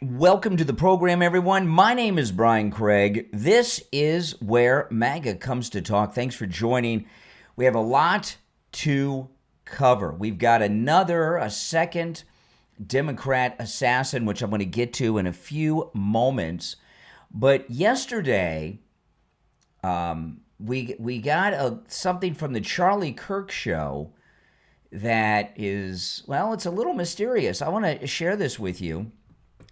Welcome to the program, everyone. My name is Brian Craig. This is where MAGA comes to talk. Thanks for joining. We have a lot to cover. We've got a second Democrat assassin, which I'm going to get to in a few moments. But yesterday, we got something from the Charlie Kirk show that is, well, it's a little mysterious. I want to share this with you,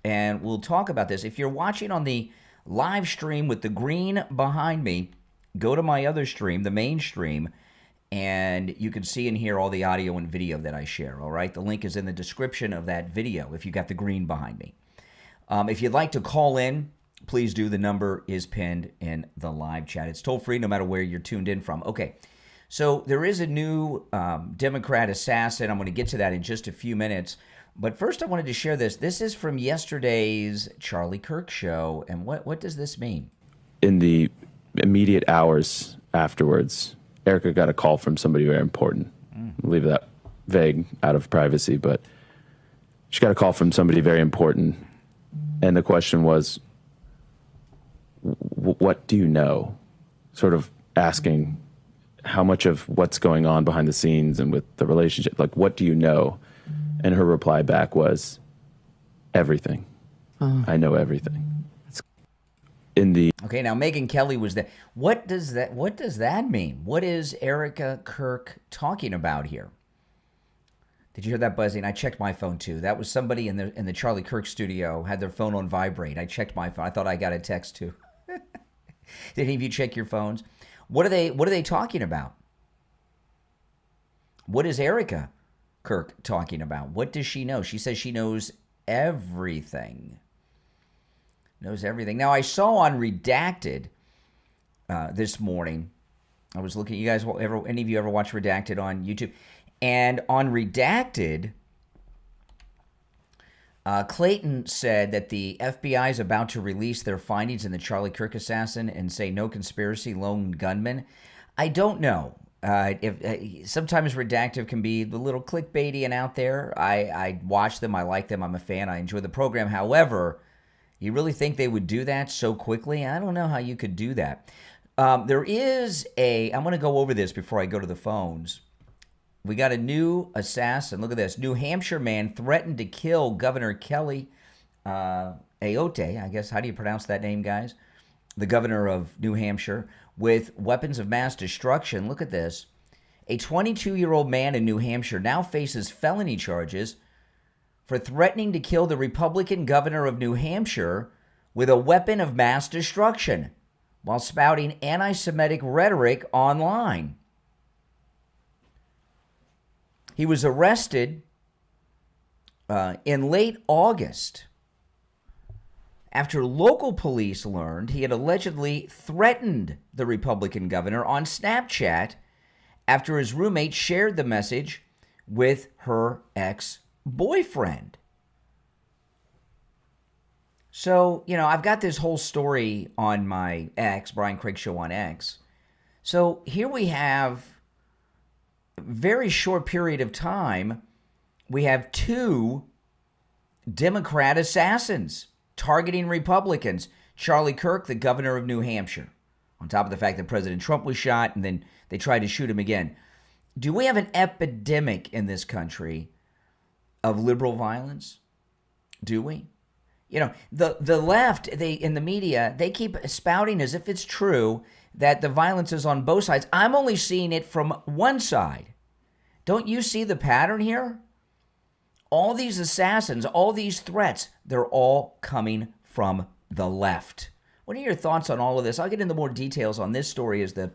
and we'll talk about this. If you're watching on the live stream with the green behind me, go to my other stream, the main stream, and you can see and hear all the audio and video that I share, all right? The link is in the description of that video if you got the green behind me. If you'd like to call in, please do. The number is pinned in the live chat. It's toll-free no matter where you're tuned in from. Okay, so there is a new Democrat assassin. I'm going to get to that in just a few minutes. But first, I wanted to share this. This is from yesterday's Charlie Kirk show. And what does this mean? In the immediate hours afterwards, Erica got a call from somebody very important. I'll leave that vague, out of privacy, but she got a call from somebody very important. And the question was, what do you know? Sort of asking how much of what's going on behind the scenes and with the relationship, like, what do you know? And her reply back was, everything. I know everything. Okay, now Megyn Kelly was there. What does that mean? What is Erica Kirk talking about here? Did you hear that buzzing? I checked my phone too. That was somebody in the Charlie Kirk studio had their phone on vibrate. I checked my phone. I thought I got a text too. Did any of you check your phones? What are they talking about? What is Erica Kirk talking about? What does she know? She says she knows everything. Knows everything. Now, I saw on Redacted this morning. I was looking. You guys, any of you ever watch Redacted on YouTube? And on Redacted, Clayton said that the FBI is about to release their findings in the Charlie Kirk assassin and say no conspiracy, lone gunman. I don't know. If sometimes Redacted can be a little clickbaity and out there. I watch them. I like them. I'm a fan. I enjoy the program. However, you really think they would do that so quickly? I don't know how you could do that. I'm going to go over this before I go to the phones. We got a new assassin. Look at this. New Hampshire man threatened to kill Governor Kelly Ayotte. I guess, how do you pronounce that name, guys? The governor of New Hampshire, with weapons of mass destruction. Look at this. A 22-year-old man in New Hampshire now faces felony charges for threatening to kill the Republican governor of New Hampshire with a weapon of mass destruction while spouting anti-Semitic rhetoric online. He was arrested in late August after local police learned he had allegedly threatened the Republican governor on Snapchat after his roommate shared the message with her ex-boyfriend. So, I've got this whole story on my X, Brian Craig Show on X. So here we have a very short period of time, we have two Democrat assassins targeting Republicans. Charlie Kirk, the governor of New Hampshire, on top of the fact that President Trump was shot and then they tried to shoot him again. Do we have an epidemic in this country of liberal violence? Do we? The left, in the media, they keep spouting as if it's true that the violence is on both sides. I'm only seeing it from one side. Don't you see the pattern here? All these assassins, all these threats, they're all coming from the left. What are your thoughts on all of this? I'll get into more details on this story as the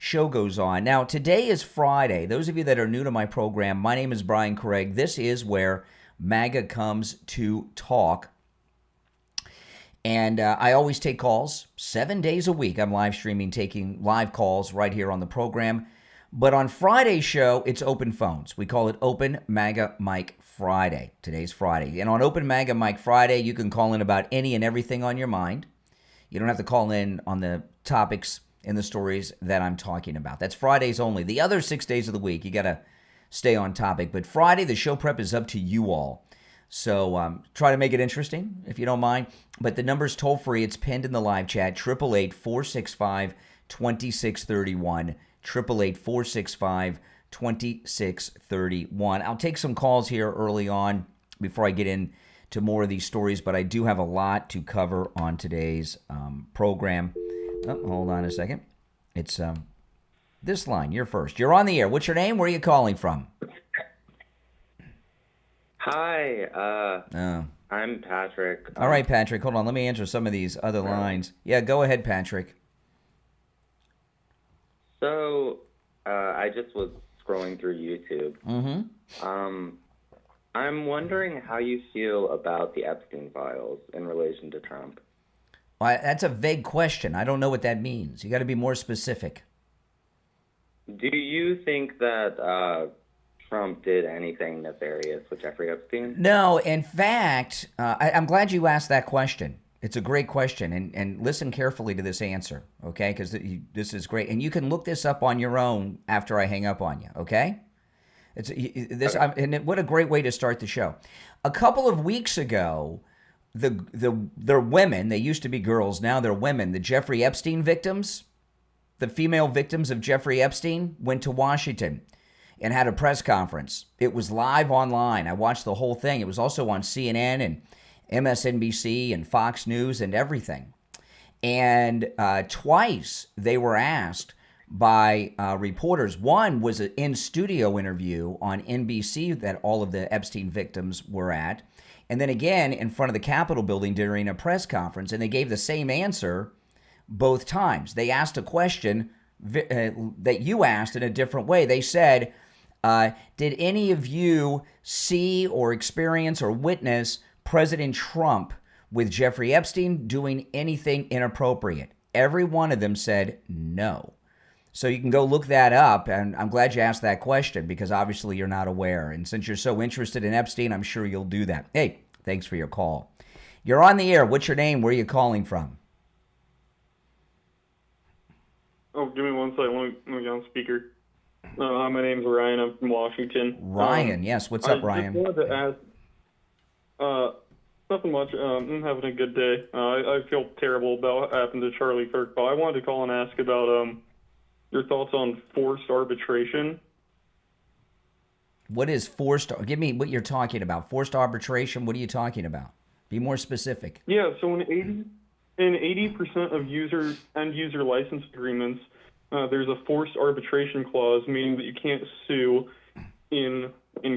show goes on. Now, today is Friday. Those of you that are new to my program, my name is Brian Craig. This is where MAGA comes to talk. And I always take calls 7 days a week. I'm live streaming, taking live calls right here on the program. But on Friday's show, it's open phones. We call it Open MAGA Mic Friday. Today's Friday. And on Open MAGA Mic Friday, you can call in about any and everything on your mind. You don't have to call in on the topics and the stories that I'm talking about. That's Fridays only. The other 6 days of the week, you got to stay on topic. But Friday, the show prep is up to you all. So try to make it interesting, if you don't mind. But the number's toll free. It's pinned in the live chat, 888-465-2631, 888-465-2631. I'll take some calls here early on before I get into more of these stories, but I do have a lot to cover on today's program. Oh, hold on a second. It's this line. You're first. You're on the air. What's your name? Where are you calling from? Hi, I'm Patrick. All right, Patrick. Hold on. Let me answer some of these other lines. Yeah, go ahead, Patrick. So, I just was scrolling through YouTube. I'm wondering how you feel about the Epstein files in relation to Trump. Well, that's a vague question. I don't know what that means. You got to be more specific. Do you think that Trump did anything nefarious with Jeffrey Epstein? No, in fact, I'm glad you asked that question. It's a great question, and listen carefully to this answer, okay? Because this is great, and you can look this up on your own after I hang up on you, okay? And what a great way to start the show. A couple of weeks ago, they're women. They used to be girls. Now they're women. The Jeffrey Epstein victims, the female victims of Jeffrey Epstein, went to Washington and had a press conference. It was live online. I watched the whole thing. It was also on CNN and MSNBC and Fox News and everything. And twice they were asked by reporters. One was an in-studio interview on NBC that all of the Epstein victims were at. And then again in front of the Capitol building during a press conference. And they gave the same answer both times. They asked a question that you asked in a different way. They said, did any of you see or experience or witness President Trump with Jeffrey Epstein doing anything inappropriate? Every one of them said no. So you can go look that up, and I'm glad you asked that question because obviously you're not aware. And since you're so interested in Epstein, I'm sure you'll do that. Hey, thanks for your call. You're on the air. What's your name? Where are you calling from? Oh, give me one second. Let me get on speaker. My name's Ryan. I'm from Washington. Ryan, yes. What's up, Ryan? I just wanted to ask, nothing much. I'm having a good day. I feel terrible about what happened to Charlie Kirk, but I wanted to call and ask about your thoughts on forced arbitration. What is forced? Give me what you're talking about. Forced arbitration, what are you talking about? Be more specific. Yeah, so in 80% of end user license agreements, there's a forced arbitration clause, meaning that you can't sue in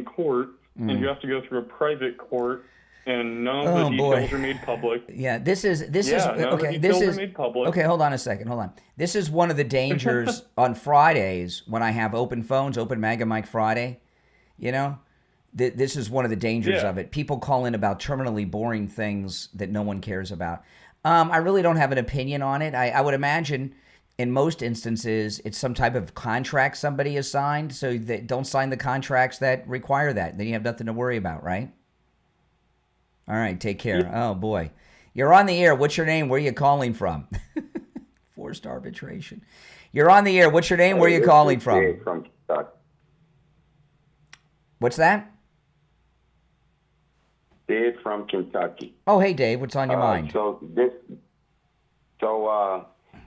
court, and you have to go through a private court, and none of the details are made public. Yeah, this is made public. Okay, hold on a second. Hold on. This is one of the dangers on Fridays when I have open phones, open Mega Mike Friday. You know, this is one of the dangers of it. People call in about terminally boring things that no one cares about. I really don't have an opinion on it. I would imagine in most instances it's some type of contract somebody has signed, so they don't sign the contracts that require that. Then you have nothing to worry about, right? All right, take care. Yeah. Oh, boy. You're on the air. What's your name? Where are you calling from? Forced arbitration. You're on the air. What's your name? Where are you calling from? Dave from Kentucky. What's that? Dave from Kentucky. Oh, hey, Dave. What's on your mind?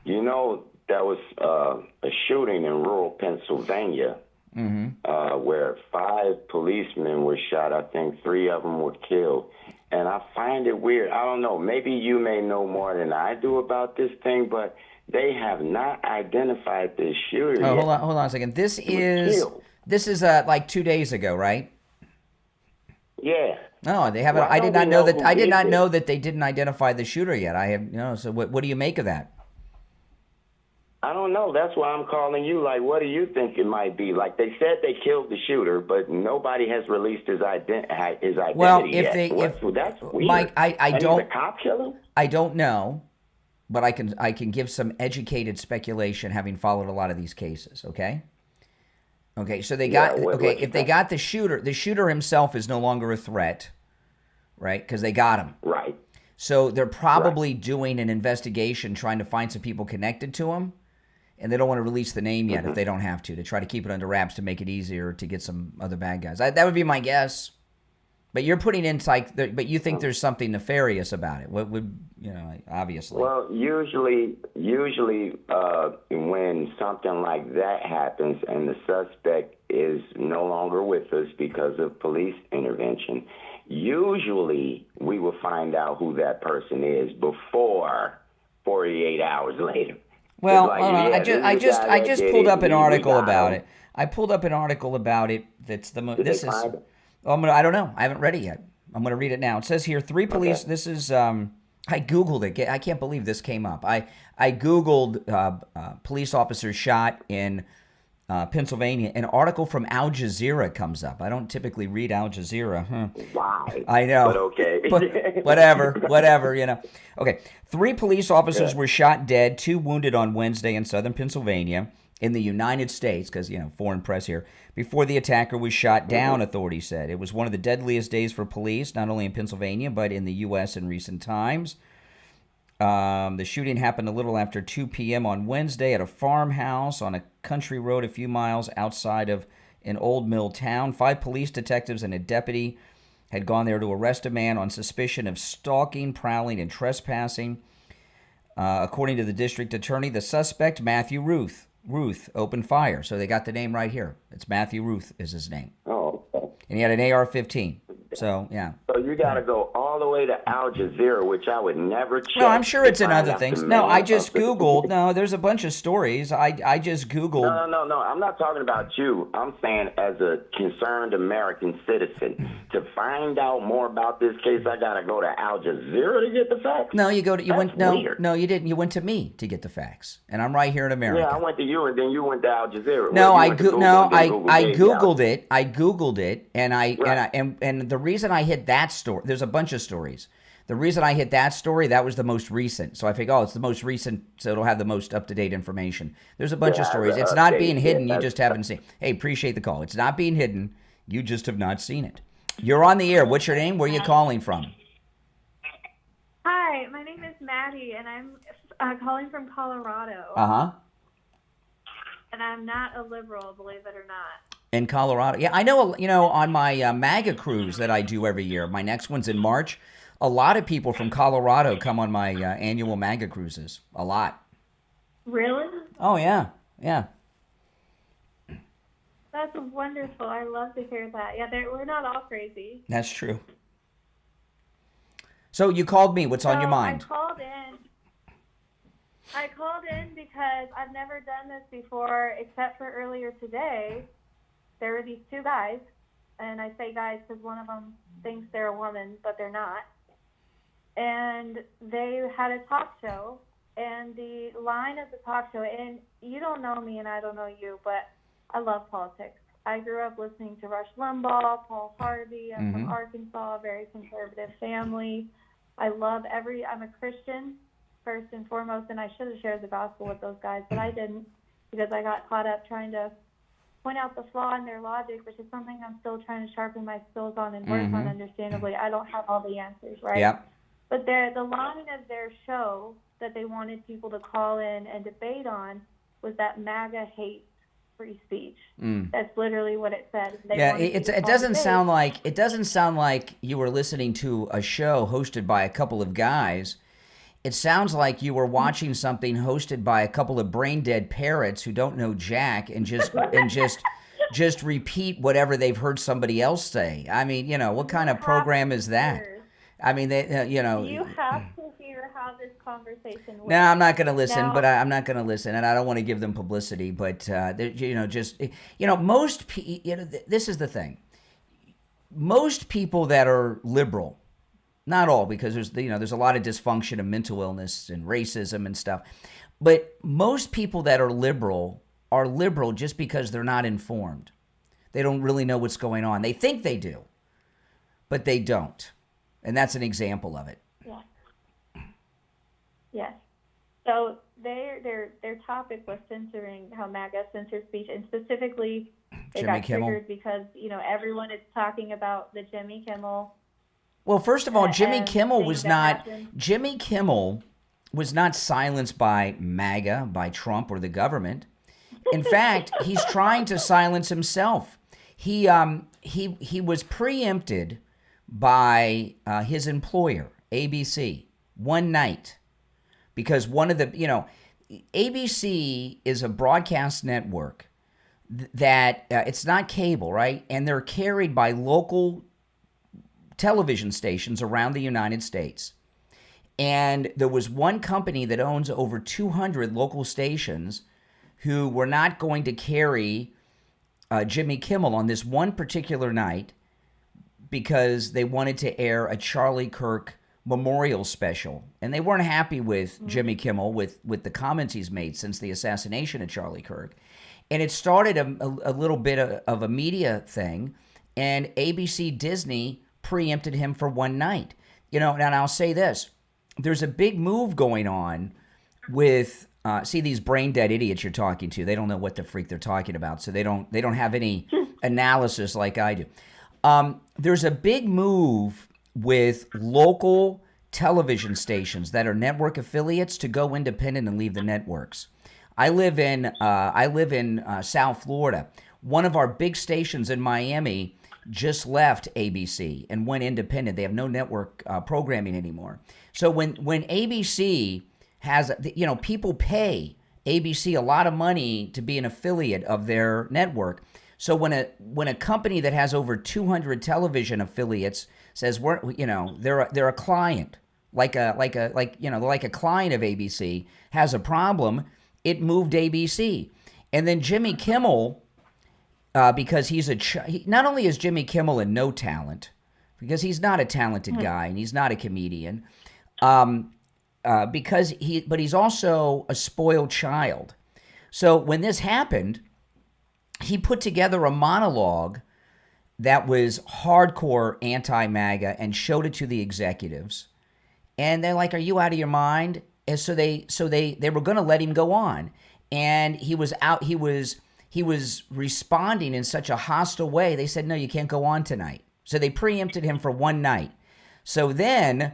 You know, there was a shooting in rural Pennsylvania where 5 policemen were shot. I think 3 of them were killed. And I find it weird. I don't know. Maybe you may know more than I do about this thing, but they have not identified this shooter yet. Hold on a second. This is like 2 days ago, right? Yeah. No, they haven't. Well, I did not know that. I did not know that they didn't identify the shooter yet. I have So what do you make of that? I don't know. That's why I'm calling you. Like, what do you think it might be? Like, they said they killed the shooter, but nobody has released his identity Well, yet. That's weird. Mike, I don't. He's a cop killer? I don't know, but I can give some educated speculation, having followed a lot of these cases. Okay. Okay. So they got if they got the shooter himself is no longer a threat, right? Because they got him. Right. So they're probably doing an investigation, trying to find some people connected to him. And they don't want to release the name yet if they don't have to try to keep it under wraps to make it easier to get some other bad guys. That would be my guess. But you're putting in but you think there's something nefarious about it. What would, obviously. Well, usually, when something like that happens and the suspect is no longer with us because of police intervention, usually we will find out who that person is before 48 hours later. Well, Like, hold on. yeah, I just pulled up an article about him. it. I pulled up an article about it. That's the Did this they is. find it? I don't know. I haven't read it yet. I'm going to read it now. It says here 3 police. Okay. This is. I googled it. I can't believe this came up. I googled police officers shot in Pennsylvania. An article from Al Jazeera comes up. I don't typically read Al Jazeera. Why? I know. But okay. But whatever. Okay. 3 police officers were shot dead, 2 wounded on Wednesday in southern Pennsylvania in the United States, because, foreign press here, before the attacker was shot down, authorities said. It was one of the deadliest days for police, not only in Pennsylvania, but in the U.S. in recent times. The shooting happened a little after 2 p.m. on Wednesday at a farmhouse on a country road a few miles outside of an old mill town. 5 police detectives and a deputy had gone there to arrest a man on suspicion of stalking, prowling, and trespassing. According to the district attorney, the suspect, Matthew Ruth, opened fire. So they got the name right here. It's Matthew Ruth is his name. Oh, okay. And he had an AR-15. So, yeah. So you got to go all the way to Al Jazeera, which I would never check. No, I'm sure it's in to find other out things. the No, name I just of the- Googled. No, there's a bunch of stories. I just Googled. No. I'm not talking about you. I'm saying as a concerned American citizen, to find out more about this case, I got to go to Al Jazeera to get the facts. No, you went. No, weird. no, you didn't. You went to me to get the facts, and I'm right here in America. Yeah, I went to you, and then you went to Al Jazeera. No, Well, I you went to Google, and then Google I gave you Al googled it. I googled it, and Right. and the reason I hit that story. There's a bunch of stories. The reason I hit that story, that was the most recent. So I figured, it's the most recent, so it'll have the most up-to-date information. There's a bunch of Yeah, stories. It's not update, being hidden. yeah, You just haven't seen. Hey, appreciate the call. It's not being hidden. You just have not seen it. You're on the air. What's your name? Where are you calling from? Hi, my name is Maddie, and I'm calling from Colorado. Uh-huh. And I'm not a liberal, believe it or not. In Colorado. Yeah, I know, on my MAGA cruise that I do every year, my next one's in March, a lot of people from Colorado come on my annual MAGA cruises. A lot. Really? Oh, yeah. Yeah. That's wonderful. I love to hear that. Yeah, we're not all crazy. That's true. So you called me. What's on your mind? I called in because I've never done this before, except for earlier today. There were these 2 guys, and I say guys because one of them thinks they're a woman, but they're not. And they had a talk show, and the line of the talk show, and you don't know me and I don't know you, but I love politics. I grew up listening to Rush Limbaugh, Paul Harvey. I'm from Arkansas, a very conservative family. I'm a Christian, first and foremost, and I should have shared the gospel with those guys, but I didn't because I got caught up trying to point out the flaw in their logic, which is something I'm still trying to sharpen my skills on and work on, understandably. I don't have all the answers, right? Yep. But the line of their show that they wanted people to call in and debate on was that MAGA hates free speech. That's literally what it said. It doesn't sound like you were listening to a show hosted by a couple of guys. It sounds like you were watching something hosted by a couple of brain dead parrots who don't know jack and just repeat whatever they've heard somebody else say. I mean, what kind of program is that? I mean, You have to hear how this conversation went. No, I'm not going to listen, I'm not going to listen, and I don't want to give them publicity, but, most people, this is the thing. Most people that are liberal, not all, because there's a lot of dysfunction and mental illness and racism and stuff, but most people that are liberal just because they're not informed. They don't really know what's going on. They think they do, but they don't. And that's an example of it. Yeah. Yes. So their topic was censoring how MAGA censored speech, and specifically they Jimmy got Kimmel. triggered because everyone is talking about the Jimmy Kimmel. Well, first of all, Jimmy and Kimmel things was that not happened. Jimmy Kimmel was not silenced by MAGA, by Trump or the government. In fact, he's trying to silence himself. He was preempted by his employer, ABC, one night, because one of the, ABC is a broadcast network that it's not cable, right? And they're carried by local television stations around the United States. And there was one company that owns over 200 local stations who were not going to carry Jimmy Kimmel on this one particular night because they wanted to air a Charlie Kirk memorial special. And they weren't happy with Jimmy Kimmel, with the comments he's made since the assassination of Charlie Kirk. And it started a little bit of a media thing, and ABC Disney preempted him for one night. And I'll say this. There's a big move going on with see these brain dead idiots you're talking to. They don't know what the freak they're talking about, so they don't have any analysis like I do. There's a big move with local television stations that are network affiliates to go independent and leave the networks. I live in South Florida. One of our big stations in Miami just left ABC and went independent. They have no network programming anymore. So when ABC has, people pay ABC a lot of money to be an affiliate of their network. So when a company that has over 200 television affiliates says they're a client, like a client of ABC has a problem, it moved ABC. And then Jimmy Kimmel, because he's not only is Jimmy Kimmel a no talent, because he's not a talented guy and he's not a comedian, but he's also a spoiled child. So when this happened, he put together a monologue that was hardcore anti-MAGA and showed it to the executives. And they're like, "Are you out of your mind?" And so they were going to let him go on. And he was responding in such a hostile way. They said, "No, you can't go on tonight." So they preempted him for one night. So then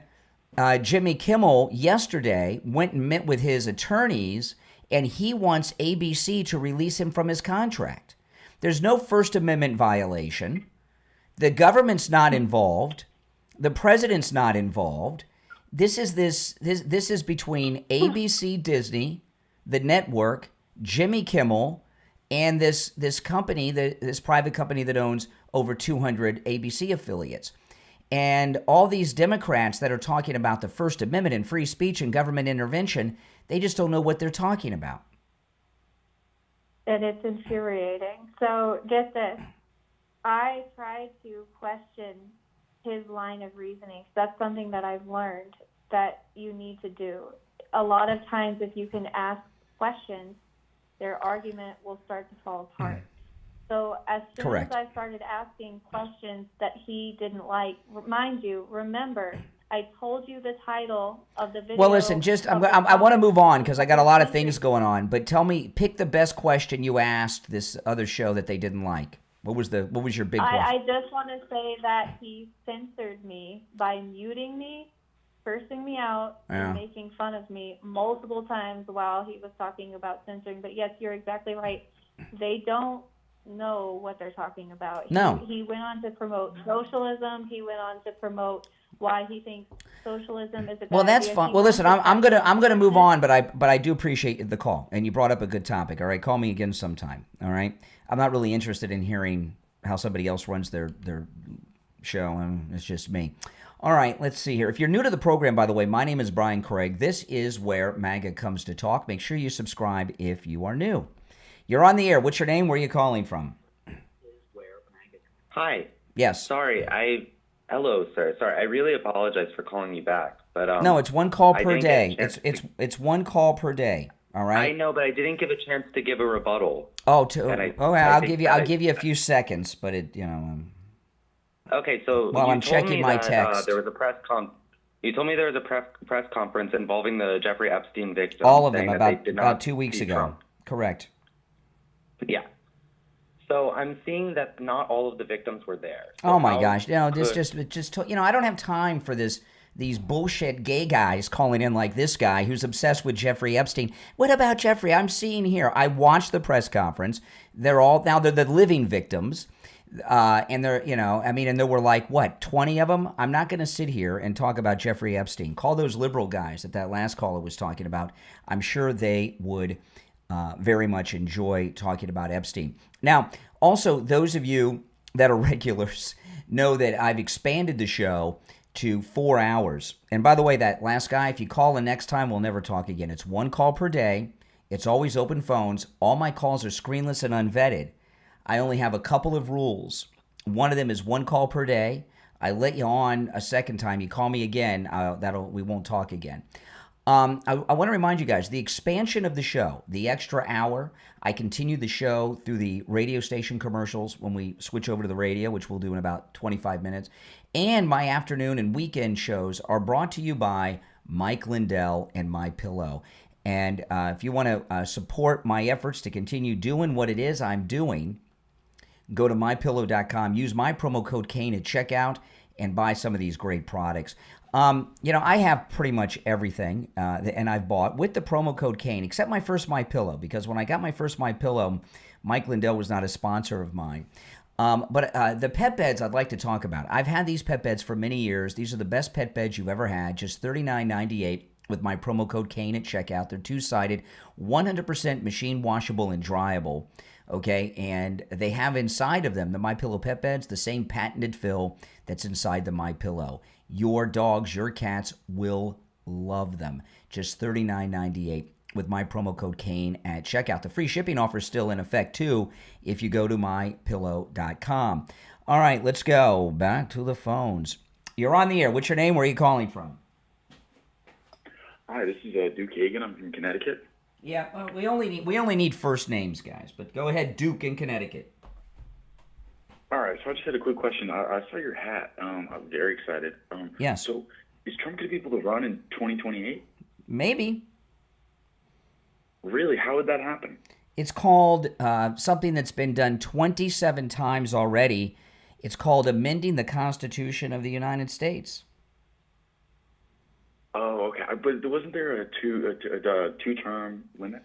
Jimmy Kimmel yesterday went and met with his attorneys, and he wants ABC to release him from his contract. There's no First Amendment violation. The government's not involved. The president's not involved. This is between ABC Disney, the network, Jimmy Kimmel, and this company, this private company that owns over 200 ABC affiliates. And all these Democrats that are talking about the First Amendment and free speech and government intervention, they just don't know what they're talking about. And it's infuriating. So get this. I tried to question his line of reasoning. That's something that I've learned that you need to do. A lot of times if you can ask questions, their argument will start to fall apart. So as soon as I started asking questions that he didn't like, remember, I told you the title of the video. Well, listen, I want to move on because I got a lot of things going on. But tell me, pick the best question you asked this other show that they didn't like. What was your big question? I just want to say that he censored me by muting me, cursing me out, and making fun of me multiple times while he was talking about censoring. But yes, you're exactly right. They don't know what they're talking about. No. He went on to promote socialism. He went on to promote why he thinks socialism is a good Well, that's idea. fine. Well, listen, I'm gonna move on, but I do appreciate the call, and you brought up a good topic. All right, call me again sometime. All right, I'm not really interested in hearing how somebody else runs their show. It's just me. All right, let's see here. If you're new to the program, by the way, my name is Brian Craig. This is where MAGA comes to talk. Make sure you subscribe if you are new. You're on the air. What's your name? Where are you calling from? Hi. Yes. Hello, sir. Sorry, I really apologize for calling you back, but no, it's one call per day. It's one call per day. All right. I know, but I didn't give a chance to give a rebuttal. I'll give you a few seconds, but Okay, so I'm checking my text. There was a You told me there was a press conference involving the Jeffrey Epstein victims. All of them about 2 weeks ago. Trump. Correct. Yeah. So I'm seeing that not all of the victims were there. So oh my gosh! No, I don't have time for these bullshit gay guys calling in like this guy who's obsessed with Jeffrey Epstein. What about Jeffrey? I'm seeing here. I watched the press conference. They're the living victims. And there, and there were like, what, 20 of them? I'm not going to sit here and talk about Jeffrey Epstein. Call those liberal guys that last caller was talking about. I'm sure they would very much enjoy talking about Epstein. Now, also, those of you that are regulars know that I've expanded the show to 4 hours. And by the way, that last guy, if you call the next time, we'll never talk again. It's 1 call per day. It's always open phones. All my calls are screenless and unvetted. I only have a couple of rules. One of them is 1 call per day. I let you on a second time. You call me again, we won't talk again. I want to remind you guys, the expansion of the show, the extra hour, I continue the show through the radio station commercials when we switch over to the radio, which we'll do in about 25 minutes. And my afternoon and weekend shows are brought to you by Mike Lindell and MyPillow. And if you want to support my efforts to continue doing what it is I'm doing, go to MyPillow.com, use my promo code Kane at checkout, and buy some of these great products. I have pretty much everything, and I've bought with the promo code Kane, except my first MyPillow, because when I got my first MyPillow, Mike Lindell was not a sponsor of mine. But the pet beds I'd like to talk about. I've had these pet beds for many years. These are the best pet beds you've ever had, just $39.98 with my promo code Kane at checkout. They're two-sided, 100% machine washable and dryable. Okay, and they have inside of them, the MyPillow pet beds, the same patented fill that's inside the MyPillow. Your dogs, your cats will love them. Just $39.98 with my promo code Kane at checkout. The free shipping offer is still in effect, too, if you go to MyPillow.com. All right, let's go back to the phones. You're on the air. What's your name? Where are you calling from? Hi, this is Duke Hagan. I'm from Connecticut. Yeah, well, we only need first names, guys. But go ahead, Duke in Connecticut. All right, so I just had a quick question. I saw your hat. I'm very excited. Yes. So is Trump going to be able to run in 2028? Maybe. Really? How would that happen? It's called something that's been done 27 times already. It's called amending the Constitution of the United States. Oh, okay. But wasn't there a two-term limit?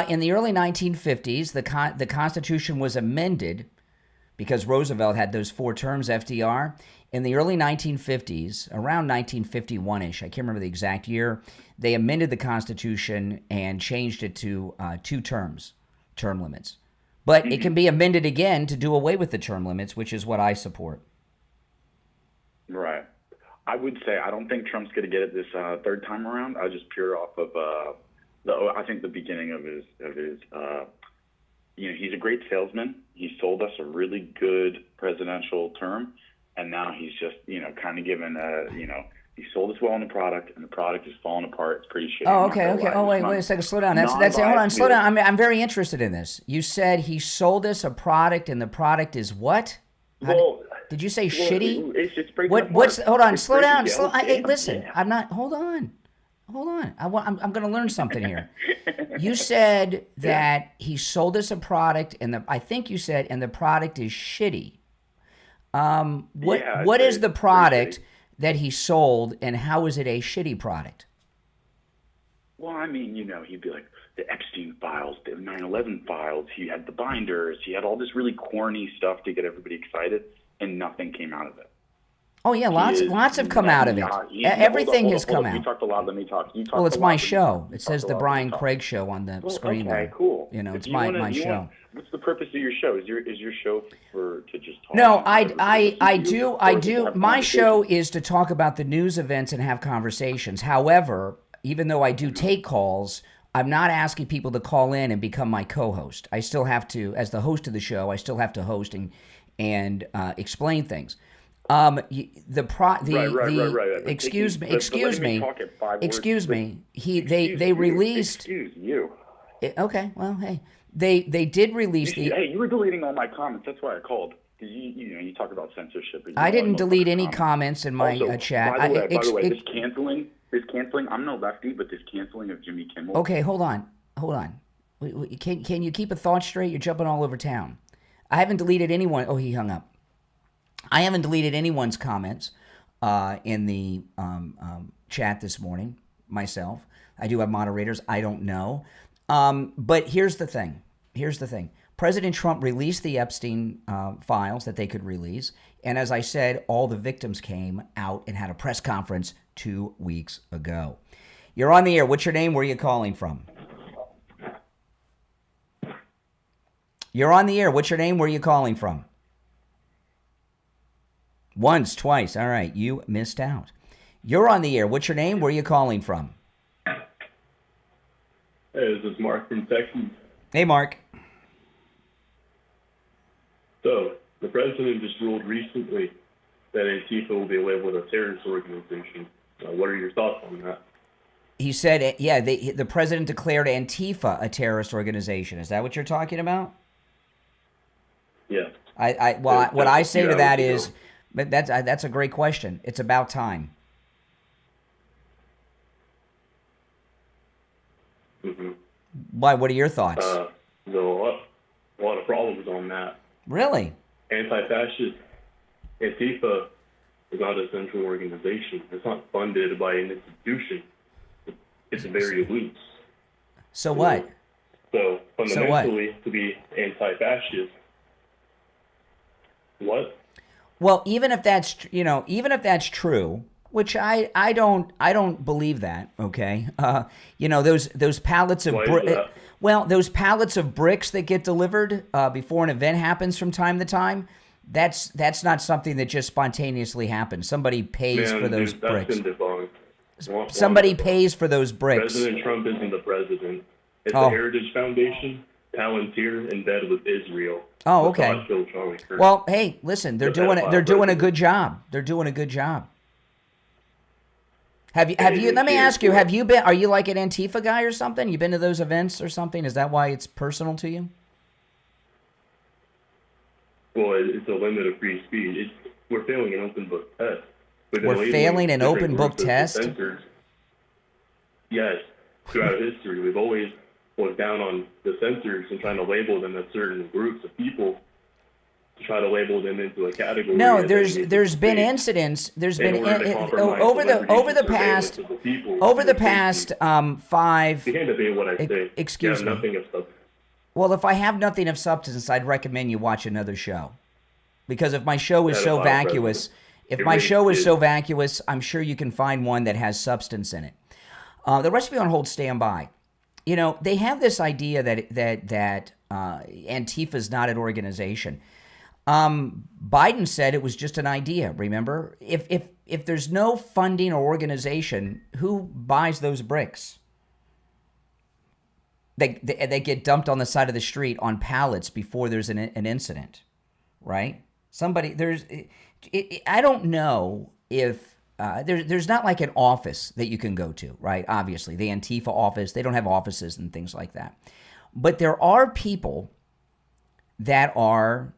In the early 1950s, the Constitution was amended because Roosevelt had those 4 terms, FDR. In the early 1950s, around 1951-ish, I can't remember the exact year, they amended the Constitution and changed it to 2 term limits. But it can be amended again to do away with the term limits, which is what I support. Right. I would say I don't think Trump's going to get it this third time around. I just pure off of I think the beginning of his he's a great salesman. He sold us a really good presidential term, and now he's just kind of given he sold us well on the product, and the product is falling apart. It's pretty shitty. Oh, okay. Oh, wait a second. Slow down. That's it. Hold on. Slow down. I'm very interested in this. You said he sold us a product, and the product is what? Did you say shitty? It's breaking what's? Hold on. It's Slow down. Hey, listen. Yeah. I'm not. Hold on. I'm going to learn something here. You said that he sold us a product, and I think you said, and the product is shitty. What is the product that he sold, and how is it a shitty product? Well, I mean, he'd be like, the Epstein files, the 9/11 files, he had the binders, he had all this really corny stuff to get everybody excited, and nothing came out of it. Oh, yeah, lots have come out of it. Everything has come out. You talked a lot, let me talk. Well, it's my show. It says the Brian Craig Show on the screen there. Okay, cool. It's my show. What's the purpose of your show? Is your show to just talk? No, I do. My show is to talk about the news events and have conversations. However, even though I do take calls, I'm not asking people to call in and become my co-host. I still have to, as the host of the show, I still have to host and explain things. Excuse me. They released. Excuse you. Okay, well, hey, they did release Hey, you were deleting all my comments. That's why I called. You talk about censorship. I didn't delete any comments in my chat. By the way, this canceling. I'm no lefty, but this canceling of Jimmy Kimmel. Okay, hold on. Can you keep a thought straight? You're jumping all over town. I haven't deleted anyone. Oh, he hung up. I haven't deleted anyone's comments in the chat this morning myself. I do have moderators. I don't know. But here's the thing. President Trump released the Epstein files that they could release. And as I said, all the victims came out and had a press conference 2 weeks ago. You're on the air. What's your name? Where are you calling from? You're on the air. What's your name? Where are you calling from? Once, twice. All right. You missed out. You're on the air. What's your name? Where are you calling from? Hey, this is Mark from Texas. Hey, Mark. So, the president just ruled recently that Antifa will be labeled a terrorist organization. What are your thoughts on that? He said, yeah, the president declared Antifa a terrorist organization. Is that what you're talking about? Yeah. What I say to that is, but that's a great question. It's about time. Mm-hmm. Why? What are your thoughts? There's a lot of problems on that. Really? Anti-fascist Antifa is not a central organization. It's not funded by an institution. It's very loose. So what? So fundamentally, So to be anti-fascist, what? Well, even if that's true, which I don't believe that. Okay, those pallets of those pallets of bricks that get delivered before an event happens from time to time. That's not something that just spontaneously happens. Somebody pays for those bricks. That's been debunked. Somebody pays for those bricks. President Trump isn't the president. It's the Heritage Foundation, Palantir, in bed with Israel. Oh, okay. Charlie Kirk. Well, hey, listen, they're doing a good job. They're doing a good job. Have you? Let me ask you. Have you been? Are you like an Antifa guy or something? You been to those events or something? Is that why it's personal to you? Well, it's a limit of free speech. We're failing an open book test. We're failing an open book test? Yes. Throughout history, we've always looked down on the censors and trying to label them as certain groups of people to try to label them into a category. No, there's been incidents. There's been over the past 5. You can't debate what I say. Excuse me. Nothing of substance. Well, if I have nothing of substance, I'd recommend you watch another show, because if my show is so vacuous. If my show is so vacuous, I'm sure you can find one that has substance in it. The rest of you on hold, stand by. They have this idea that Antifa is not an organization. Biden said it was just an idea. Remember, if there's no funding or organization, who buys those bricks? They get dumped on the side of the street on pallets before there's an incident, right? I don't know if there's not like an office that you can go to, right? Obviously, the Antifa office, they don't have offices and things like that. But there are people that are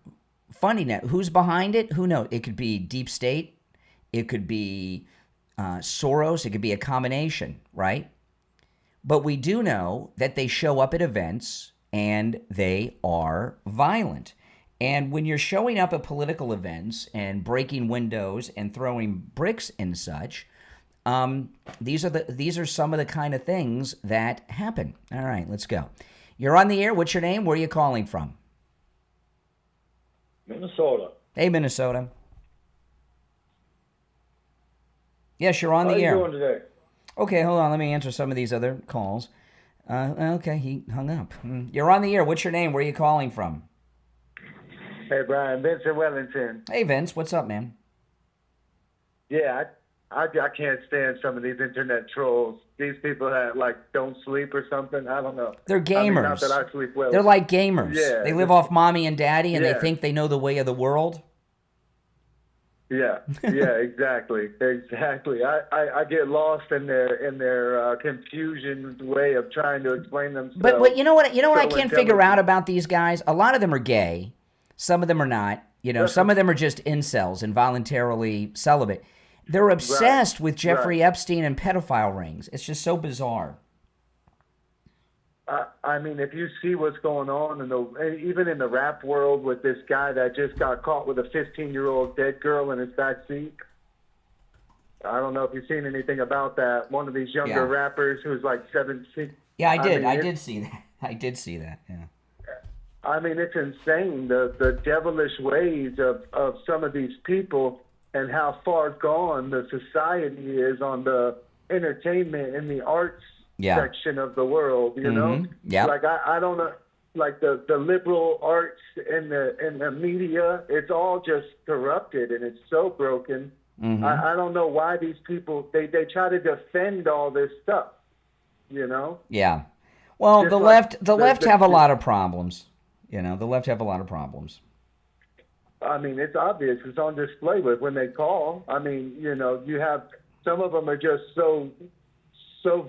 funding it. Who's behind it? Who knows? It could be deep state. It could be Soros. It could be a combination, right? But we do know that they show up at events and they are violent. And when you're showing up at political events and breaking windows and throwing bricks and such, these are some of the kind of things that happen. All right, let's go. You're on the air. What's your name? Where are you calling from? Minnesota. Hey, Minnesota. Yes, you're on the air. How are you doing today? Okay, hold on. Let me answer some of these other calls. Okay, he hung up. You're on the air. What's your name? Where are you calling from? Hey, Brian. Vince in Wellington. Hey, Vince. What's up, man? Yeah, I can't stand some of these internet trolls. These people that, don't sleep or something. I don't know. They're gamers. Not that I sleep well. They're like gamers. Yeah. They live off mommy and daddy, and they think they know the way of the world. Yeah, exactly. I get lost in their confusion way of trying to explain themselves. But you know what I can't figure out about these guys? A lot of them are gay. Some of them are not. Some of them are just incels, involuntarily celibate. They're obsessed with Jeffrey Epstein and pedophile rings. It's just so bizarre. I mean, if you see what's going on, even in the rap world with this guy that just got caught with a 15-year-old dead girl in his back seat. I don't know if you've seen anything about that. One of these younger rappers who's like 17. Yeah, I did see that. I did see that, yeah. I mean, it's insane, the devilish ways of some of these people and how far gone the society is on the entertainment and the arts section of the world, you know? Yeah. Like, I don't know, like the liberal arts and the media, it's all just corrupted and it's so broken. I don't know why these people, they try to defend all this stuff, you know? Yeah. Well, Just the like left have a lot of problems. You know, the left have a lot of problems. I mean, it's obvious. It's on display with when they call. I mean, you know, you have some of them are just so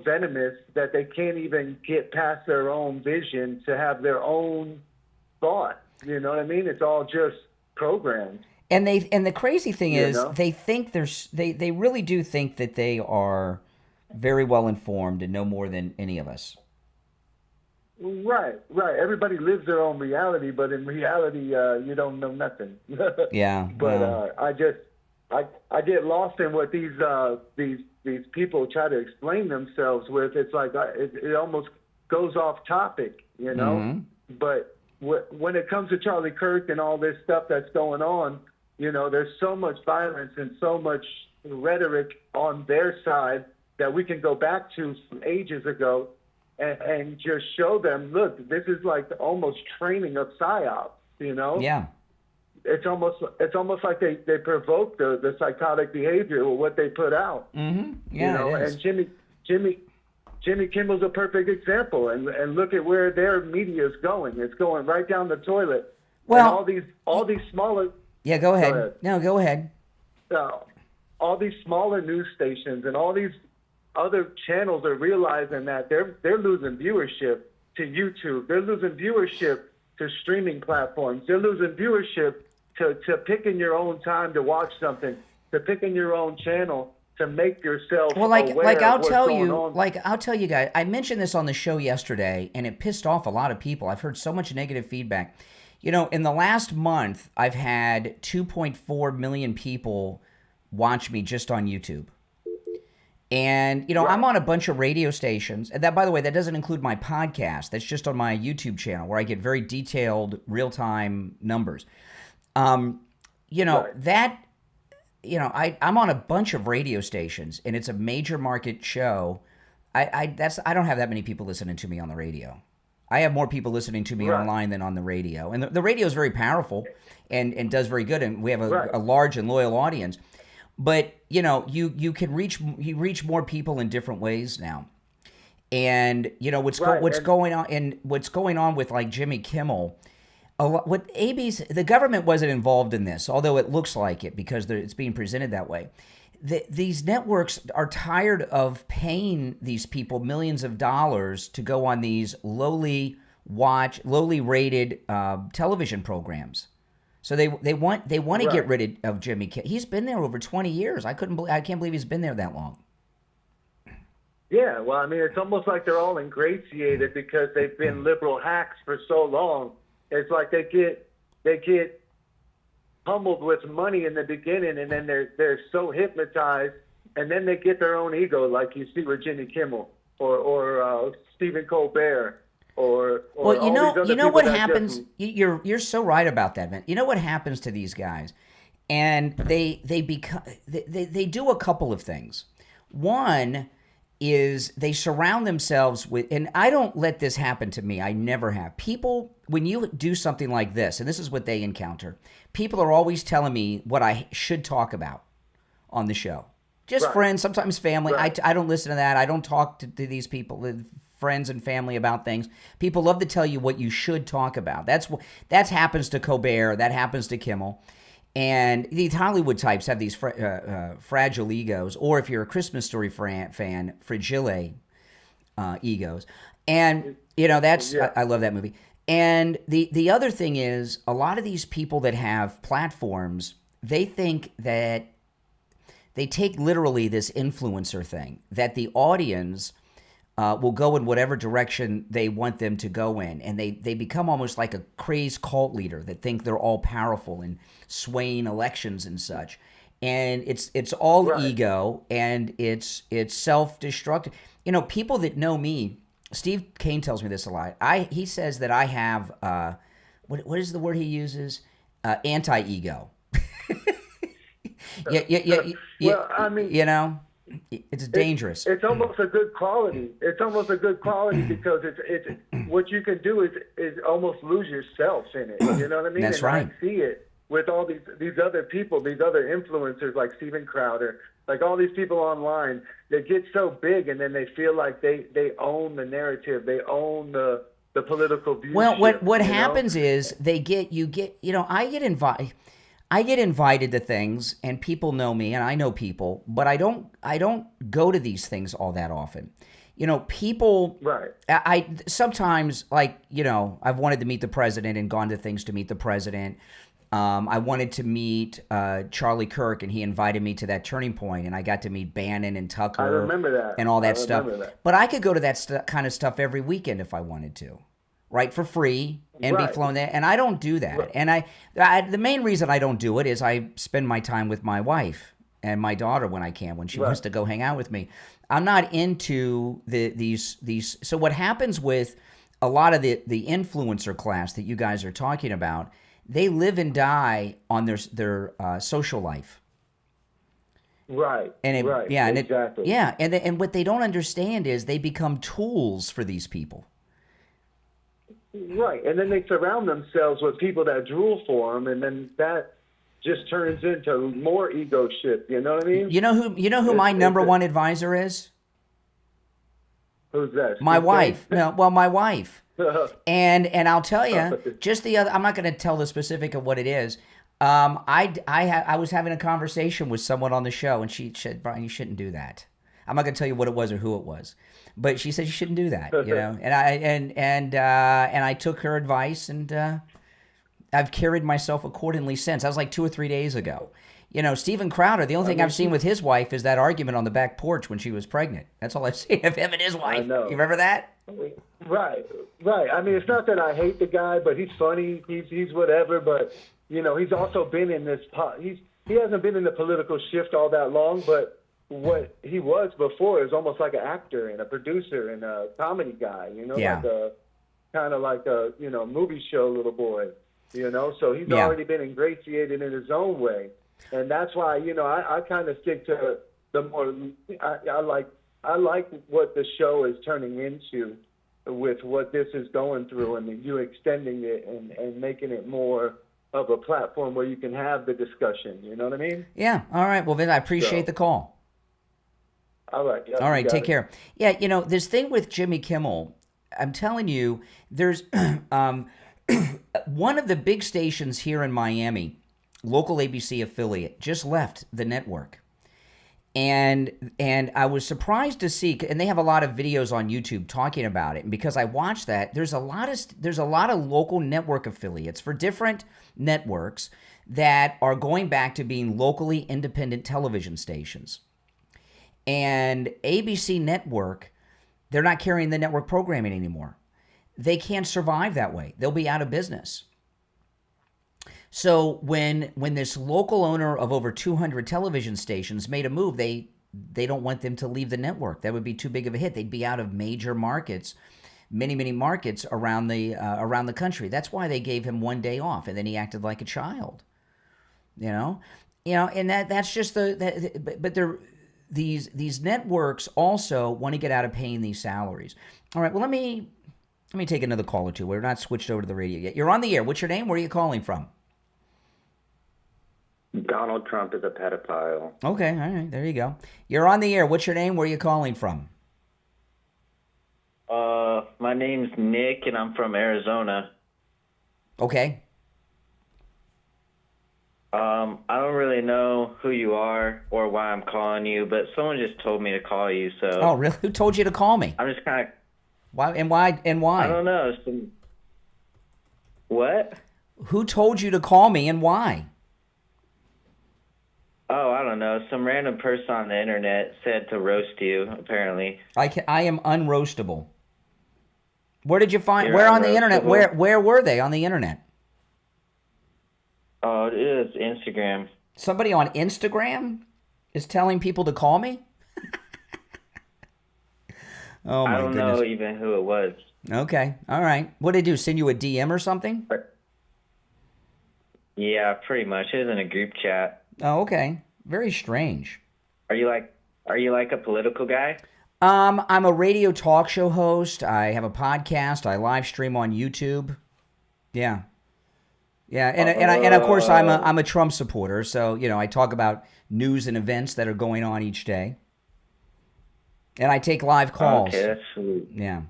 venomous that they can't even get past their own vision to have their own thought. You know what I mean? It's all just programmed. And the crazy thing is, know? they think they really do think that they are very well informed and know more than any of us. Right. Everybody lives their own reality, but in reality, you don't know nothing. Yeah. But I get lost in what these people try to explain themselves with. It's like it almost goes off topic, you know. But when it comes to Charlie Kirk and all this stuff that's going on, you know, there's so much violence and so much rhetoric on their side that we can go back to some ages ago and just show them, look, this is like almost training of psyops, you know? Yeah. It's almost like they provoke the psychotic behavior with what they put out. Yeah, you know, it is. and Jimmy Kimmel's a perfect example, and look at where their media is going. It's going right down the toilet. Well, and all these smaller. Yeah, go ahead. Go ahead. No, go ahead. All these smaller news stations and all these other channels are realizing that they're losing viewership to YouTube. They're losing viewership to streaming platforms. They're losing viewership to picking your own time to watch something, to picking your own channel to make yourself Well, like aware I'll of what's tell going you, on. I'll tell you guys, I mentioned this on the show yesterday, and it pissed off a lot of people. I've heard so much negative feedback. You know, in the last month, I've had 2.4 million people watch me just on YouTube. And, you know, I'm on a bunch of radio stations. And that, by the way, that doesn't include my podcast. That's just on my YouTube channel where I get very detailed, real-time numbers. You know, that, you know, I'm on a bunch of radio stations, and it's a major market show. I don't have that many people listening to me on the radio. I have more people listening to me online than on the radio. And the radio is very powerful and does very good, and we have a large and loyal audience. But, you know, you can reach more people in different ways now. And, you know, what's going on with like Jimmy Kimmel, the government wasn't involved in this, although it looks like it because it's being presented that way. These networks are tired of paying these people millions of dollars to go on these lowly rated television programs. So they want to get rid of Jimmy Kimmel. He's been there over 20 years. I can't believe he's been there that long. Yeah, well, I mean, it's almost like they're all ingratiated because they've been liberal hacks for so long. It's like they get pummeled with money in the beginning, and then they're so hypnotized, and then they get their own ego, like you see with Jimmy Kimmel or Stephen Colbert. Well, you know what happens. You're so right about that, man. You know what happens to these guys, and they do a couple of things. One is they surround themselves with, and I don't let this happen to me. I never have. People, when you do something like this, and this is what they encounter, people are always telling me what I should talk about on the show. Just friends, sometimes family. I don't listen to that. I don't talk to these people, friends and family, about things. People love to tell you what you should talk about. That happens to Colbert. That happens to Kimmel. And these Hollywood types have these fragile egos, or if you're a Christmas Story fan, fragile egos. And, you know, I love that movie. And the other thing is, a lot of these people that have platforms, they think that they take literally this influencer thing, that the audience will go in whatever direction they want them to go in. And they become almost like a crazed cult leader that think they're all powerful and swaying elections and such. And it's all ego, and it's self-destructive. You know, people that know me, Steve Kane tells me this a lot. He says that I have what is the word he uses? Anti-ego. Yeah. Well, I mean, you know, it's dangerous. It's almost a good quality. It's almost a good quality because it's what you can do is almost lose yourself in it. You know what I mean? That's right. I see it with all these other people, these other influencers like Steven Crowder, like all these people online that get so big and then they feel like they own the narrative, they own the political view. Well, what happens is I get invited to things, and people know me, and I know people, but I don't go to these things all that often. You know, people. Right. I sometimes, like, you know, I've wanted to meet the president and gone to things to meet the president. I wanted to meet Charlie Kirk, and he invited me to that Turning Point, and I got to meet Bannon and Tucker. I remember that. And all that stuff. That. But I could go to that kind of stuff every weekend if I wanted to. Right, for free, and be flown there, and I don't do that. Right. And the main reason I don't do it is I spend my time with my wife and my daughter when I can, when she wants to go hang out with me. I'm not into these. So what happens with a lot of the influencer class that you guys are talking about? They live and die on their social life. Right. And exactly. And what they don't understand is they become tools for these people. Right, and then they surround themselves with people that drool for them, and then that just turns into more ego shit. You know what I mean? You know who my number one advisor is? Who's that? My wife. My wife. And I'll tell you, just the other. I'm not going to tell the specific of what it is. I was having a conversation with someone on the show, and she said, "Brian, you shouldn't do that." I'm not going to tell you what it was or who it was, but she said you shouldn't do that, you know. And I took her advice, and I've carried myself accordingly since. That was like 2 or 3 days ago. You know, Steven Crowder. The only thing I've seen with his wife is that argument on the back porch when she was pregnant. That's all I've seen of him and his wife. I know. You remember that? Right. I mean, it's not that I hate the guy, but he's funny. He's whatever. But you know, he's also been in this. He hasn't been in the political shift all that long, but what he was before is almost like an actor and a producer and a comedy guy, you know, like kind of like a, you know, movie show little boy, you know, so he's already been ingratiated in his own way. And that's why, you know, I kind of stick to the more, I like what the show is turning into with what this is going through, and you extending it and making it more of a platform where you can have the discussion, you know what I mean? Yeah. All right. Well, Vin, I appreciate the call. All right. Yeah, all right. Take care. Yeah. You know, this thing with Jimmy Kimmel, I'm telling you, there's one of the big stations here in Miami, local ABC affiliate, just left the network. And I was surprised to see, and they have a lot of videos on YouTube talking about it. And because I watched that, there's a lot of local network affiliates for different networks that are going back to being locally independent television stations. And ABC Network, they're not carrying the network programming anymore. They can't survive that way. They'll be out of business. So when this local owner of over 200 television stations made a move, they don't want them to leave the network. That would be too big of a hit. They'd be out of major markets, many markets around the country. That's why they gave him 1 day off, and then he acted like a child. You know, and that's just but they're. These networks also want to get out of paying these salaries. All right, well, let me take another call or two. We're not switched over to the radio yet. You're on the air. What's your name? Where are you calling from? Donald Trump is a pedophile. Okay, all right, there you go. You're on the air. What's your name? Where are you calling from? My name's Nick, and I'm from Arizona. Okay. I don't really know who you are or why I'm calling you, but someone just told me to call you. So. Oh, really? Who told you to call me? I'm just kind of. Why and why? I don't know. What? Who told you to call me and why? Oh, I don't know. Some random person on the internet said to roast you. Apparently. I am unroastable. Where did you find? Where on the internet? Where were they on the internet? Oh, it is Instagram. Somebody on Instagram is telling people to call me? Oh, my goodness. I don't know even who it was. Okay. All right. What did they do? Send you a DM or something? Yeah, pretty much. It was in a group chat. Oh, okay. Very strange. Are you like a political guy? I'm a radio talk show host. I have a podcast. I live stream on YouTube. Yeah. Yeah, and of course I'm a Trump supporter, so I talk about news and events that are going on each day, and I take live calls. Okay, that's sweet. Yeah.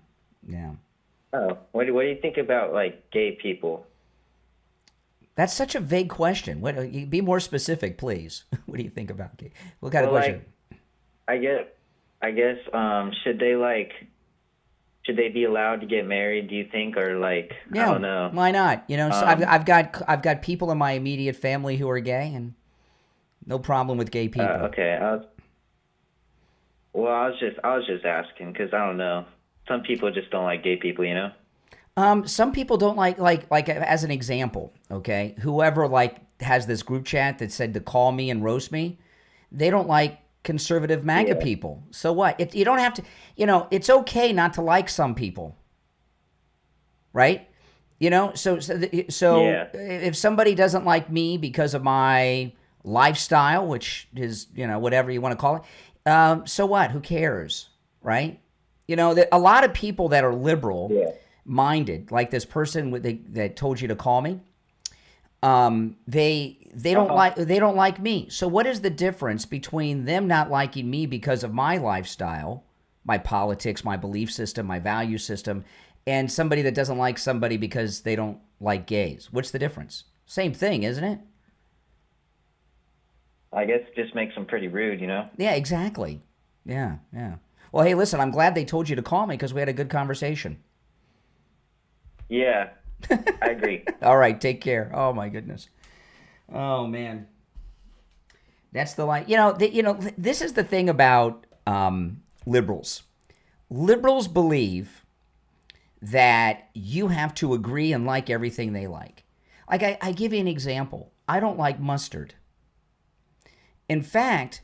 Oh, what do you think about like gay people? That's such a vague question. Be more specific, please. What do you think about gay? What kind of question? I guess should they be allowed to get married, do you think, or like I don't know? Why not? So I've got people in my immediate family who are gay, and no problem with gay people. Okay. I was just asking because I don't know. Some people just don't like gay people, Some people don't like as an example, okay? Whoever has this group chat that said to call me and roast me, they don't like conservative MAGA people. So what? You don't have to, it's okay not to like some people. Right? So if somebody doesn't like me because of my lifestyle, which is, whatever you want to call it, so what? Who cares? Right? A lot of people that are liberal minded, like this person that told you to call me, they don't like me. So what is the difference between them not liking me because of my lifestyle, my politics, my belief system, my value system, and somebody that doesn't like somebody because they don't like gays? What's the difference? Same thing, isn't it? I guess it just makes them pretty rude, Yeah, exactly. Yeah. Well, hey, listen, I'm glad they told you to call me because we had a good conversation. Yeah, I agree. All right, take care. Oh my goodness. Oh man. That's the line. This is the thing about liberals. Liberals believe that you have to agree and like everything they like. Like I give you an example. I don't like mustard. In fact,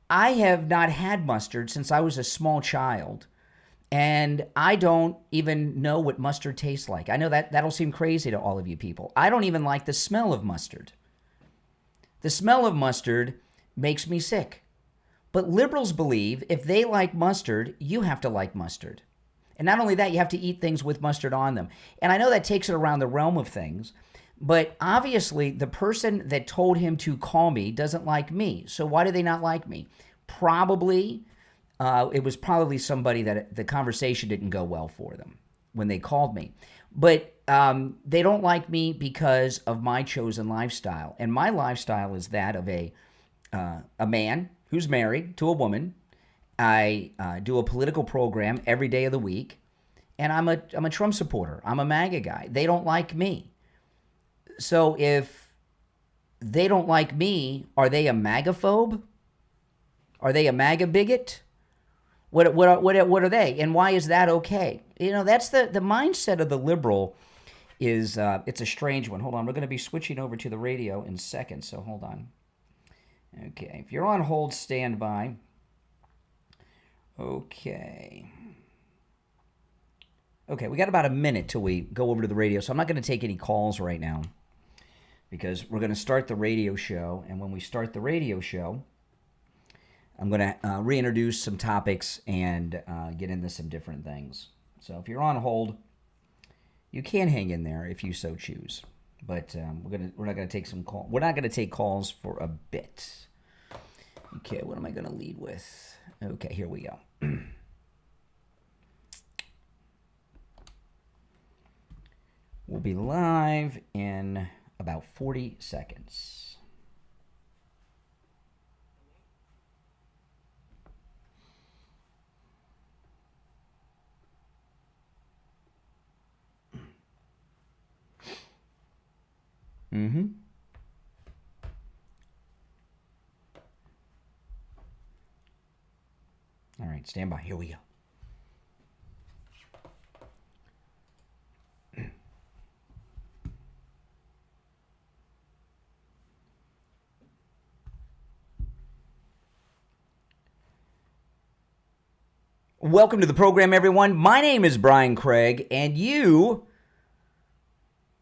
I have not had mustard since I was a small child. And I don't even know what mustard tastes like. I know that'll seem crazy to all of you people. I don't even like the smell of mustard. The smell of mustard makes me sick. But liberals believe if they like mustard, you have to like mustard. And not only that, you have to eat things with mustard on them. And I know that takes it around the realm of things. But obviously, the person that told him to call me doesn't like me. So why do they not like me? Probably... it was probably somebody that the conversation didn't go well for them when they called me. But they don't like me because of my chosen lifestyle. And my lifestyle is that of a man who's married to a woman. I do a political program every day of the week. And I'm a Trump supporter. I'm a MAGA guy. They don't like me. So if they don't like me, are they a MAGA-phobe? Are they a MAGA bigot? What are they, and why is that okay? That's the mindset of the liberal. It's a strange one. Hold on, we're going to be switching over to the radio in seconds, so hold on. Okay, if you're on hold, stand by. Okay, we got about a minute till we go over to the radio, so I'm not going to take any calls right now because we're going to start the radio show, and when we start the radio show, I'm going to reintroduce some topics and get into some different things. So if you're on hold, you can hang in there if you so choose. But we're not going to take some call. We're not going to take calls for a bit. Okay, what am I going to lead with? Okay, here we go. We'll be live in about 40 seconds. Mm-hmm. All right, stand by. Here we go. Welcome to the program, everyone. My name is Brian Craig, and you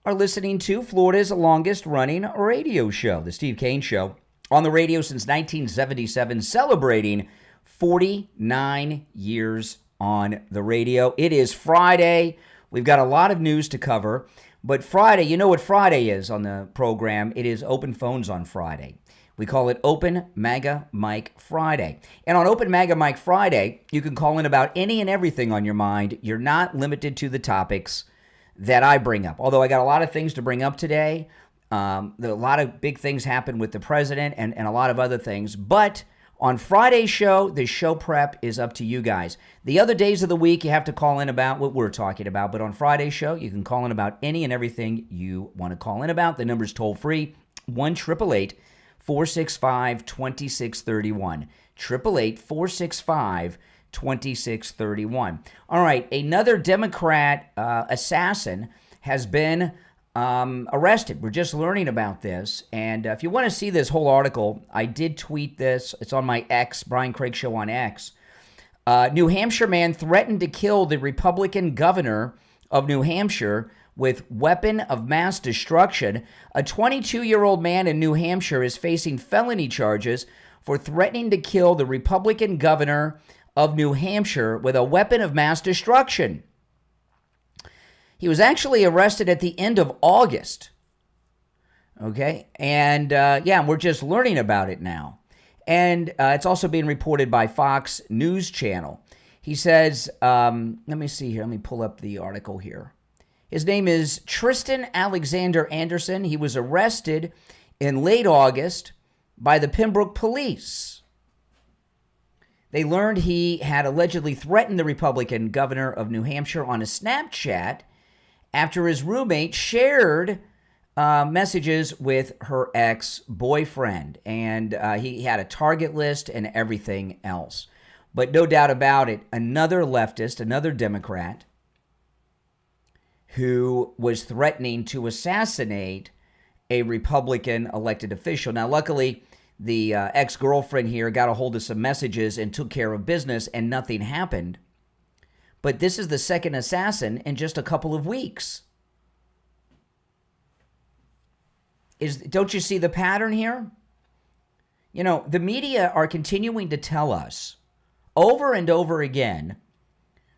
are listening to Florida's longest-running radio show, The Steve Kane Show, on the radio since 1977, celebrating 49 years on the radio. It is Friday. We've got a lot of news to cover, but Friday, you know what Friday is on the program. It is Open Phones on Friday. We call it Open MAGA Mike Friday. And on Open MAGA Mike Friday, you can call in about any and everything on your mind. You're not limited to the topics that I bring up. Although I got a lot of things to bring up today. A lot of big things happen with the president and a lot of other things. But on Friday's show, the show prep is up to you guys. The other days of the week, you have to call in about what we're talking about. But on Friday's show, you can call in about any and everything you want to call in about. The number's toll free, 1-888-465-2631. 888-465-2631. All right, another Democrat assassin has been arrested. We're just learning about this. And if you want to see this whole article, I did tweet this. It's on my X, Brian Craig Show on X. New Hampshire man threatened to kill the Republican governor of New Hampshire with weapon of mass destruction. A 22-year-old man in New Hampshire is facing felony charges for threatening to kill the Republican governor of New Hampshire with a weapon of mass destruction. He was actually arrested at the end of August. Okay, and we're just learning about it now. And it's also being reported by Fox News Channel. He says, let me see here. Let me pull up the article here. His name is Tristan Alexander Anderson. He was arrested in late August by the Pembroke police. They learned he had allegedly threatened the Republican governor of New Hampshire on a Snapchat after his roommate shared messages with her ex-boyfriend. And he had a target list and everything else. But no doubt about it, another leftist, another Democrat, who was threatening to assassinate a Republican elected official. Now, luckily, the ex-girlfriend here got a hold of some messages and took care of business, and nothing happened. But this is the second assassin in just a couple of weeks. Don't you see the pattern here? You know, the media are continuing to tell us over and over again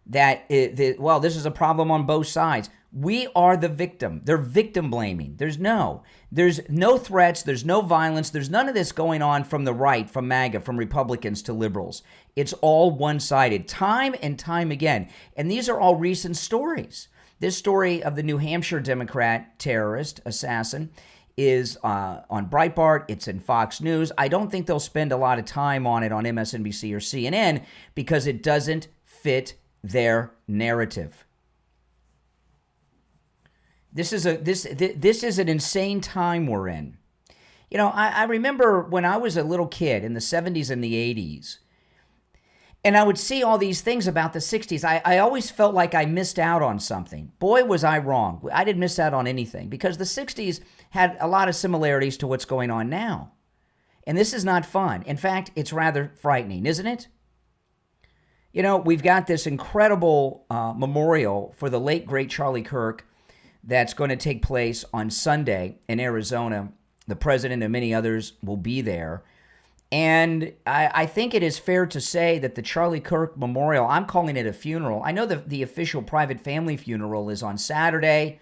that, this is a problem on both sides. We are the victim. They're victim blaming. There's no threats. There's no violence. There's none of this going on from the right, from MAGA, from Republicans to liberals. It's all one-sided, time and time again. And these are all recent stories. This story of the New Hampshire Democrat terrorist assassin is on Breitbart. It's in Fox News. I don't think they'll spend a lot of time on it on MSNBC or CNN because it doesn't fit their narrative. This is an insane time we're in. You know, I remember when I was a little kid in the 70s and the 80s, and I would see all these things about the 60s. I always felt like I missed out on something. Boy, was I wrong. I didn't miss out on anything because the 60s had a lot of similarities to what's going on now. And this is not fun. In fact, it's rather frightening, isn't it? You know, we've got this incredible memorial for the late, great Charlie Kirk that's going to take place on Sunday in Arizona. The president and many others will be there. And I think it is fair to say that the Charlie Kirk Memorial, I'm calling it a funeral. I know the official private family funeral is on Saturday.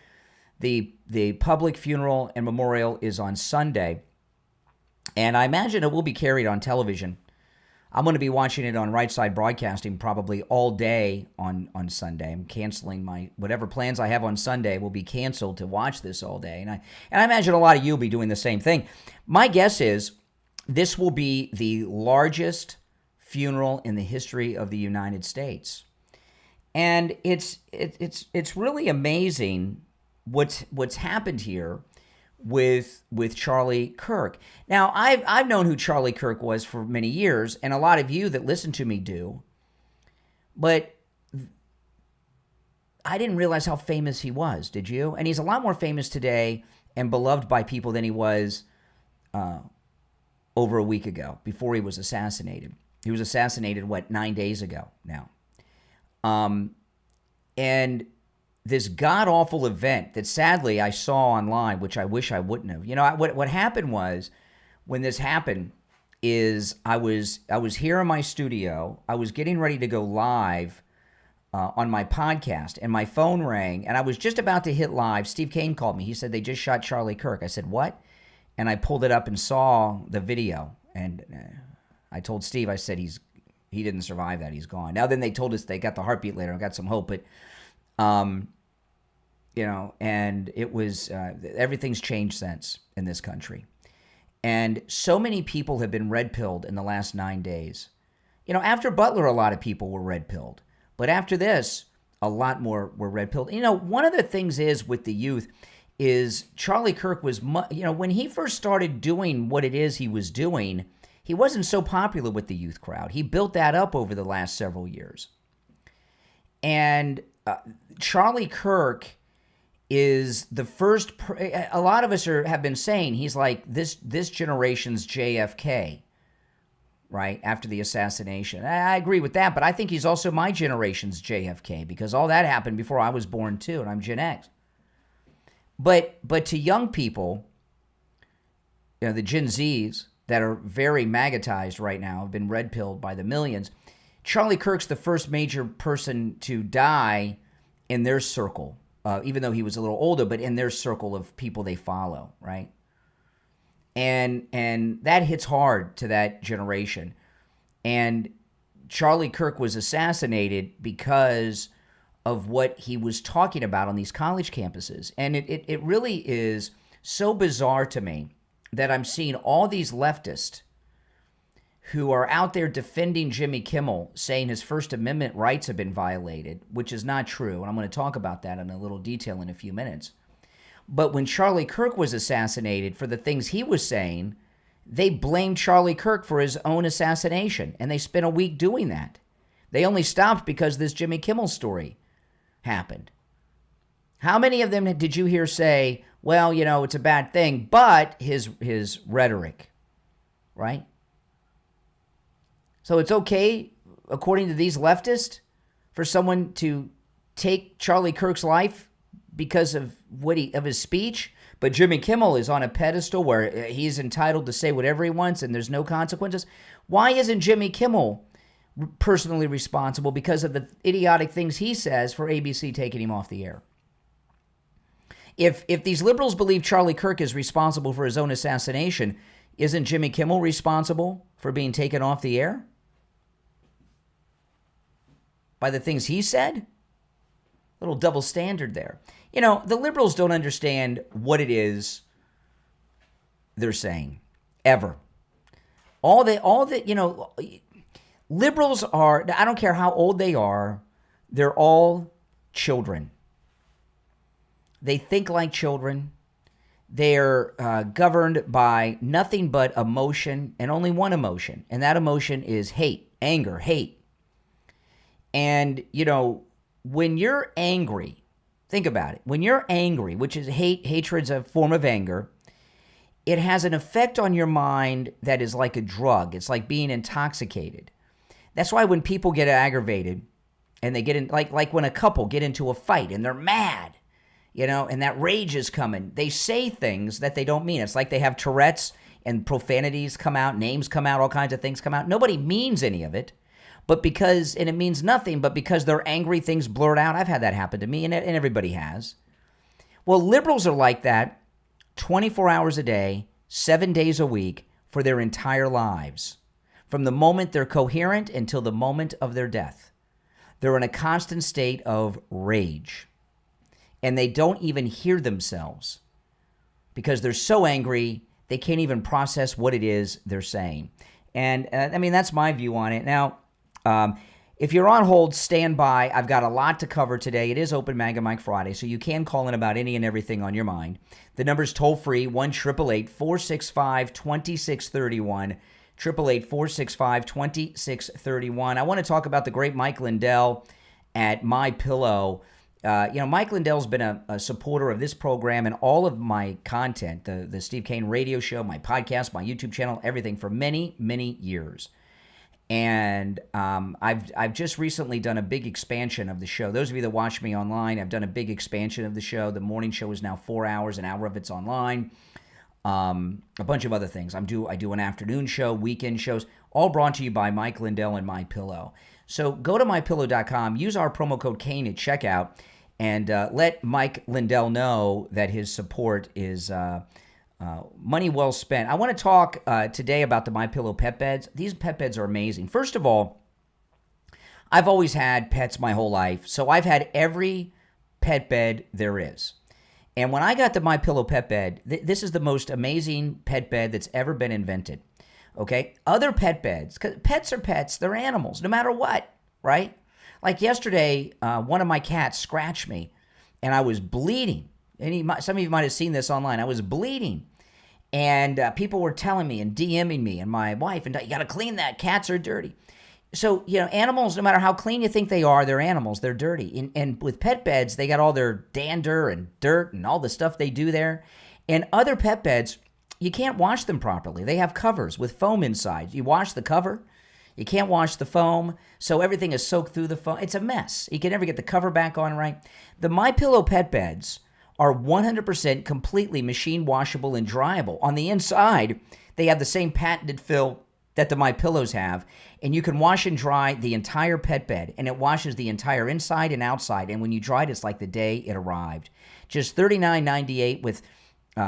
The public funeral and memorial is on Sunday. And I imagine it will be carried on television. I'm going to be watching it on Right Side Broadcasting probably all day on Sunday. I'm canceling my whatever plans I have on Sunday will be canceled to watch this all day. And I imagine a lot of you will be doing the same thing. My guess is this will be the largest funeral in the history of the United States. And it's really amazing what's happened here with Charlie Kirk. Now, I've known who Charlie Kirk was for many years, and a lot of you that listen to me do, but I didn't realize how famous he was, did you? And he's a lot more famous today and beloved by people than he was over a week ago, before he was assassinated. He was assassinated, 9 days ago now. And this god-awful event that sadly I saw online, which I wish I wouldn't have. What happened was, when this happened, is I was here in my studio. I was getting ready to go live on my podcast, and my phone rang, and I was just about to hit live. Steve Kane called me. He said, they just shot Charlie Kirk. I said, what? And I pulled it up and saw the video, and I told Steve, I said, he didn't survive that. He's gone. Now then they told us they got the heartbeat later. I got some hope, but and it was, everything's changed since in this country. And so many people have been red-pilled in the last 9 days. After Butler, a lot of people were red-pilled. But after this, a lot more were red-pilled. One of the things is with the youth is Charlie Kirk was, when he first started doing what it is he was doing, he wasn't so popular with the youth crowd. He built that up over the last several years. And Charlie Kirk is the first, a lot of us have been saying he's like this generation's JFK, right, after the assassination. I agree with that, but I think he's also my generation's JFK, because all that happened before I was born too, and I'm Gen X. But to young people, the Gen Zs that are very magatized right now, have been red-pilled by the millions. Charlie Kirk's the first major person to die in their circle. Even though he was a little older, but in their circle of people they follow, right? And that hits hard to that generation. And Charlie Kirk was assassinated because of what he was talking about on these college campuses. And it really is so bizarre to me that I'm seeing all these leftists who are out there defending Jimmy Kimmel, saying his First Amendment rights have been violated, which is not true. And I'm going to talk about that in a little detail in a few minutes. But when Charlie Kirk was assassinated for the things he was saying, they blamed Charlie Kirk for his own assassination. And they spent a week doing that. They only stopped because this Jimmy Kimmel story happened. How many of them did you hear say, well, it's a bad thing, but his rhetoric, right? So it's okay, according to these leftists, for someone to take Charlie Kirk's life because of his speech, but Jimmy Kimmel is on a pedestal where he's entitled to say whatever he wants and there's no consequences. Why isn't Jimmy Kimmel personally responsible because of the idiotic things he says for ABC taking him off the air? If these liberals believe Charlie Kirk is responsible for his own assassination, isn't Jimmy Kimmel responsible for being taken off the air? By the things he said? Little double standard there. The liberals don't understand what it is they're saying, ever. Liberals are, I don't care how old they are, they're all children. They think like children. They're governed by nothing but emotion, and only one emotion, and that emotion is hate, anger, hate. And, when you're angry, think about it. When you're angry, which is hatred's a form of anger, it has an effect on your mind that is like a drug. It's like being intoxicated. That's why when people get aggravated and they get in, like when a couple get into a fight and they're mad, and that rage is coming, they say things that they don't mean. It's like they have Tourette's and profanities come out, names come out, all kinds of things come out. Nobody means any of it. But and it means nothing, but because they're angry, things blurt out. I've had that happen to me, and everybody has. Well, liberals are like that 24 hours a day, 7 days a week, for their entire lives. From the moment they're coherent until the moment of their death. They're in a constant state of rage. And they don't even hear themselves because they're so angry, they can't even process what it is they're saying. And, that's my view on it. Now, if you're on hold, stand by. I've got a lot to cover today. It is Open Mega Mike Friday, so you can call in about any and everything on your mind. The number's toll-free, 1-888-465-2631, 888-465-2631. I want to talk about the great Mike Lindell at MyPillow. Mike Lindell's been a supporter of this program and all of my content, the Steve Kane radio show, my podcast, my YouTube channel, everything for many, many years. And I've just recently done a big expansion of the show. Those of you that watch me online, I've done a big expansion of the show. The morning show is now 4 hours, an hour of it's online. A bunch of other things. I do an afternoon show, weekend shows, all brought to you by Mike Lindell and MyPillow. So go to mypillow.com, use our promo code Kane at checkout, and let Mike Lindell know that his support is money well spent. I want to talk today about the MyPillow pet beds. These pet beds are amazing. First of all, I've always had pets my whole life, so I've had every pet bed there is. And when I got the MyPillow pet bed, this is the most amazing pet bed that's ever been invented. Okay? Other pet beds, because pets are pets, they're animals, no matter what, right? Like yesterday, one of my cats scratched me, and I was bleeding. And some of you might have seen this online. I was bleeding. And people were telling me and DMing me and my wife, and you got to clean that. Cats are dirty. So, animals, no matter how clean you think they are, they're animals. They're dirty. And with pet beds, they got all their dander and dirt and all the stuff they do there. And other pet beds, you can't wash them properly. They have covers with foam inside. You wash the cover, you can't wash the foam, so everything is soaked through the foam. It's a mess. You can never get the cover back on right. The MyPillow pet beds are 100% completely machine washable and dryable. On the inside, they have the same patented fill that the MyPillows have, and you can wash and dry the entire pet bed, and it washes the entire inside and outside, and when you dry it, it's like the day it arrived. Just $39.98 with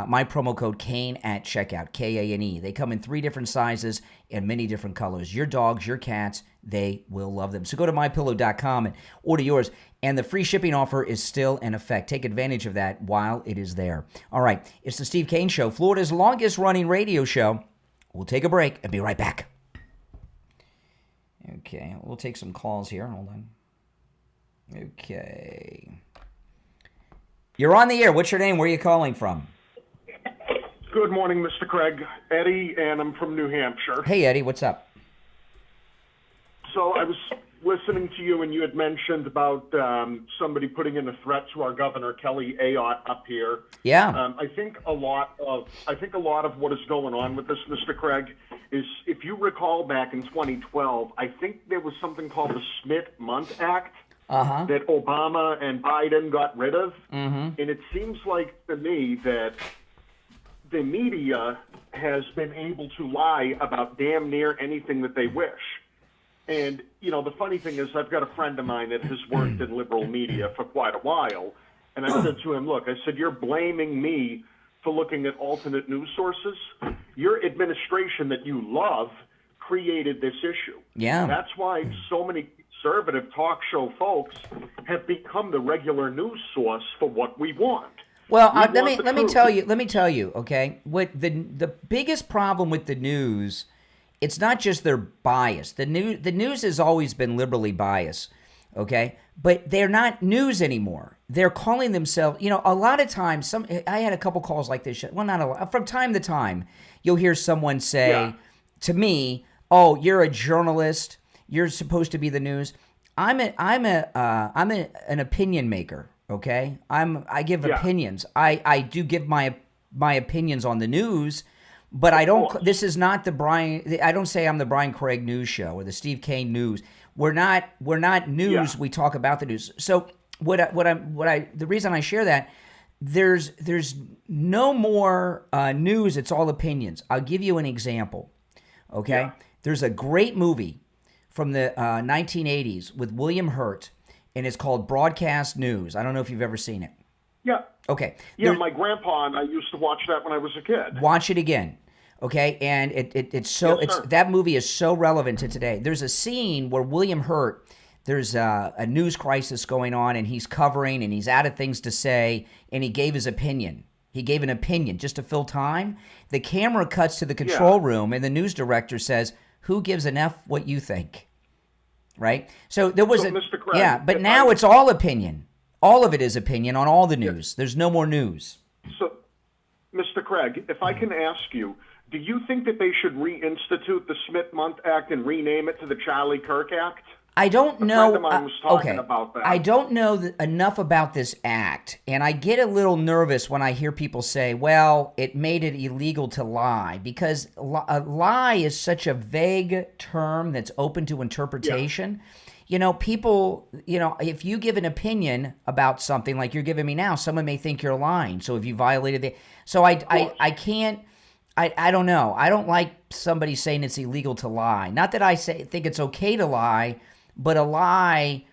my promo code Kane at checkout, Kane. They come in 3 different sizes and many different colors. Your dogs, your cats, they will love them. So go to mypillow.com and order yours. And the free shipping offer is still in effect. Take advantage of that while it is there. All right, it's the Steve Kane Show, Florida's longest running radio show. We'll take a break and be right back. Okay, we'll take some calls here. Hold on. Okay. You're on the air. What's your name? Where are you calling from? Good morning, Mr. Craig. Eddie, and I'm from New Hampshire. Hey, Eddie, what's up? So I was listening to you, and you had mentioned about somebody putting in a threat to our governor, Kelly Ayotte, up here. Yeah. I think a lot of what is going on with this, Mr. Craig, is if you recall back in 2012, I think there was something called the Smith-Mundt Act that Obama and Biden got rid of. Mm-hmm. And it seems like to me that the media has been able to lie about damn near anything that they wish. And, the funny thing is I've got a friend of mine that has worked in liberal media for quite a while. And I said to him, look, you're blaming me for looking at alternate news sources. Your administration that you love created this issue. Yeah. That's why so many conservative talk show folks have become the regular news source for what we want. Well, let me tell you, okay? What the biggest problem with the news, it's not just their bias. The news has always been liberally biased, okay? But they're not news anymore. They're calling themselves, a lot of times, I had a couple calls like this. Well, not a lot. From time to time, you'll hear someone say to me, "Oh, you're a journalist. You're supposed to be the news." I'm an opinion maker. Okay, I give opinions. I do give my opinions on the news, but I don't. This is not the Brian. I don't say I'm the Brian Craig News Show or the Steve Kane News. We're not news. We talk about the news. So the reason I share that, there's no more news. It's all opinions. I'll give you an example. Okay, there's a great movie from the 1980s with William Hurt. And it's called Broadcast News. I don't know if you've ever seen it. Yeah. Okay. Yeah, my grandpa and I used to watch that when I was a kid. Watch it again. Okay, and that movie is so relevant to today. There's a scene where William Hurt, there's a news crisis going on, and he's covering, and he's out of things to say, and he gave his opinion. He gave an opinion just to fill time. The camera cuts to the control room, and the news director says, "Who gives an F what you think?" Right? So there was Mr. Craig, but now it's all opinion. All of it is opinion on all the news. There's no more news. So, Mr. Craig, if I can ask you, do you think that they should reinstitute the Smith-Mundt Act and rename it to the Charlie Kirk Act? I don't A know. friend of mine was talking about that. I don't know enough about this act, and I get a little nervous when I hear people say, well, it made it illegal to lie, because a lie is such a vague term that's open to interpretation. You know, people, you know, if you give an opinion about something like you're giving me now, someone may think you're lying. So if you violated the... So I can't... I don't know. I don't like somebody saying it's illegal to lie. Not that I think it's okay to lie, but a lie,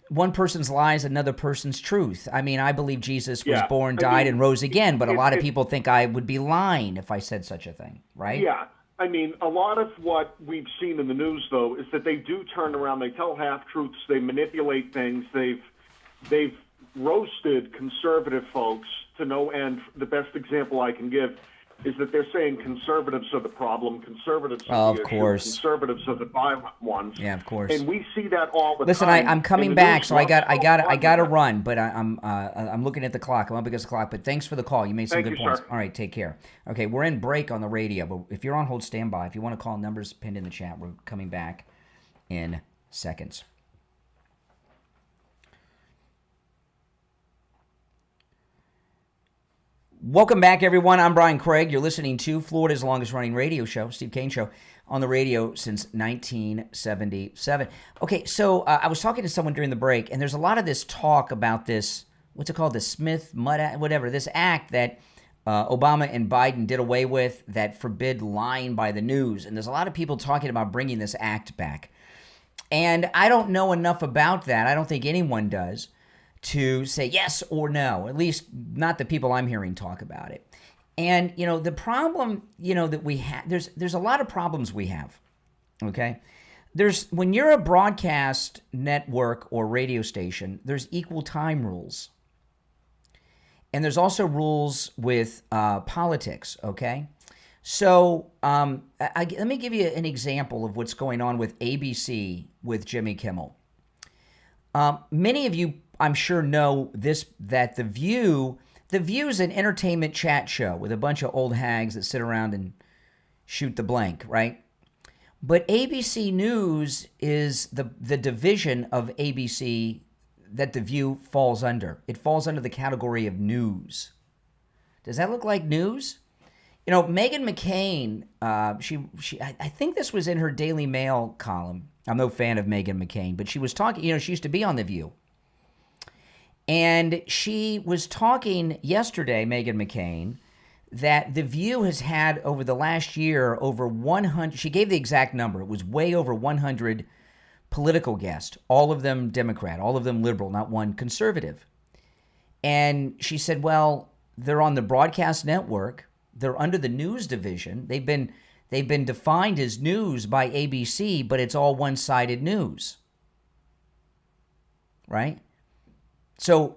one person's lie is another person's truth. I mean, I believe Jesus was born, died, and rose again, but a lot of people think I would be lying if I said such a thing, right? Yeah. I mean, a lot of what we've seen in the news, though, is that they do turn around. They tell half-truths. They manipulate things. They've roasted conservative folks to no end. The best example I can give is that they're saying conservatives are the problem, conservatives are the issue, conservatives are the violent ones. Yeah, of course. And we see that all the Listen, time. I'm coming back, so I got to run, but I'm looking at the clock. I'm up against the clock, but thanks for the call. You made some good points. Sir. All right, take care. Okay, we're in break on the radio, but if you're on hold, stand by. If you want to call, numbers pinned in the chat. We're coming back in seconds. Welcome back, everyone. I'm Brian Craig. You're listening to Florida's longest-running radio show, Steve Kane Show, on the radio since 1977. Okay, so I was talking to someone during the break, and there's a lot of this talk about this, what's it called, the Smith-Mudd Act, whatever, this act that Obama and Biden did away with that forbid lying by the news. And there's a lot of people talking about bringing this act back. And I don't know enough about that. I don't think anyone does, to say yes or no, at least not the people I'm hearing talk about it. And, you know, the problem, you know, that we have, there's a lot of problems we have, okay? When you're a broadcast network or radio station, there's equal time rules. And there's also rules with politics, okay? So let me give you an example of what's going on with ABC with Jimmy Kimmel. Many of you, I'm sure, know that The View is an entertainment chat show with a bunch of old hags that sit around and shoot the blank, right? But ABC News is the division of ABC that The View falls under. It falls under the category of news. Does that look like news? You know, Meghan McCain, I think this was in her Daily Mail column. I'm no fan of Meghan McCain, but she was talking, you know, she used to be on The View. And she was talking yesterday, Meghan McCain, that The View has had over the last year over 100, she gave the exact number, it was way over 100 political guests, all of them Democrat, all of them liberal, not one conservative. And she said, well, they're on the broadcast network, they're under the news division, they've been defined as news by ABC, but it's all one-sided news, right? So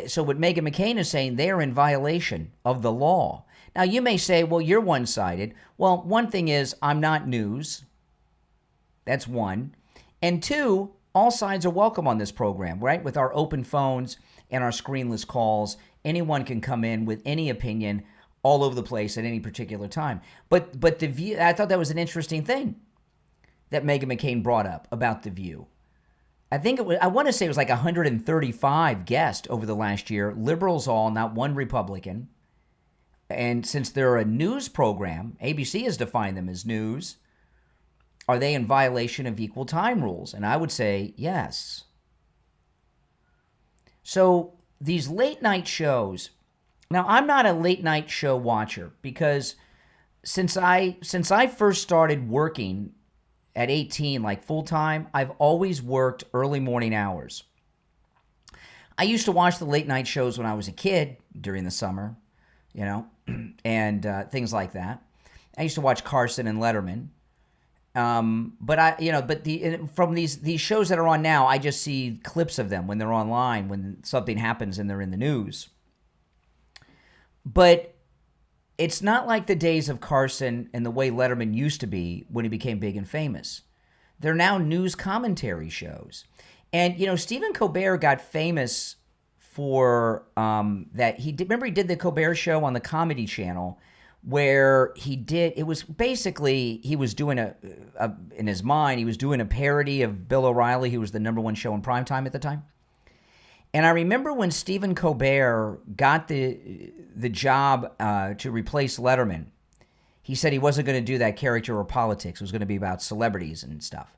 so what Meghan McCain is saying, they're in violation of the law. Now, you may say, well, you're one-sided. Well, one thing is, I'm not news. That's one. And two, all sides are welcome on this program, right? With our open phones and our screenless calls, anyone can come in with any opinion all over the place at any particular time. But The View, I thought that was an interesting thing that Meghan McCain brought up about The View. I think I want to say it was like 135 guests over the last year, liberals all, not one Republican. And since they're a news program, ABC has defined them as news, are they in violation of equal time rules? And I would say yes. So these late night shows, now I'm not a late night show watcher because since I first started working at 18, like full-time, I've always worked early morning hours. I used to watch the late night shows when I was a kid during the summer, you know, and things like that. I used to watch Carson and Letterman. From these shows that are on now, I just see clips of them when they're online, when something happens and they're in the news. But it's not like the days of Carson and the way Letterman used to be when he became big and famous. They're now news commentary shows. And, you know, Stephen Colbert got famous for that. Remember he did the Colbert Show on the Comedy Channel where it was basically, he was doing in his mind, he was doing a parody of Bill O'Reilly, who was the number one show in primetime at the time. And I remember when Stephen Colbert got the job to replace Letterman, he said he wasn't going to do that character or politics. It was going to be about celebrities and stuff.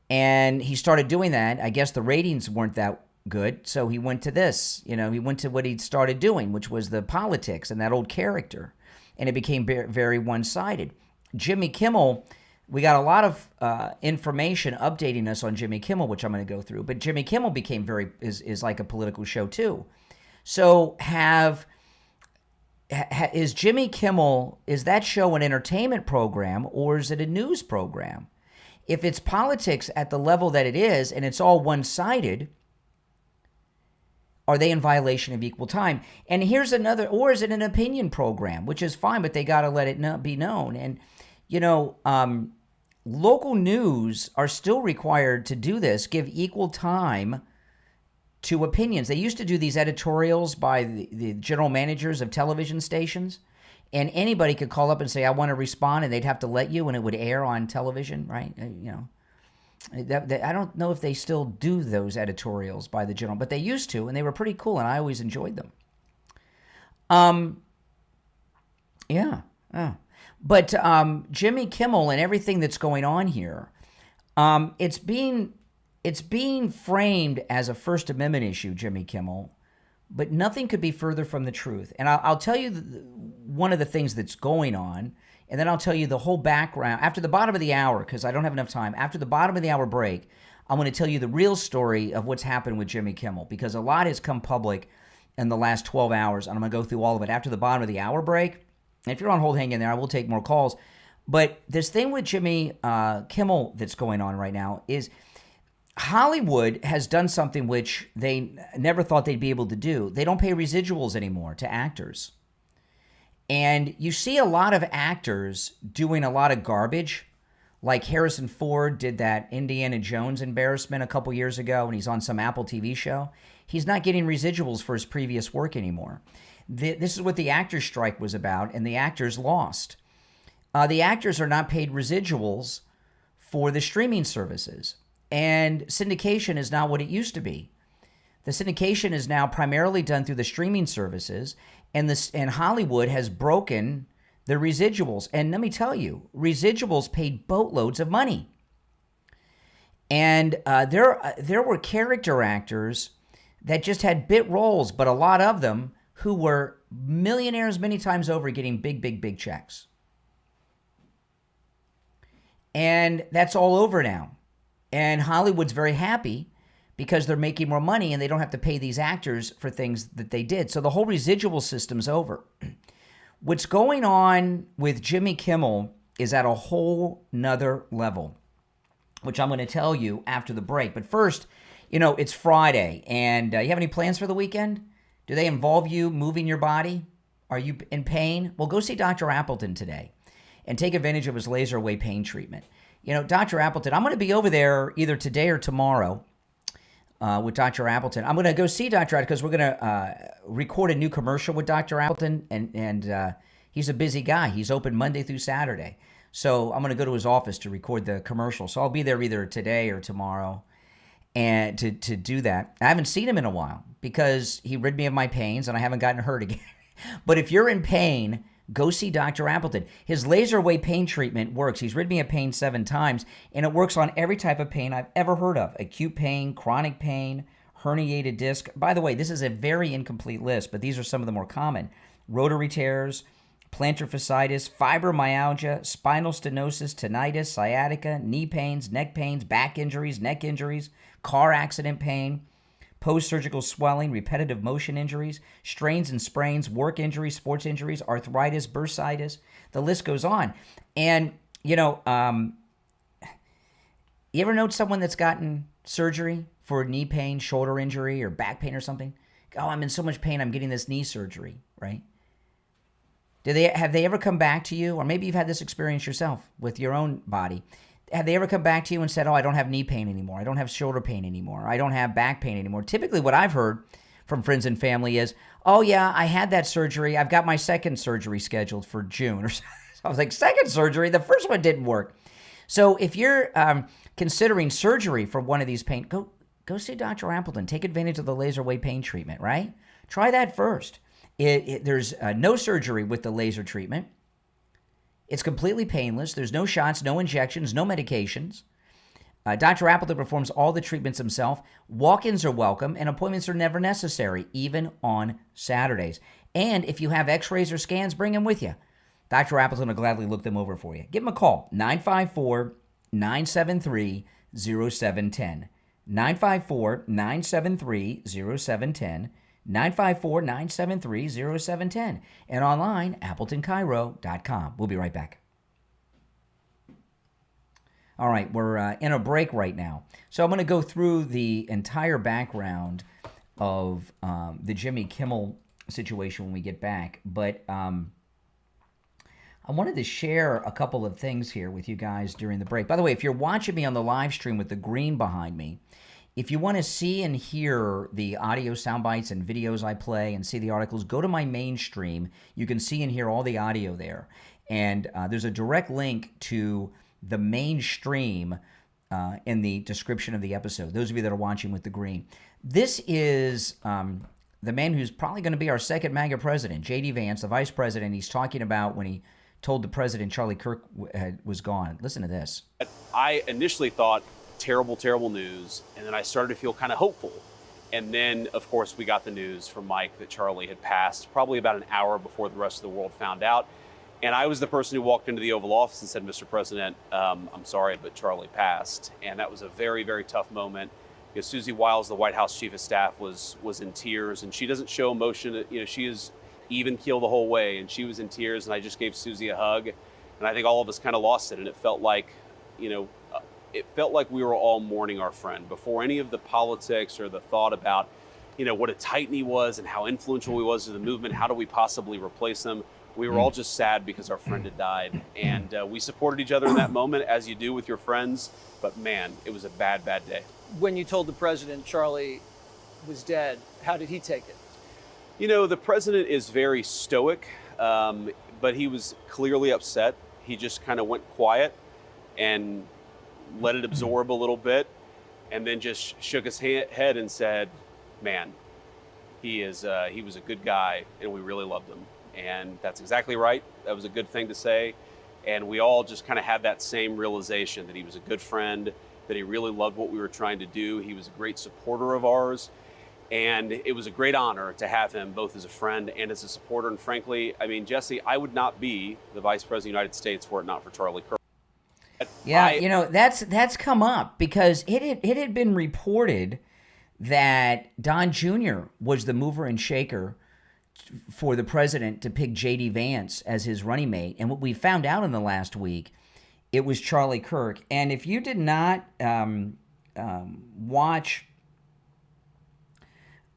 And he started doing that. I guess the ratings weren't that good, so he went to this. He went to what he'd started doing, which was the politics and that old character. And it became very one-sided. Jimmy Kimmel, we got a lot of information updating us on Jimmy Kimmel, which I'm going to go through. But Jimmy Kimmel became is like a political show too. So is Jimmy Kimmel, is that show an entertainment program or is it a news program? If it's politics at the level that it is and it's all one-sided, are they in violation of equal time? And here's another, or is it an opinion program, which is fine, but they got to let it be known. And, local news are still required to do this, give equal time to opinions. They used to do these editorials by the general managers of television stations, and anybody could call up and say, I want to respond, and they'd have to let you, and it would air on television, right? I don't know if they still do those editorials by the general, but they used to, and they were pretty cool, and I always enjoyed them. But Jimmy Kimmel and everything that's going on here, it's being framed as a First Amendment issue, Jimmy Kimmel, but nothing could be further from the truth. And I'll tell you one of the things that's going on, and then I'll tell you the whole background. After the bottom of the hour, because I don't have enough time, after the bottom of the hour break, I'm going to tell you the real story of what's happened with Jimmy Kimmel, because a lot has come public in the last 12 hours, and I'm going to go through all of it after the bottom of the hour break. And if you're on hold, hang in there. I will take more calls. But this thing with Jimmy Kimmel that's going on right now is Hollywood has done something which they never thought they'd be able to do. They don't pay residuals anymore to actors. And you see a lot of actors doing a lot of garbage, like Harrison Ford did that Indiana Jones embarrassment a couple years ago, and he's on some Apple TV show. He's not getting residuals for his previous work anymore. This is what the actors' strike was about, and the actors lost. The actors are not paid residuals for the streaming services, and syndication is not what it used to be. The syndication is now primarily done through the streaming services, and Hollywood has broken the residuals. And let me tell you, residuals paid boatloads of money. And there were character actors that just had bit roles, but a lot of them who were millionaires many times over, getting big, big, big checks. And that's all over now. And Hollywood's very happy because they're making more money and they don't have to pay these actors for things that they did. So the whole residual system's over. What's going on with Jimmy Kimmel is at a whole nother level, which I'm going to tell you after the break. But first, it's Friday, and you have any plans for the weekend? Do they involve you moving your body? Are you in pain? Well, go see Dr. Appleton today and take advantage of his laser wave pain treatment. Dr. Appleton, I'm going to be over there either today or tomorrow with Dr. Appleton. I'm going to go see Dr. Appleton because we're going to record a new commercial with Dr. Appleton, and he's a busy guy. He's open Monday through Saturday. So I'm going to go to his office to record the commercial. So I'll be there either today or tomorrow and to do that. I haven't seen him in a while because he rid me of my pains and I haven't gotten hurt again. But if you're in pain, go see Dr. Appleton. His laser wave pain treatment works. He's rid me of pain 7 times, and it works on every type of pain I've ever heard of. Acute pain, chronic pain, herniated disc. By the way, this is a very incomplete list, but these are some of the more common. Rotary tears, plantar fasciitis, fibromyalgia, spinal stenosis, tinnitus, sciatica, knee pains, neck pains, back injuries, neck injuries, car accident pain, post-surgical swelling, repetitive motion injuries, strains and sprains, work injuries, sports injuries, arthritis, bursitis. The list goes on. And, you ever know someone that's gotten surgery for knee pain, shoulder injury, or back pain or something? Oh, I'm in so much pain, I'm getting this knee surgery, right? Have they ever come back to you, or maybe you've had this experience yourself with your own body? Have they ever come back to you and said, oh, I don't have knee pain anymore, I don't have shoulder pain anymore, I don't have back pain anymore? Typically what I've heard from friends and family is, oh, yeah, I had that surgery. I've got my second surgery scheduled for June. Or I was like, second surgery? The first one didn't work. So if you're considering surgery for one of these pain, go see Dr. Appleton. Take advantage of the laser wave pain treatment, right? Try that first. There's no surgery with the laser treatment. It's completely painless. There's no shots, no injections, no medications. Dr. Appleton performs all the treatments himself. Walk-ins are welcome, and appointments are never necessary, even on Saturdays. And if you have x-rays or scans, bring them with you. Dr. Appleton will gladly look them over for you. Give him a call, 954-973-0710. 954-973-0710. 954-973-0710. And online, AppletonCairo.com. We'll be right back. All right, we're in a break right now. So I'm going to go through the entire background of the Jimmy Kimmel situation when we get back. But I wanted to share a couple of things here with you guys during the break. By the way, if you're watching me on the live stream with the green behind me, if you want to see and hear the audio sound bites and videos I play and see the articles, go to my main stream. You can see and hear all the audio there. And there's a direct link to the main stream in the description of the episode. Those of you that are watching with the green. This is the man who's probably going to be our second MAGA president, J.D. Vance, the vice president. He's talking about when he told the president Charlie Kirk was gone. Listen to this. I initially thought terrible, terrible news, and then I started to feel kind of hopeful. And then, of course, we got the news from Mike that Charlie had passed probably about an hour before the rest of the world found out. And I was the person who walked into the Oval Office and said, Mr. President, I'm sorry, but Charlie passed. And that was a very, very tough moment. Because Susie Wiles, the White House Chief of Staff, was in tears, and she doesn't show emotion. She is even keel the whole way, and she was in tears, and I just gave Susie a hug. And I think all of us kind of lost it, and it felt like, we were all mourning our friend before any of the politics or the thought about, what a titan he was and how influential he was to the movement. How do we possibly replace him? We were all just sad because our friend had died, and we supported each other in that moment, as you do with your friends. But man, it was a bad, bad day. When you told the president Charlie was dead, how did he take it? The president is very stoic, but he was clearly upset. He just kind of went quiet and let it absorb a little bit, and then just shook his head and said, man, he was a good guy, and we really loved him. And that's exactly right. That was a good thing to say. And we all just kind of had that same realization that he was a good friend, that he really loved what we were trying to do. He was a great supporter of ours. And it was a great honor to have him both as a friend and as a supporter. And frankly, Jesse, I would not be the Vice President of the United States were it not for Charlie Kirk. Yeah, that's come up because it had been reported that Don Jr. was the mover and shaker for the president to pick J.D. Vance as his running mate. And what we found out in the last week, it was Charlie Kirk. And if you did not watch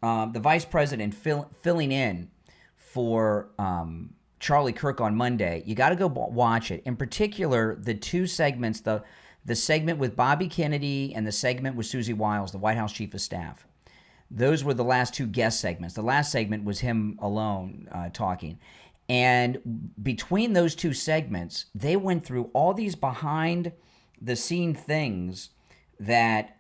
the vice president filling in for Charlie Kirk on Monday, you got to go watch it. In particular, the two segments, the segment with Bobby Kennedy and the segment with Susie Wiles, the White House Chief of Staff. Those were the last two guest segments. The last segment was him alone talking. And between those two segments, they went through all these behind-the-scene things that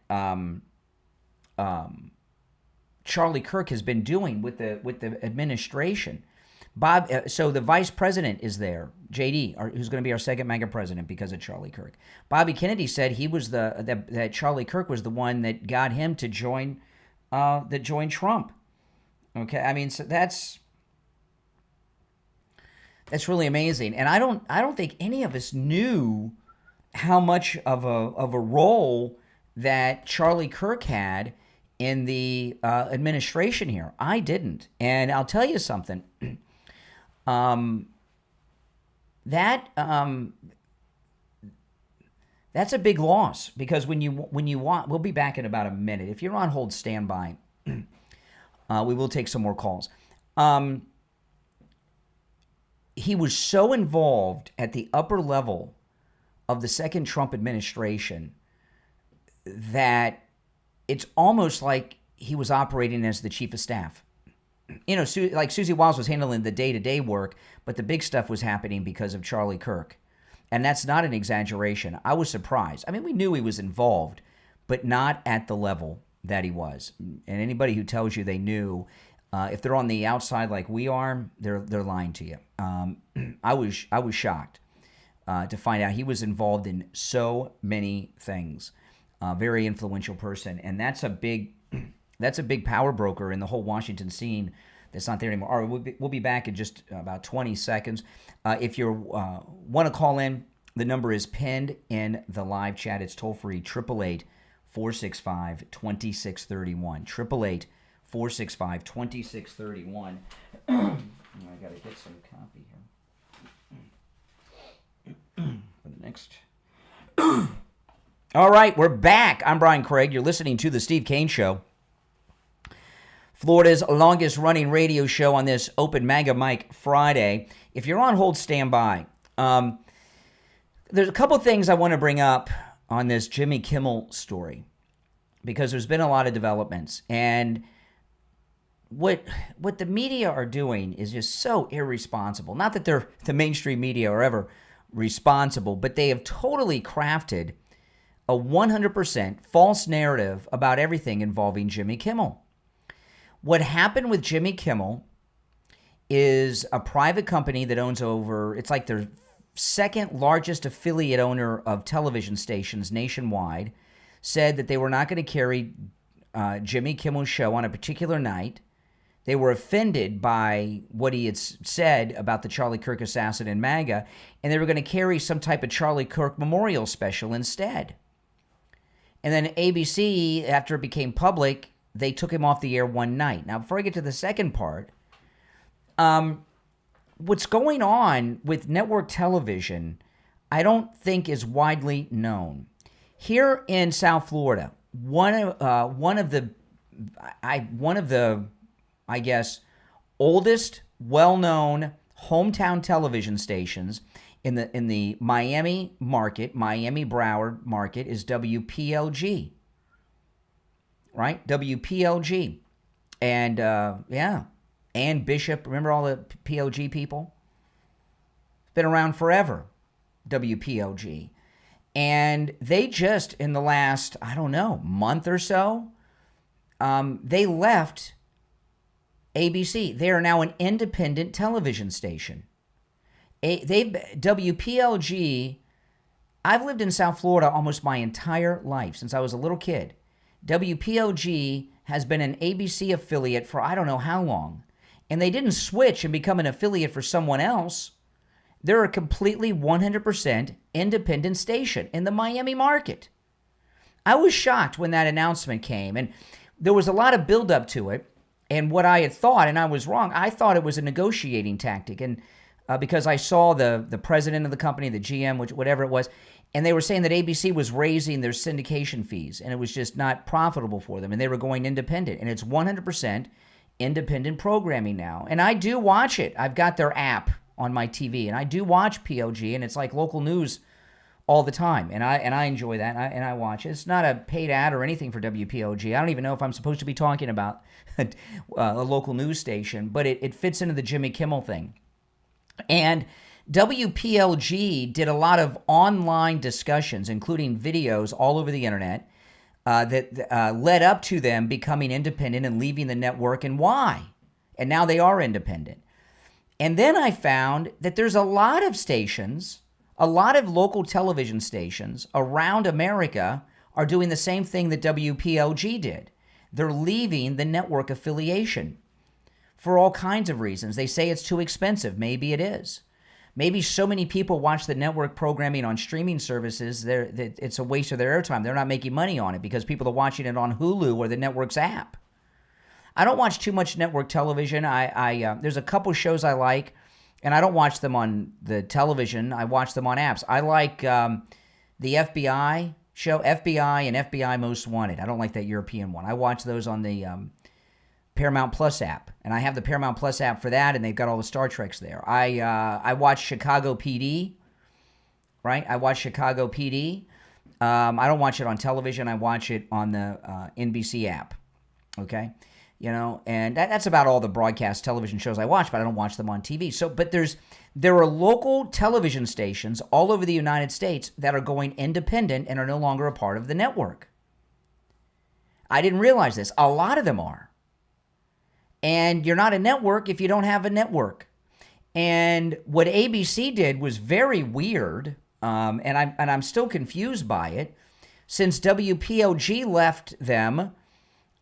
Charlie Kirk has been doing with the administration. So the vice president is there, JD, who's going to be our second MAGA president because of Charlie Kirk. Bobby Kennedy said he was that Charlie Kirk was the one that got him to join Trump. Okay, so that's really amazing, and I don't think any of us knew how much of a role that Charlie Kirk had in the administration here. I didn't, and I'll tell you something. That's a big loss because when you want, we'll be back in about a minute. If you're on hold, stand by. We will take some more calls. He was so involved at the upper level of the second Trump administration that it's almost like he was operating as the chief of staff. You know, like Susie Wiles was handling the day-to-day work, but the big stuff was happening because of Charlie Kirk. And that's not an exaggeration. I was surprised. I mean, we knew he was involved, but not at the level that he was. And anybody who tells you they knew, if they're on the outside like we are, they're lying to you. I was shocked to find out he was involved in so many things. Very influential person, and that's a big power broker in the whole Washington scene that's not there anymore. All right, we'll be back in just about 20 seconds. If you want to call in, the number is pinned in the live chat. It's toll-free, 888-465-2631. 888-465-2631. I got to get some copy here for the next... All right, we're back. I'm Brian Craig. You're listening to The Steve Kane Show, Florida's longest-running radio show on this Open MAGA Mic Friday. If you're on hold, stand by. There's a couple things I want to bring up on this Jimmy Kimmel story because there's been a lot of developments. And what the media are doing is just so irresponsible. Not that the mainstream media are ever responsible, but they have totally crafted a 100% false narrative about everything involving Jimmy Kimmel. What happened with Jimmy Kimmel is a private company that owns it's like their second largest affiliate owner of television stations nationwide, said that they were not going to carry Jimmy Kimmel's show on a particular night. They were offended by what he had said about the Charlie Kirk assassin in MAGA, and they were going to carry some type of Charlie Kirk memorial special instead. And then ABC, after it became public, they took him off the air one night. Now, before I get to the second part, what's going on with network television, I don't think is widely known. Here in South Florida, one of the I guess oldest, well-known hometown television stations in the Miami market, Miami Broward market, is WPLG. Right? WPLG. And, Ann Bishop, remember all the PLG people? Been around forever, WPLG. And they just, in the last, month or so, they left ABC. They are now an independent television station. WPLG, I've lived in South Florida almost my entire life, since I was a little kid. WPLG has been an ABC affiliate for I don't know how long. And they didn't switch and become an affiliate for someone else. They're a completely 100% independent station in the Miami market. I was shocked when that announcement came, and there was a lot of buildup to it. And what I had thought, and I was wrong, I thought it was a negotiating tactic. And because I saw the president of the company, the GM, whatever it was, and they were saying that ABC was raising their syndication fees, and it was just not profitable for them, and they were going independent. And it's 100% independent programming now. And I do watch it. I've got their app on my TV, and I do watch PLG, and it's like local news all the time. And I enjoy that, and I watch it. It's not a paid ad or anything for WPLG. I don't even know if I'm supposed to be talking about a local news station, but it fits into the Jimmy Kimmel thing. And WPLG did a lot of online discussions, including videos all over the internet, that led up to them becoming independent and leaving the network, and why. And now they are independent. And then I found that there's a lot of stations, a lot of local television stations around America are doing the same thing that WPLG did. They're leaving the network affiliation for all kinds of reasons. They say it's too expensive. Maybe it is. Maybe so many people watch the network programming on streaming services, that it's a waste of their airtime. They're not making money on it because people are watching it on Hulu or the network's app. I don't watch too much network television. There's a couple shows I like, and I don't watch them on the television. I watch them on apps. I like the FBI show, FBI and FBI Most Wanted. I don't like that European one. I watch those on the Paramount Plus app, and I have the Paramount Plus app for that, and they've got all the Star Treks there. I watch Chicago PD, right? I watch Chicago PD. I don't watch it on television. I watch it on the NBC app. Okay. And that's about all the broadcast television shows I watch, but I don't watch them on TV. So, but there are local television stations all over the United States that are going independent and are no longer a part of the network. I didn't realize this. A lot of them are. And you're not a network if you don't have a network. And what ABC did was very weird, and I'm still confused by it. Since WPOG left them,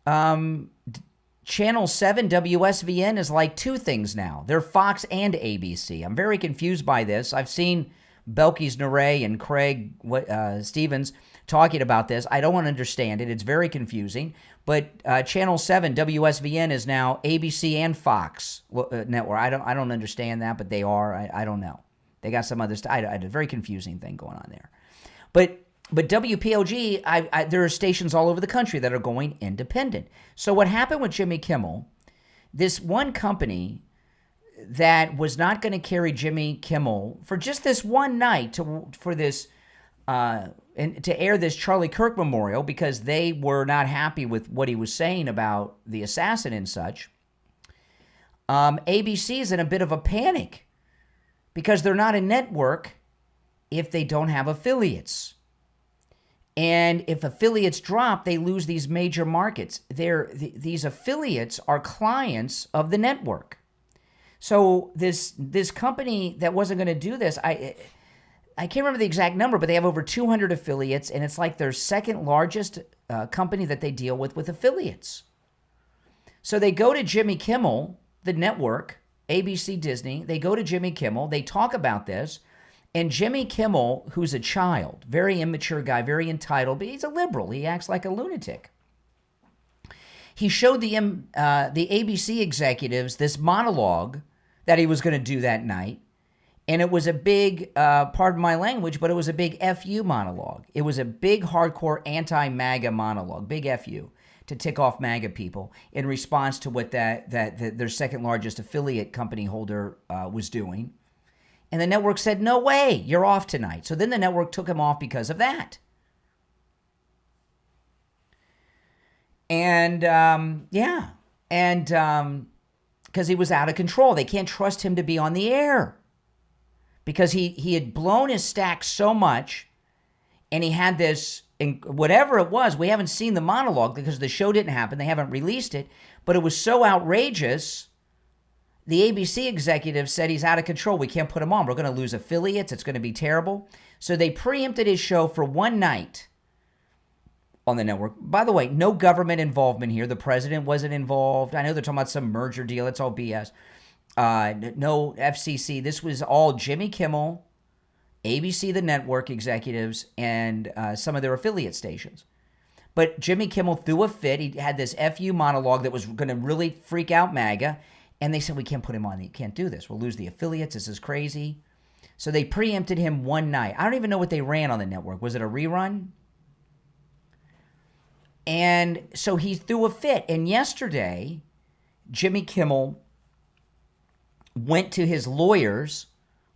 Channel 7 WSVN is like two things now. They're Fox and ABC. I'm very confused by this. I've seen Belkis Neray and Craig Stevens talking about this. I don't understand it. It's very confusing. But Channel 7 WSVN is now ABC and Fox network. I don't understand that, but they are. I don't know. They got some other stuff. I had a very confusing thing going on there. But WPOG, there are stations all over the country that are going independent. So what happened with Jimmy Kimmel, this one company that was not going to carry Jimmy Kimmel for just this one night for this and to air this Charlie Kirk memorial because they were not happy with what he was saying about the assassin and such. ABC is in a bit of a panic because they're not a network if they don't have affiliates. And if affiliates drop, they lose these major markets. These affiliates are clients of the network. So this company that wasn't going to do this, I can't remember the exact number, but they have over 200 affiliates, and it's like their second largest company that they deal with affiliates. So they go to Jimmy Kimmel, the network, ABC Disney. They go to Jimmy Kimmel. They talk about this. And Jimmy Kimmel, who's a child, very immature guy, very entitled, but he's a liberal. He acts like a lunatic. He showed the ABC executives this monologue that he was going to do that night. And it was a big, pardon my language, but it was a big FU monologue. It was a big, hardcore anti-MAGA monologue, big FU, to tick off MAGA people in response to what their second largest affiliate company holder was doing. And the network said, no way, you're off tonight. So then the network took him off because of that. And, because he was out of control. They can't trust him to be on the air. Because he had blown his stack so much, and he had this, whatever it was, we haven't seen the monologue because the show didn't happen. They haven't released it. But it was so outrageous, the ABC executive said he's out of control. We can't put him on. We're going to lose affiliates. It's going to be terrible. So they preempted his show for one night on the network. By the way, no government involvement here. The president wasn't involved. I know they're talking about some merger deal. It's all BS. No FCC. This was all Jimmy Kimmel, ABC, the network executives, and some of their affiliate stations. But Jimmy Kimmel threw a fit. He had this FU monologue that was going to really freak out MAGA. And they said, we can't put him on. You can't do this. We'll lose the affiliates. This is crazy. So they preempted him one night. I don't even know what they ran on the network. Was it a rerun? And so he threw a fit. And yesterday, Jimmy Kimmel went to his lawyers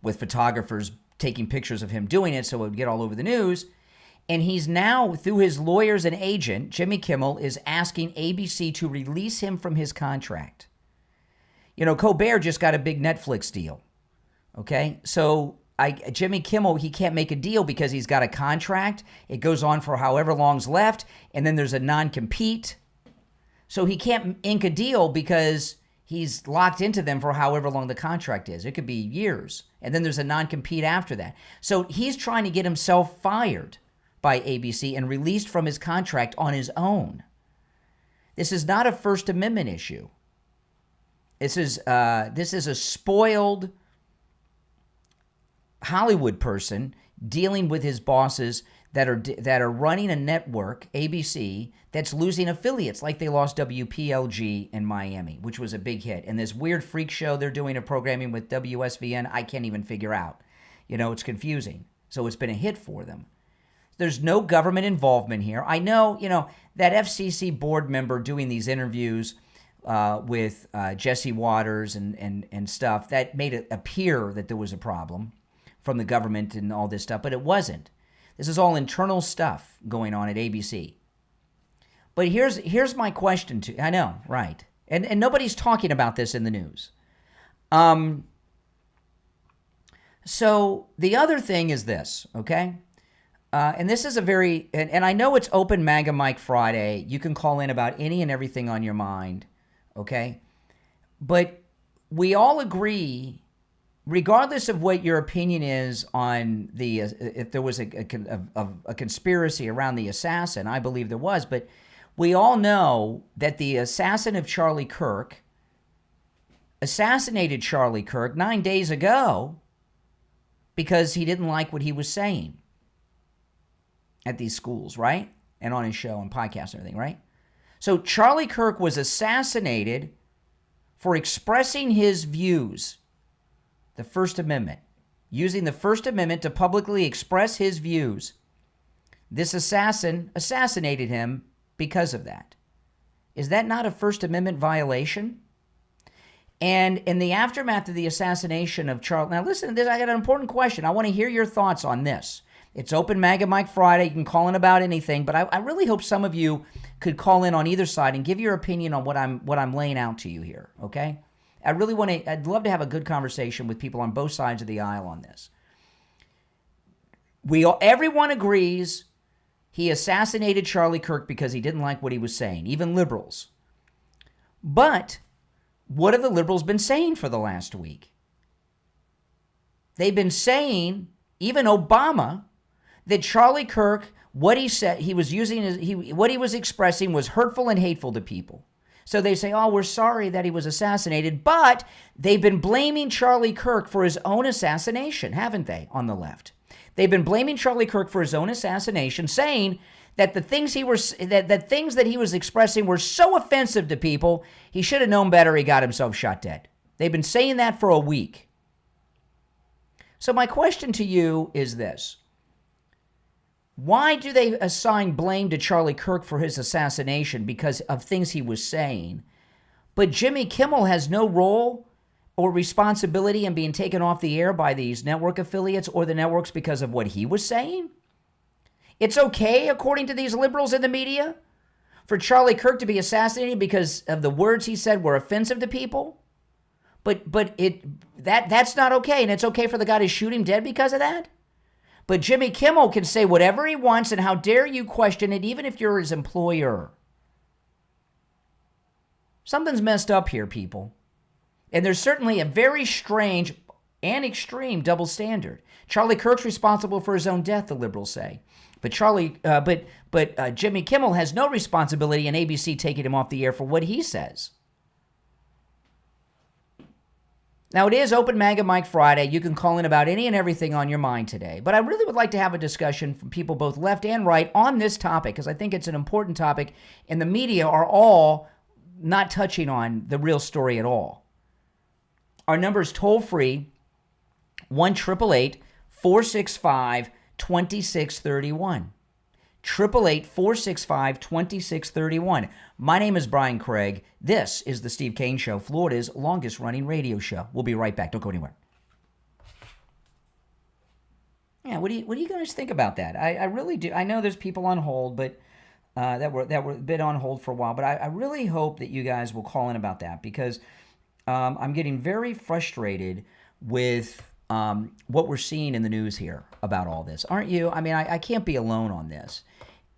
with photographers taking pictures of him doing it so it would get all over the news. And he's now, through his lawyers and agent, Jimmy Kimmel is asking ABC to release him from his contract. Colbert just got a big Netflix deal. Okay? So Jimmy Kimmel, he can't make a deal because he's got a contract. It goes on for however long's left, and then there's a non-compete. So he can't ink a deal because he's locked into them for however long the contract is. It could be years. And then there's a non-compete after that. So he's trying to get himself fired by ABC and released from his contract on his own. This is not a First Amendment issue. This is a spoiled Hollywood person dealing with his bosses that are running a network, ABC, that's losing affiliates, like they lost WPLG in Miami, which was a big hit. And this weird freak show they're doing of programming with WSVN, I can't even figure out. It's confusing. So it's been a hit for them. There's no government involvement here. I know, that FCC board member doing these interviews with Jesse Waters and stuff, that made it appear that there was a problem from the government and all this stuff, but it wasn't. This is all internal stuff going on at ABC. But here's my question to, I know, right. And nobody's talking about this in the news. So the other thing is this, okay? And this is a very, and I know it's open MAGA Mike Friday. You can call in about any and everything on your mind, okay? But we all agree, regardless of what your opinion is on the, if there was a conspiracy around the assassin, I believe there was, but we all know that the assassin of Charlie Kirk assassinated Charlie Kirk 9 days ago because he didn't like what he was saying at these schools, right? And on his show and podcast and everything, right? So Charlie Kirk was assassinated for expressing his views, the First Amendment, using the First Amendment to publicly express his views. This assassin assassinated him because of that. Is that not a First Amendment violation? And in the aftermath of the assassination of Charlie, now listen to this, I got an important question. I want to hear your thoughts on this. It's open MAGA Mike Friday. You can call in about anything, but I really hope some of you could call in on either side and give your opinion on what I'm laying out to you here, okay? I'd love to have a good conversation with people on both sides of the aisle on this. Everyone agrees he assassinated Charlie Kirk because he didn't like what he was saying, even liberals. But what have the liberals been saying for the last week? They've been saying, even Obama, that Charlie Kirk, what he said, he was using, what he was expressing was hurtful and hateful to people. So they say, oh, we're sorry that he was assassinated, but they've been blaming Charlie Kirk for his own assassination, haven't they, on the left? They've been blaming Charlie Kirk for his own assassination, saying that the things that he was expressing were so offensive to people, he should have known better, he got himself shot dead. They've been saying that for a week. So my question to you is this. Why do they assign blame to Charlie Kirk for his assassination because of things he was saying? But Jimmy Kimmel has no role or responsibility in being taken off the air by these network affiliates or the networks because of what he was saying? It's okay, according to these liberals in the media, for Charlie Kirk to be assassinated because of the words he said were offensive to people? But that's not okay, and it's okay for the guy to shoot him dead because of that? But Jimmy Kimmel can say whatever he wants, and how dare you question it, even if you're his employer? Something's messed up here, people. And there's certainly a very strange and extreme double standard. Charlie Kirk's responsible for his own death, the liberals say. But Jimmy Kimmel has no responsibility in ABC taking him off the air for what he says. Now, it is Open MAGA Mike Friday. You can call in about any and everything on your mind today. But I really would like to have a discussion from people both left and right on this topic, because I think it's an important topic, and the media are all not touching on the real story at all. Our number is toll-free, 1-888-465-2631. 888-465-2631. My name is Brian Craig. This is the Steve Kane Show, Florida's longest-running radio show. We'll be right back. Don't go anywhere. Yeah, what do you guys think about that? I really do. I know there's people on hold, but that were been on hold for a while. But I really hope that you guys will call in about that, because I'm getting very frustrated with what we're seeing in the news here about all this. Aren't you? I mean, I can't be alone on this.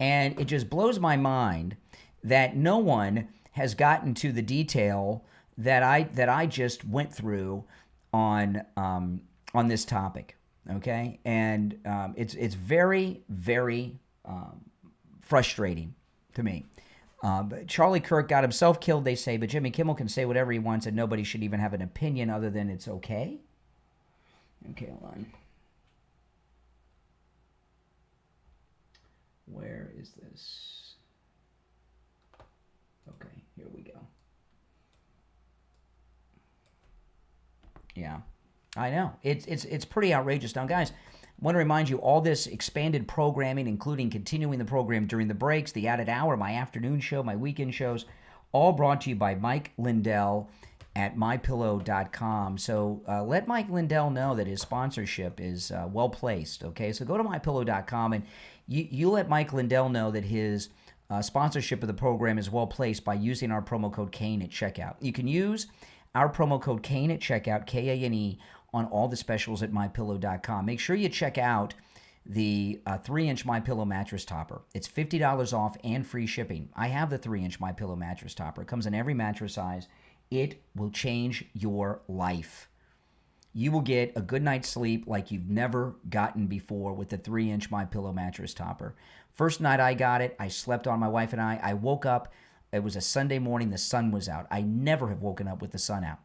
And it just blows my mind that no one has gotten to the detail that I just went through on this topic. Okay, and it's very, very frustrating to me. But Charlie Kirk got himself killed, they say, but Jimmy Kimmel can say whatever he wants, and nobody should even have an opinion other than it's okay. Okay, hold on. Where is this? Okay, here we go. Yeah, I know. It's pretty outrageous. Now, guys, I want to remind you, all this expanded programming, including continuing the program during the breaks, the added hour, my afternoon show, my weekend shows, all brought to you by Mike Lindell at mypillow.com. So let Mike Lindell know that his sponsorship is well placed, okay? So go to mypillow.com and you let Mike Lindell know that his sponsorship of the program is well placed by using our promo code Kane at checkout. You can use our promo code Kane at checkout, Kane, on all the specials at MyPillow.com. Make sure you check out the 3-inch MyPillow mattress topper. It's $50 off and free shipping. I have the 3-inch MyPillow mattress topper. It comes in every mattress size. It will change your life. You will get a good night's sleep like you've never gotten before with the 3-inch MyPillow mattress topper. First night I got it, I slept on, my wife and I woke up. It was a Sunday morning. The sun was out. I never have woken up with the sun out.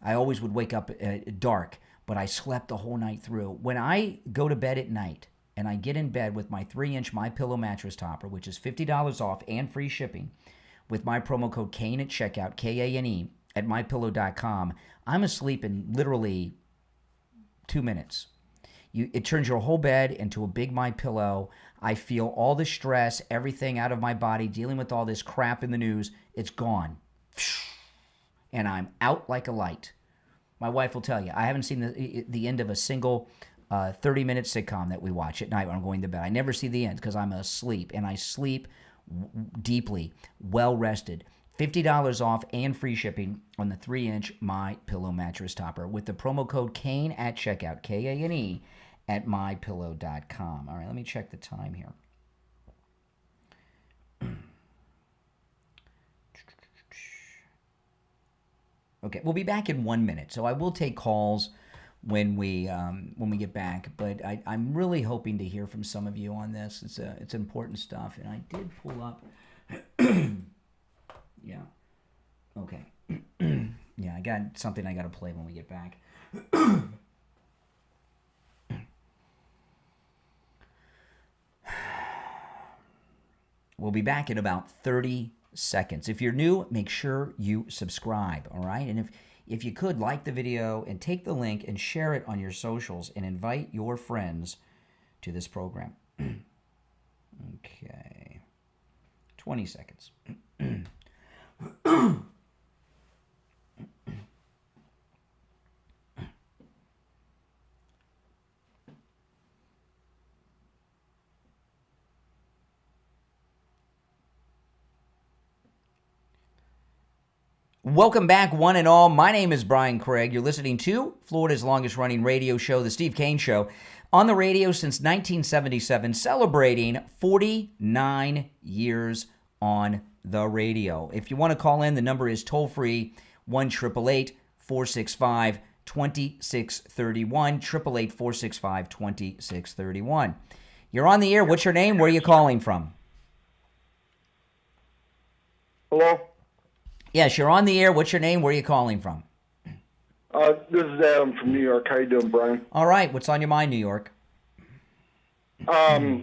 I always would wake up dark, but I slept the whole night through. When I go to bed at night and I get in bed with my 3-inch MyPillow mattress topper, which is $50 off and free shipping, with my promo code Kane at checkout, Kane, at MyPillow.com, I'm asleep in literally 2 minutes. It turns your whole bed into a big MyPillow. I feel all the stress, everything out of my body, dealing with all this crap in the news. It's gone. And I'm out like a light. My wife will tell you, I haven't seen the end of a single 30-minute sitcom that we watch at night when I'm going to bed. I never see the end because I'm asleep, and I sleep deeply, well-rested. $50 off and free shipping on the 3-inch MyPillow mattress topper with the promo code Kane at checkout, Kane, at MyPillow.com. All right, let me check the time here. Okay, we'll be back in 1 minute, so I will take calls when we get back. But I'm really hoping to hear from some of you on this. It's important stuff, and I did pull up. Yeah. Okay. Yeah, I got something I got to play when we get back. We'll be back in about 30 seconds. If you're new, make sure you subscribe, all right? And if you could, like the video and take the link and share it on your socials and invite your friends to this program. Okay. 20 seconds. Welcome back, one and all. My name is Brian Craig. You're listening to Florida's longest-running radio show, The Steve Kane Show, on the radio since 1977, celebrating 49 years on the radio. If you want to call in, the number is toll-free, 1-888-465-2631, 888-465-2631. You're on the air. What's your name? Where are you calling from? Hello? Yes, you're on the air. What's your name? Where are you calling from? This is Adam from New York. How you doing, Brian? All right. What's on your mind, New York? I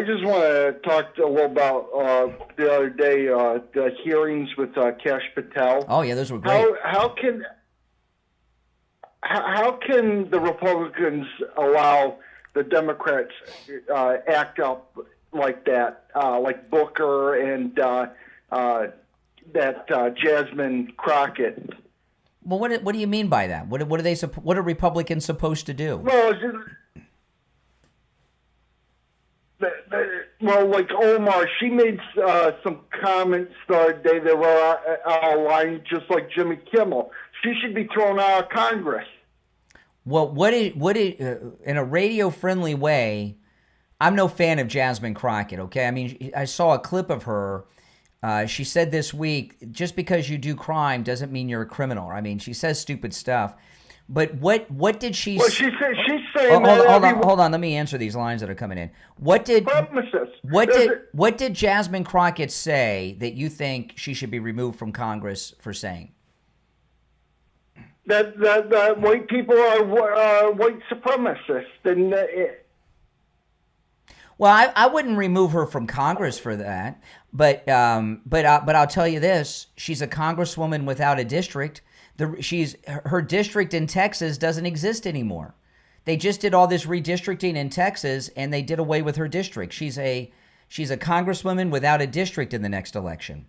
just want to talk a little about the other day the hearings with Kash Patel. Oh yeah, those were great. How can the Republicans allow the Democrats act up like that, like Booker and that Jasmine Crockett? Well, what do you mean by that? What are Republicans supposed to do? Well, like Omar, she made some comments the other day that were out of line, just like Jimmy Kimmel. She should be thrown out of Congress. Well, what in a radio-friendly way, I'm no fan of Jasmine Crockett, okay? I mean, I saw a clip of her. She said this week, just because you do crime doesn't mean you're a criminal. I mean, she says stupid stuff. But what did she say? Well, she's saying hold on. Let me answer these lines that are coming in. What did Jasmine Crockett say that you think she should be removed from Congress for saying? That white people are white supremacists, and well, I wouldn't remove her from Congress for that, but I'll tell you this: she's a congresswoman without a district. Her district in Texas doesn't exist anymore. They just did all this redistricting in Texas, and they did away with her district. She's a congresswoman without a district in the next election.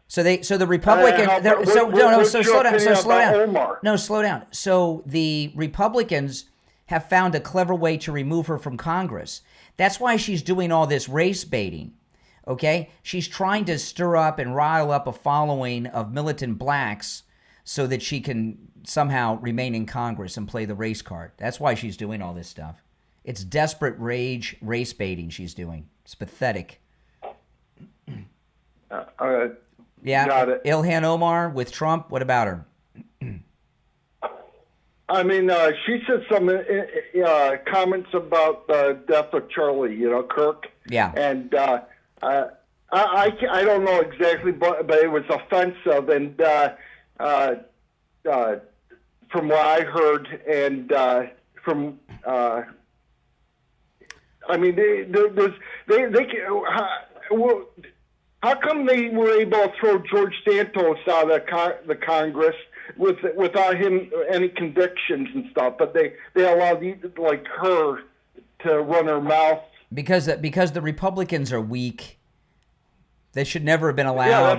So the Republican. Slow down. So the Republicans. have found a clever way to remove her from Congress. That's why she's doing all this race baiting, okay? She's trying to stir up and rile up a following of militant blacks so that she can somehow remain in Congress and play the race card. That's why she's doing all this stuff. It's desperate rage race baiting she's doing. It's pathetic. Yeah, got it. Ilhan Omar with Trump, what about her? I mean, she said some comments about the death of Charlie, Kirk. Yeah. And I don't know exactly, but it was offensive. And from what I heard, and from I mean, how come they were able to throw George Santos out of the Congress without him any convictions and stuff? But they allowed like her to run her mouth because the Republicans are weak. They should never have been allowed. Yeah,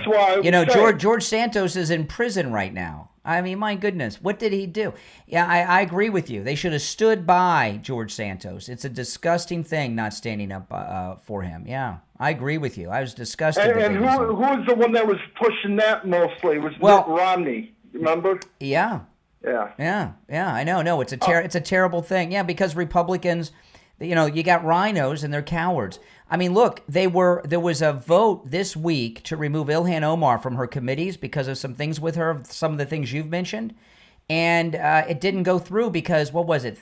that's why George Santos is in prison right now. I mean, my goodness, what did he do? Yeah, I agree with you. They should have stood by George Santos. It's a disgusting thing not standing up for him. Yeah, I agree with you. I was disgusted. And who was the one that was pushing that mostly? It was Mitt Romney. Remember? Yeah. Yeah. I know. No, it's a terrible thing. Yeah, because Republicans, you got rhinos and they're cowards. I mean, look, there was a vote this week to remove Ilhan Omar from her committees because of some things with her, some of the things you've mentioned. And it didn't go through because, what was it,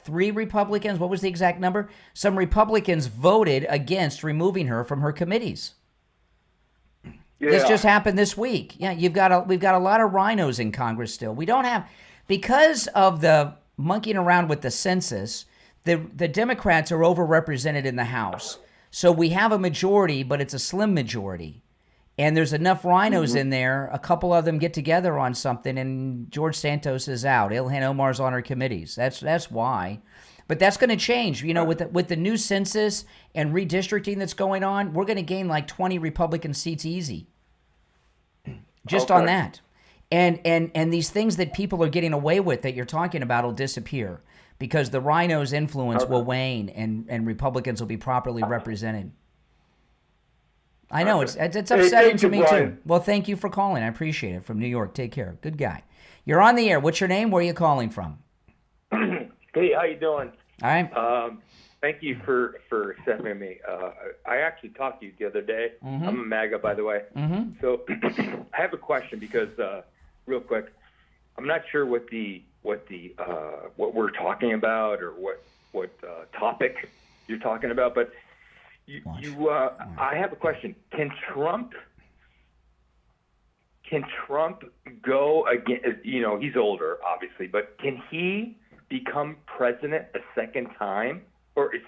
3 Republicans? What was the exact number? Some Republicans voted against removing her from her committees. Yeah. This just happened this week. Yeah, we've got a lot of rhinos in Congress still. We don't have, because of the monkeying around with the census, the Democrats are overrepresented in the House. So we have a majority, but it's a slim majority. And there's enough rhinos in there, a couple of them get together on something, and George Santos is out. Ilhan Omar's on her committees. That's why. But that's going to change. With the new census and redistricting that's going on, we're going to gain like 20 Republican seats easy. Just on that. And these things that people are getting away with that you're talking about will disappear because the rhinos' influence will wane and Republicans will be properly represented. I know, it's upsetting to me too. Well, thank you for calling. I appreciate it. From New York. Take care. Good guy. You're on the air. What's your name? Where are you calling from? Hey, how you doing? All right. Thank you for accepting me. I actually talked to you the other day. I'm a MAGA, by the way. So I have a question because, real quick, I'm not sure what we're talking about or what topic you're talking about, but I have a question. Can Trump go again? He's older, obviously, but can he become president a second time? Or, a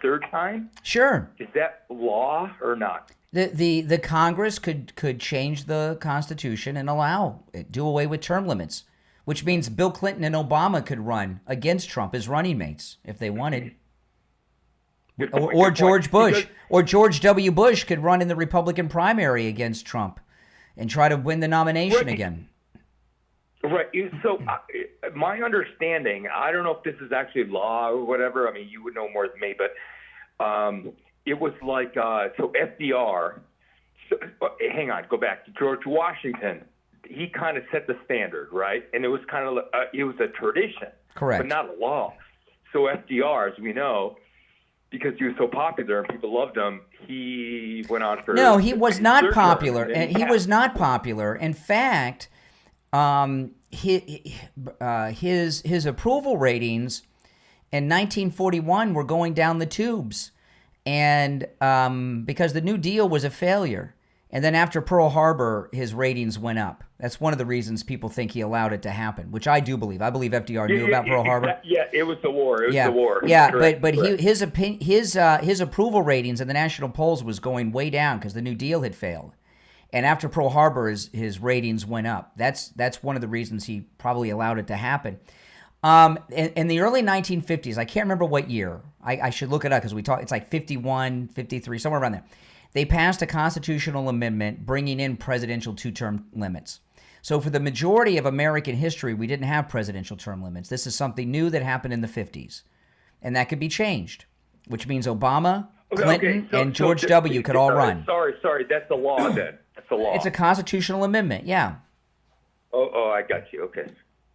third time? Sure. Is that law or not? The Congress could change the Constitution and allow it, do away with term limits, which means Bill Clinton and Obama could run against Trump as running mates if they wanted. Or George Bush. Or George W. Bush could run in the Republican primary against Trump and try to win the nomination again. Right. So my understanding, I don't know if this is actually law or whatever. I mean, you would know more than me, but it was like, so FDR, hang on, go back to George Washington. He kind of set the standard, right? And it was kind of, it was a tradition. Correct. But not a law. So FDR, as we know, because he was so popular and people loved him, he went on for... No, he was not popular. He was not popular. In fact... his approval ratings in 1941 were going down the tubes, and because the New Deal was a failure, and then after Pearl Harbor, his ratings went up. That's one of the reasons people think he allowed it to happen, which I do believe. I believe FDR knew about Pearl Harbor. Yeah, it was the war. It was the war. Yeah, correct, but his approval ratings in the national polls was going way down because the New Deal had failed. And after Pearl Harbor, his ratings went up. That's one of the reasons he probably allowed it to happen. In the early 1950s, I can't remember what year. I should look it up because it's like 51, 53, somewhere around there. They passed a constitutional amendment bringing in presidential two-term limits. So for the majority of American history, we didn't have presidential term limits. This is something new that happened in the 50s. And that could be changed, which means Obama, Clinton, and George W. could all run. Sorry. That's the law then. That's the law. It's a constitutional amendment, yeah. Oh, I got you. Okay.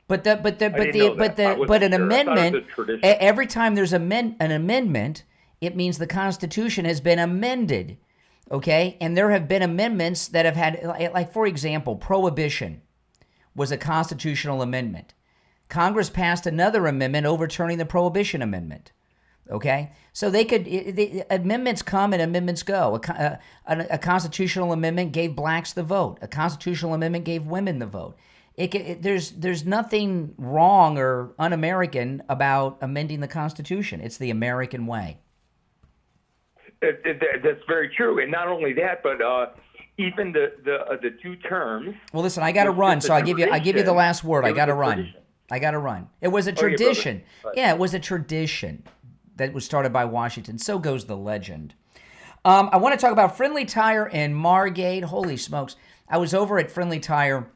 But an amendment, every time there's an amendment, it means the Constitution has been amended, okay? And there have been amendments that have had, like for example, prohibition was a constitutional amendment. Congress passed another amendment overturning the Prohibition Amendment, okay? So amendments come and amendments go. A constitutional amendment gave blacks the vote. A constitutional amendment gave women the vote. There's nothing wrong or un-American about amending the Constitution. It's the American way. That's very true, and not only that, but even the two terms. Well, listen, I got to run, so I give you the last word. I got to run. It was a tradition. Yeah, it was a tradition that was started by Washington. So goes the legend. I want to talk about Friendly Tire and Margate. Holy smokes! I was over at Friendly Tire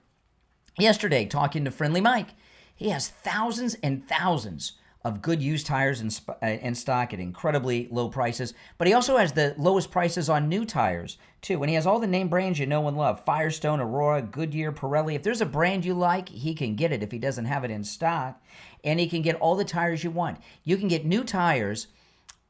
yesterday talking to Friendly Mike. He has thousands and thousands of good used tires in stock at incredibly low prices, but he also has the lowest prices on new tires too. And he has all the name brands you know and love: Firestone, Aurora, Goodyear, Pirelli. If there's a brand you like, he can get it if he doesn't have it in stock, and he can get all the tires you want. You can get new tires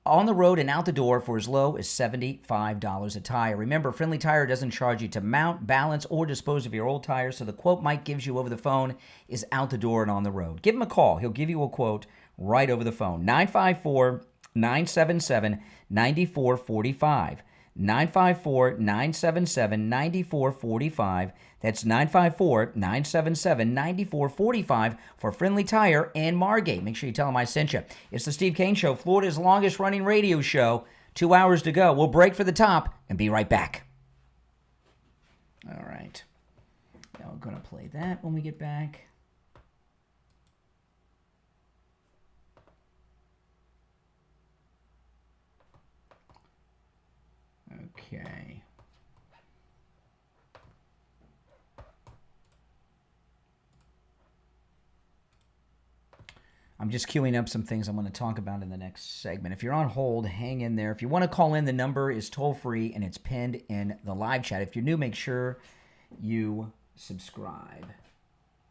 on the road and out the door for as low as $75 a tire. Remember, Friendly Tire doesn't charge you to mount, balance, or dispose of your old tires, so the quote Mike gives you over the phone is out the door and on the road. Give him a call. He'll give you a quote right over the phone. 954-977-9445. 954-977-9445. That's 954-977-9445 for Friendly Tire and Margate. Make sure you tell them I sent you. It's the Steve Kane Show, Florida's longest running radio show. 2 hours to go. We'll break for the top and be right back. All right. Now we're going to play that when we get back. Okay. I'm just queuing up some things I'm going to talk about in the next segment. If you're on hold, hang in there. If you want to call in, the number is toll-free, and it's pinned in the live chat. If you're new, make sure you subscribe.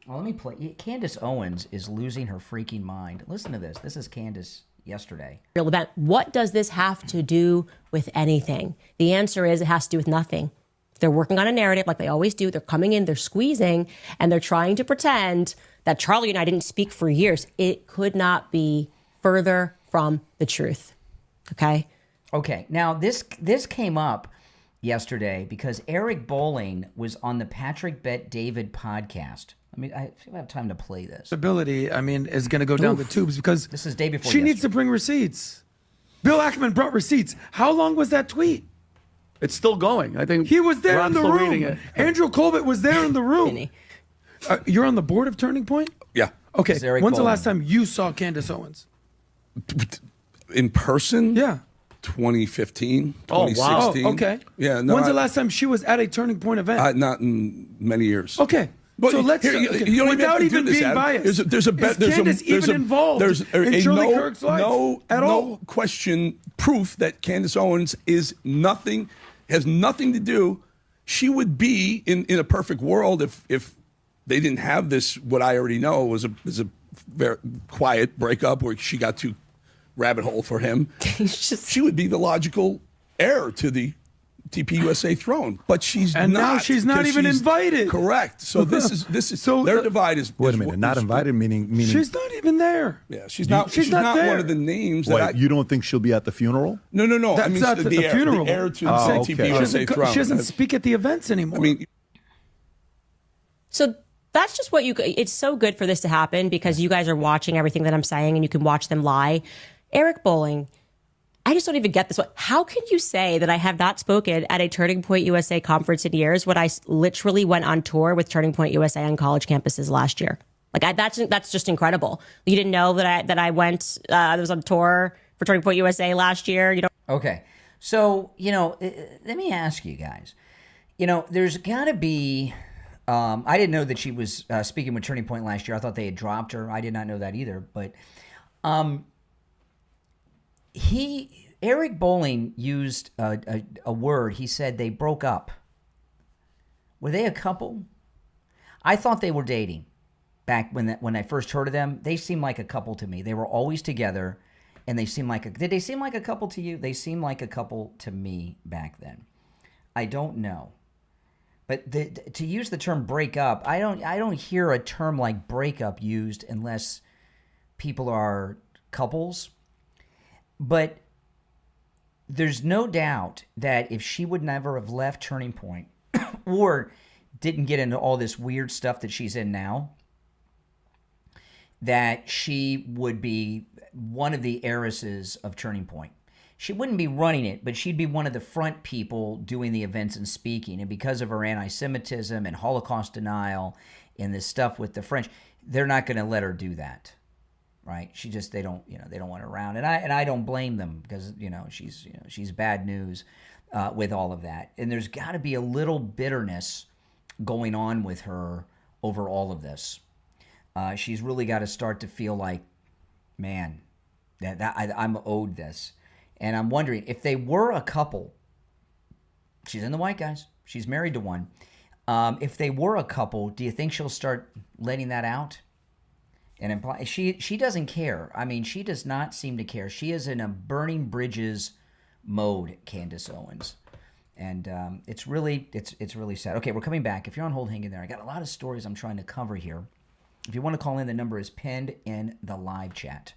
Well, let me play. Candace Owens is losing her freaking mind. Listen to this. This is Candace yesterday. Real event. What does this have to do with anything? The answer is it has to do with nothing. They're working on a narrative like they always do. They're coming in, they're squeezing, and they're trying to pretend that Charlie and I didn't speak for years. It could not be further from the truth. Okay? Okay. Now, this came up yesterday because Eric Bolling was on the Patrick Bet David podcast. I mean, I feel I have time to play this. Ability, I mean, is going to go down the tubes because this is day before she yesterday. needs to bring receipts. Bill Ackman brought receipts. How long was that tweet? It's still going. I think he was there in the still room. reading it. Andrew Colbert was there in the room. You're on the board of Turning Point? Yeah. Okay. It's Eric When's the Bolling. last time you saw Candace Owens? In person? Yeah. 2015, Oh, 2016. wow. Oh, okay. Yeah. No, When's the last time she was at a Turning Point event? Not in many years. Okay. But so let's you don't without have to do even this, being Adam. biased. There's a is Candace even involved in Charlie Kirk's life at all? No question, proof that Candace Owens is nothing, has nothing to do. She would be in a perfect world if they didn't have this. What I already know was a very quiet breakup where she got too rabbit hole for him. She would be the logical heir to the TPUSA throne, but she's And not. now she's not even invited. Correct. So this is so their divide is. Wait a minute, not invited meaning She's not even there. Yeah, she's not. She's not there. one of the names Wait, that. you don't think she'll be at the funeral? No. I That's mean not the the heir, funeral. the heir to Oh, the okay. TPUSA throne. She doesn't speak at the events anymore. I mean, So that's just what it's so good for this to happen because you guys are watching everything that I'm saying and you can watch them lie. Eric Bolling, I just don't even get this. How can you say that I have not spoken at a Turning Point USA conference in years when I literally went on tour with Turning Point USA on college campuses last year? Like that's just incredible. You didn't know that I went. I was on tour for Turning Point USA last year. You know. Okay, so let me ask you guys. There's got to be I didn't know that she was speaking with Turning Point last year. I thought they had dropped her. I did not know that either. But Eric Bolling used a word. He said they broke up. Were they a couple? I thought they were dating back when I first heard of them. They seemed like a couple to me. They were always together, and they seemed like did they seem like a couple to you? They seemed like a couple to me back then. I don't know. But to use the term break up, I don't hear a term like breakup used unless people are couples. But there's no doubt that if she would never have left Turning Point or didn't get into all this weird stuff that she's in now, that she would be one of the heiresses of Turning Point. She wouldn't be running it, but she'd be one of the front people doing the events and speaking. And because of her anti-Semitism and Holocaust denial and this stuff with the French, they're not going to let her do that, right? They don't want her around, and I don't blame them because she's bad news with all of that. And there's got to be a little bitterness going on with her over all of this. She's really got to start to feel like, man, I'm owed this. And I'm wondering, if they were a couple, she's in the White Guys, she's married to one. If they were a couple, do you think she'll start letting that out? And imply she doesn't care. I mean, she does not seem to care. She is in a burning bridges mode, Candace Owens. And it's really sad. Okay, we're coming back. If you're on hold, hang in there. I got a lot of stories I'm trying to cover here. If you want to call in, the number is pinned in the live chat.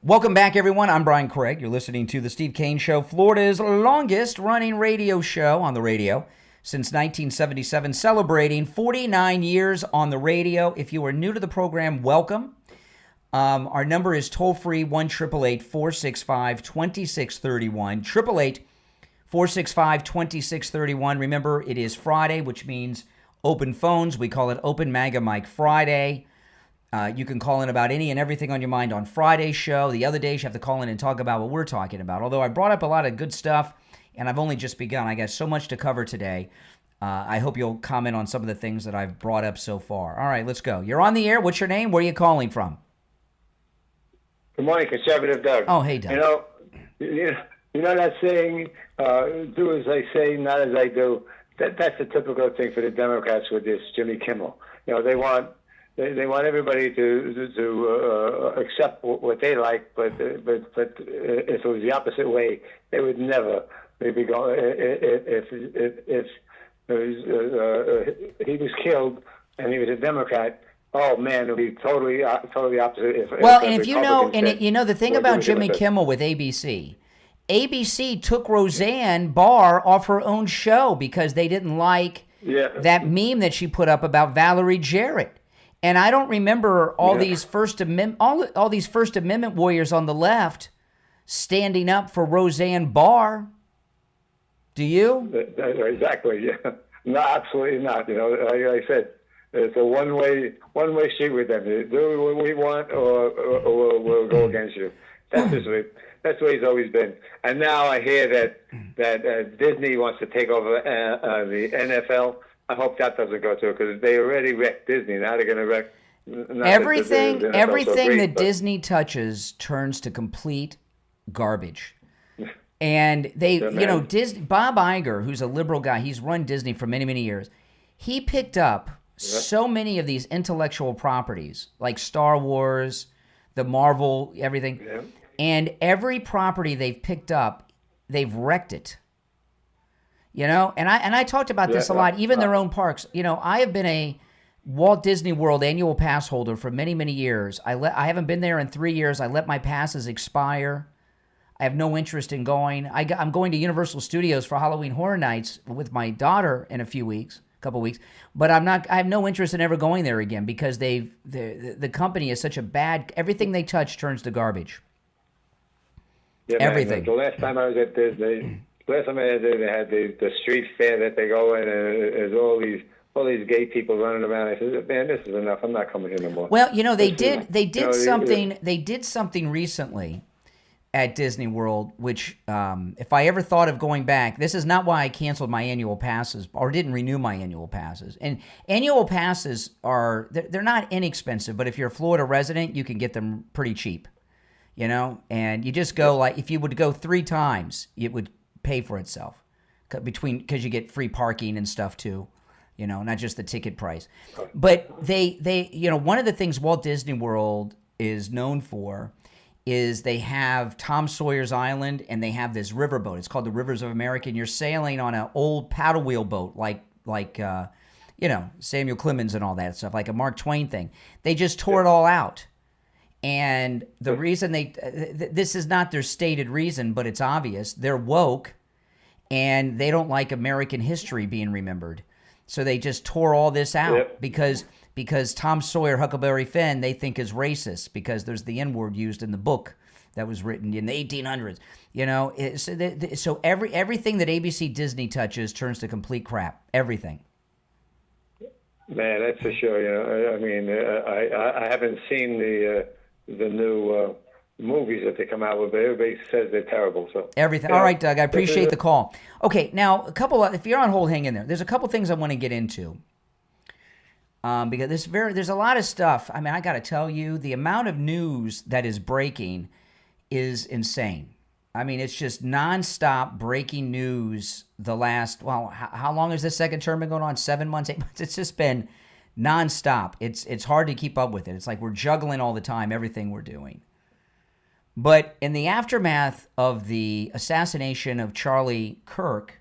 Welcome back, everyone. I'm Brian Craig. You're listening to The Steve Kane Show, Florida's longest-running radio show on the radio since 1977, celebrating 49 years on the radio. If you are new to the program, welcome. Our number is toll-free, 1-888-465-2631, 888-465-2631. Remember, it is Friday, which means open phones. We call it Open MAGA Mike Friday. You can call in about any and everything on your mind on Friday's show. The other days, you have to call in and talk about what we're talking about. Although I brought up a lot of good stuff, and I've only just begun. I got so much to cover today. I hope you'll comment on some of the things that I've brought up so far. All right, let's go. You're on the air. What's your name? Where are you calling from? Good morning, Conservative Doug. Oh, hey, Doug. You know that saying, do as I say, not as I do. That's a typical thing for the Democrats with this Jimmy Kimmel. They want everybody to accept what they like, but if it was the opposite way, they would never. They'd be going if he was killed and he was a Democrat. Oh man, it would be totally opposite. The thing about Jimmy Kimmel with ABC took Roseanne Barr off her own show because they didn't like that meme that she put up about Valerie Jarrett. And I don't remember all these First Amendment warriors on the left standing up for Roseanne Barr. Do you? Exactly. Yeah. No, absolutely not. Like I said, it's a one-way street with them. You do what we want, or we'll go against you. That's the way it's always been. And now I hear that Disney wants to take over the NFL. I hope that doesn't go through because they already wrecked Disney. Now they're going to wreck everything. Disney touches turns to complete garbage. And Disney. Bob Iger, who's a liberal guy, he's run Disney for many, many years. He picked up so many of these intellectual properties like Star Wars, the Marvel, everything, and every property they've picked up, they've wrecked it. And I talked about this a lot, even their own parks. I have been a Walt Disney World annual pass holder for many, many years. I haven't been there in 3 years. I let my passes expire. I have no interest in going. I'm going to Universal Studios for Halloween Horror Nights with my daughter in a couple weeks. But I have no interest in ever going there again because the company is such a bad. Everything they touch turns to garbage. Yeah, everything. Man, the last time I was at Disney. Last time I had they had the street fair that they go in, and there's all these gay people running around. I said, "Man, this is enough. I'm not coming here no more." Well, they did something recently. at Disney World, which if I ever thought of going back, this is not why I canceled my annual passes or didn't renew my annual passes. And annual passes they're not inexpensive, but if you're a Florida resident, you can get them pretty cheap, you know, and you just go like, if you would go 3 times, it would pay for itself because you get free parking and stuff too, you know, not just the ticket price. But they, you know, one of the things Walt Disney World is known for is they have Tom Sawyer's Island, and they have this riverboat. It's called the Rivers of America, and you're sailing on an old paddle wheel boat like you know, Samuel Clemens and all that stuff, like a Mark Twain thing. They just tore it all out. And the reason this is not their stated reason, but it's obvious. They're woke, and they don't like American history being remembered. So they just tore all this out because Tom Sawyer, Huckleberry Finn, they think is racist because there's the N-word used in the book that was written in the 1800s. You know, so everything that ABC Disney touches turns to complete crap. Everything. Man, that's for sure. You know, I mean, I haven't seen the new movies that they come out with, but everybody says they're terrible. So everything. All right, Doug. I appreciate the call. Okay, now if you're on hold, hang in there. There's a couple things I want to get into. Because there's a lot of stuff. I mean, I got to tell you, the amount of news that is breaking is insane. I mean, it's just nonstop breaking news the last, how long has this second term been going on? 7 months, 8 months? It's just been nonstop. It's hard to keep up with it. It's like we're juggling all the time, everything we're doing. But in the aftermath of the assassination of Charlie Kirk,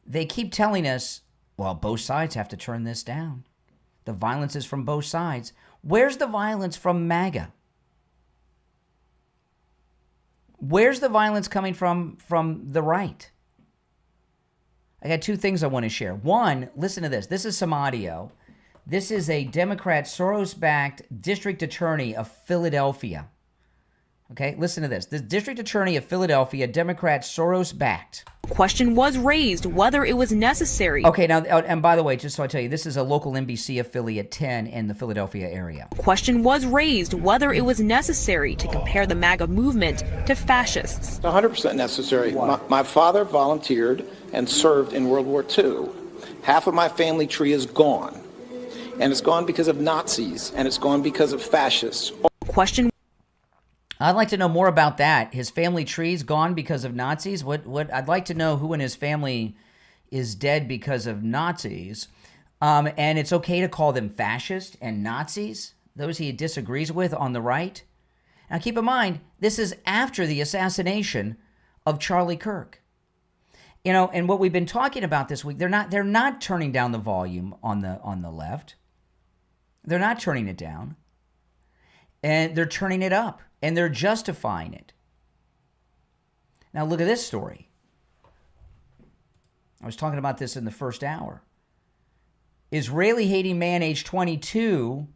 they keep telling us, well, both sides have to turn this down. The violence is from both sides. Where's the violence from MAGA? Where's the violence coming from the right? I got 2 things I want to share. One, listen to this. This is some audio. This is a Democrat, Soros-backed district attorney of Philadelphia. Okay, listen to this. The district attorney of Philadelphia, Democrat, Soros-backed. Question was raised whether it was necessary. Okay, now, and by the way, just so I tell you, this is a local NBC affiliate 10 in the Philadelphia area. Question was raised whether it was necessary to compare the MAGA movement to fascists. 100% necessary. My father volunteered and served in World War II. Half of my family tree is gone. And it's gone because of Nazis, and it's gone because of fascists. Question. I'd like to know more about that. His family tree's gone because of Nazis? What I'd like to know who in his family is dead because of Nazis. And it's okay to call them fascist and Nazis, those he disagrees with on the right. Now keep in mind, this is after the assassination of Charlie Kirk. You know, and what we've been talking about this week, they're not turning down the volume on the left. They're not turning it down. And they're turning it up. And they're justifying it. Now look at this story. I was talking about this in the first hour. Israeli-hating man aged 22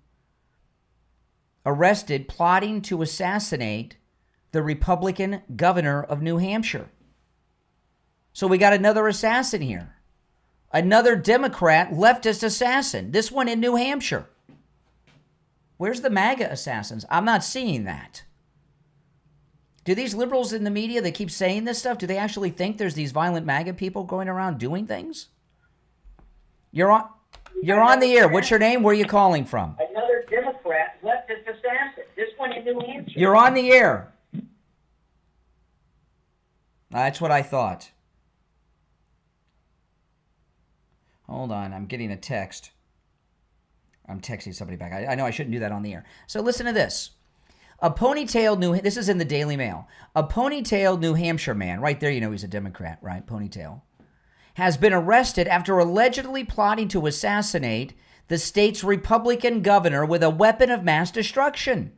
arrested plotting to assassinate the Republican governor of New Hampshire. So we got another assassin here. Another Democrat leftist assassin. This one in New Hampshire. Where's the MAGA assassins? I'm not seeing that. Do these liberals in the media that keep saying this stuff, do they actually think there's these violent MAGA people going around doing things? You're on the air. What's your name? Where are you calling from? Another Democrat leftist assassin. This one in New Hampshire. You're on the air. That's what I thought. Hold on. I'm getting a text. I'm texting somebody back. I know I shouldn't do that on the air. So listen to this. This is in the Daily Mail. A ponytailed New Hampshire man, right there, you know he's a Democrat, right? Ponytail. Has been arrested after allegedly plotting to assassinate the state's Republican governor with a weapon of mass destruction.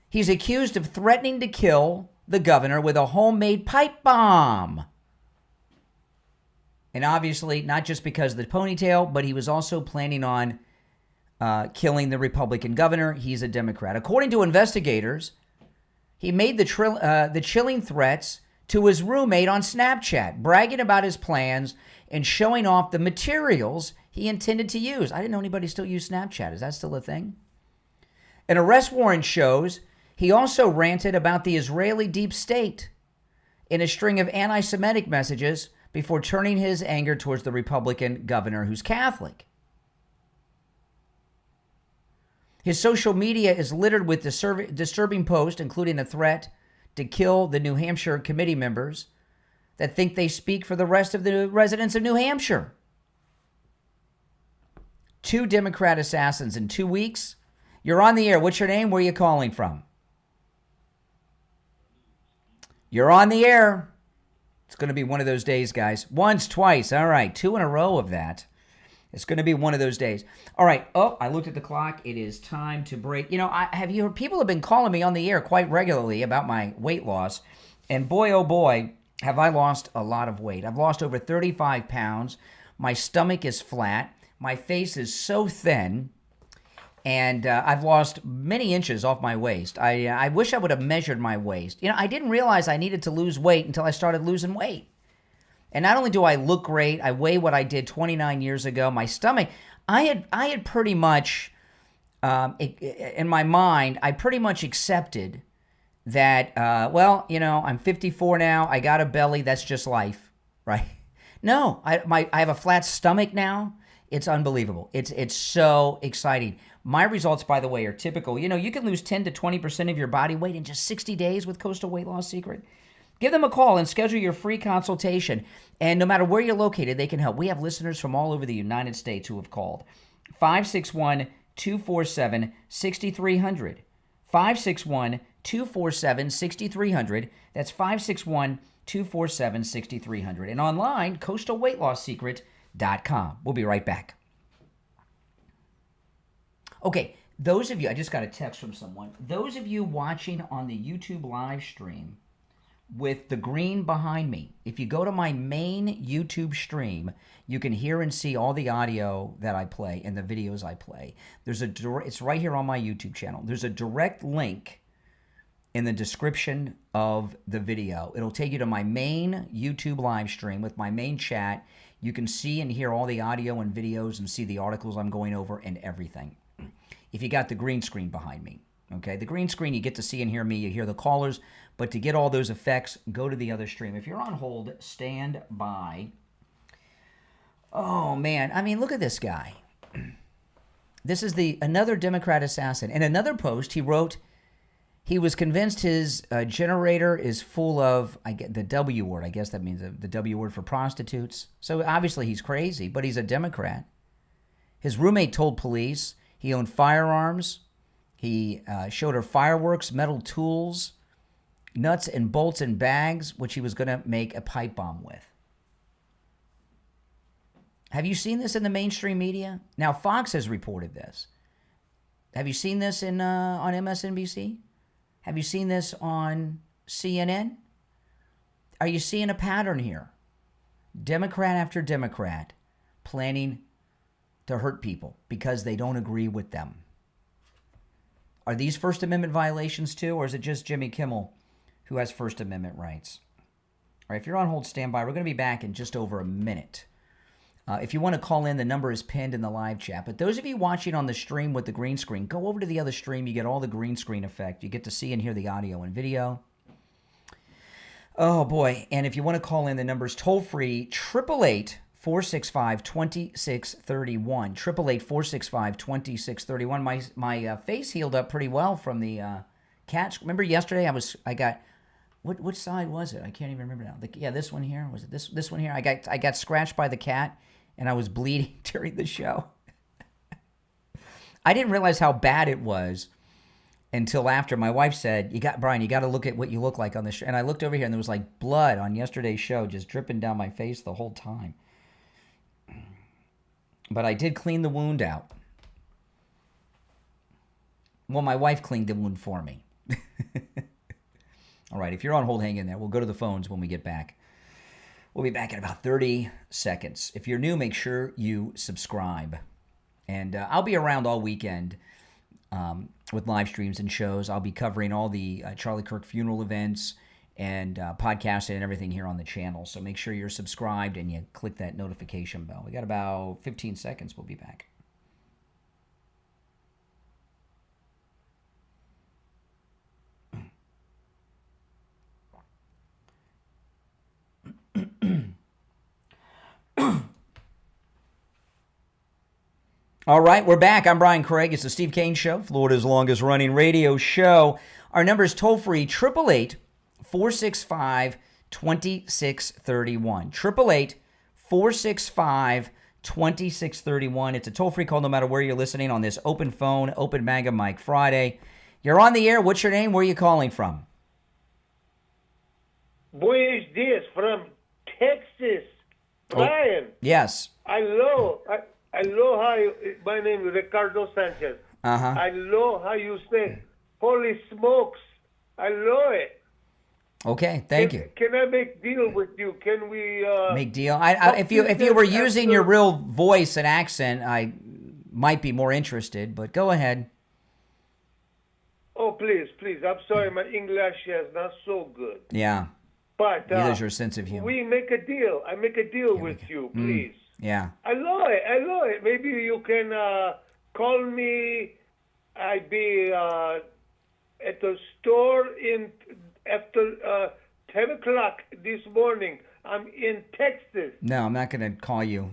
He's accused of threatening to kill the governor with a homemade pipe bomb. And obviously, not just because of the ponytail, but he was also planning on killing the Republican governor. He's a Democrat. According to investigators, he made the chilling threats to his roommate on Snapchat, bragging about his plans and showing off the materials he intended to use. I didn't know anybody still used Snapchat. Is that still a thing? An arrest warrant shows He also ranted about the Israeli deep state in a string of anti-Semitic messages before turning his anger towards the Republican governor who's Catholic. His social media is littered with disturbing posts, including a threat to kill the New Hampshire committee members that think they speak for the rest of the residents of New Hampshire. 2 Democrat assassins in 2 weeks. You're on the air. What's your name? Where are you calling from? You're on the air. It's going to be one of those days, guys. Once, twice. All right. 2 in a row of that. It's going to be one of those days. All right. Oh, I looked at the clock. It is time to break. You know, people have been calling me on the air quite regularly about my weight loss. And boy, oh boy, have I lost a lot of weight. I've lost over 35 pounds. My stomach is flat. My face is so thin. And I've lost many inches off my waist. I wish I would have measured my waist. You know, I didn't realize I needed to lose weight until I started losing weight. And not only do I look great, I weigh what I did 29 years ago. My stomach, I had pretty much, in my mind, I pretty much accepted that, well, you know, I'm 54 now. I got a belly. That's just life, right? No, I have a flat stomach now. It's unbelievable. It's so exciting. My results, by the way, are typical. You know, you can lose 10 to 20% of your body weight in just 60 days with Coastal Weight Loss Secret. Give them a call and schedule your free consultation. And no matter where you're located, they can help. We have listeners from all over the United States who have called. 561-247-6300. 561-247-6300. That's 561-247-6300. And online, coastalweightloss.com. We'll be right back. Okay, those of you, I just got a text from someone. Those of you watching on the YouTube live stream with the green behind me, if you go to my main YouTube stream, you can hear and see all the audio that I play and the videos I play. It's right here on my YouTube channel. There's a direct link in the description of the video. It'll take you to my main YouTube live stream with my main chat. You can see and hear all the audio and videos and see the articles I'm going over and everything. If you got the green screen behind me, okay? The green screen, you get to see and hear me, you hear the callers, but to get all those effects, go to the other stream. If you're on hold, stand by. Oh, man. I mean, look at this guy. This is another Democrat assassin. In another post, he wrote, he was convinced his generator is full of, the W word. I guess that means the W word for prostitutes. So obviously he's crazy, but he's a Democrat. His roommate told police he owned firearms. He showed her fireworks, metal tools, nuts and bolts and bags, which he was going to make a pipe bomb with. Have you seen this in the mainstream media? Now, Fox has reported this. Have you seen this on MSNBC? Have you seen this on CNN? Are you seeing a pattern here? Democrat after Democrat planning to hurt people because they don't agree with them. Are these First Amendment violations too, or is it just Jimmy Kimmel who has First Amendment rights? All right, if you're on hold, stand by. We're going to be back in just over a minute. If you want to call in, the number is pinned in the live chat. But those of you watching on the stream with the green screen, go over to the other stream. You get all the green screen effect. You get to see and hear the audio and video. Oh, boy. And if you want to call in, the number is toll-free, 888-465-2631. 888-465-2631. My face healed up pretty well from the catch. Remember yesterday I got... Which side was it? I can't even remember now. This one here. Was it this one here? I got scratched by the cat, and I was bleeding during the show. I didn't realize how bad it was until after. My wife said, Brian, you got to look at what you look like on the show. And I looked over here, and there was like blood on yesterday's show just dripping down my face the whole time. But I did clean the wound out. Well, my wife cleaned the wound for me. All right, if you're on hold, hang in there. We'll go to the phones when we get back. We'll be back in about 30 seconds. If you're new, make sure you subscribe. And I'll be around all weekend with live streams and shows. I'll be covering all the Charlie Kirk funeral events and podcasting and everything here on the channel. So make sure you're subscribed and you click that notification bell. We got about 15 seconds. We'll be back. All right, we're back. I'm Brian Craig. It's the Steve Kane Show, Florida's longest running radio show. Our number is toll free 888-465-2631. 888-465-2631. It's a toll free call no matter where you're listening on this open phone, Open MAGA Mike Friday. You're on the air. What's your name? Where are you calling from? Buenos dias from Texas, Brian. Yes. I love how my name is Ricardo Sanchez. I love how you say, holy smokes. I love it. Okay, thank you. Can I make deal with you? Can we make deal? If you were using your real voice and accent, I might be more interested, but go ahead. Oh, please. I'm sorry, my English is not so good. Yeah. But neither's your sense of humor. We make a deal. I make a deal with you, please. Yeah. I love it. Maybe you can call me. I be at the store after 10 o'clock this morning. I'm in Texas. No, I'm not going to call you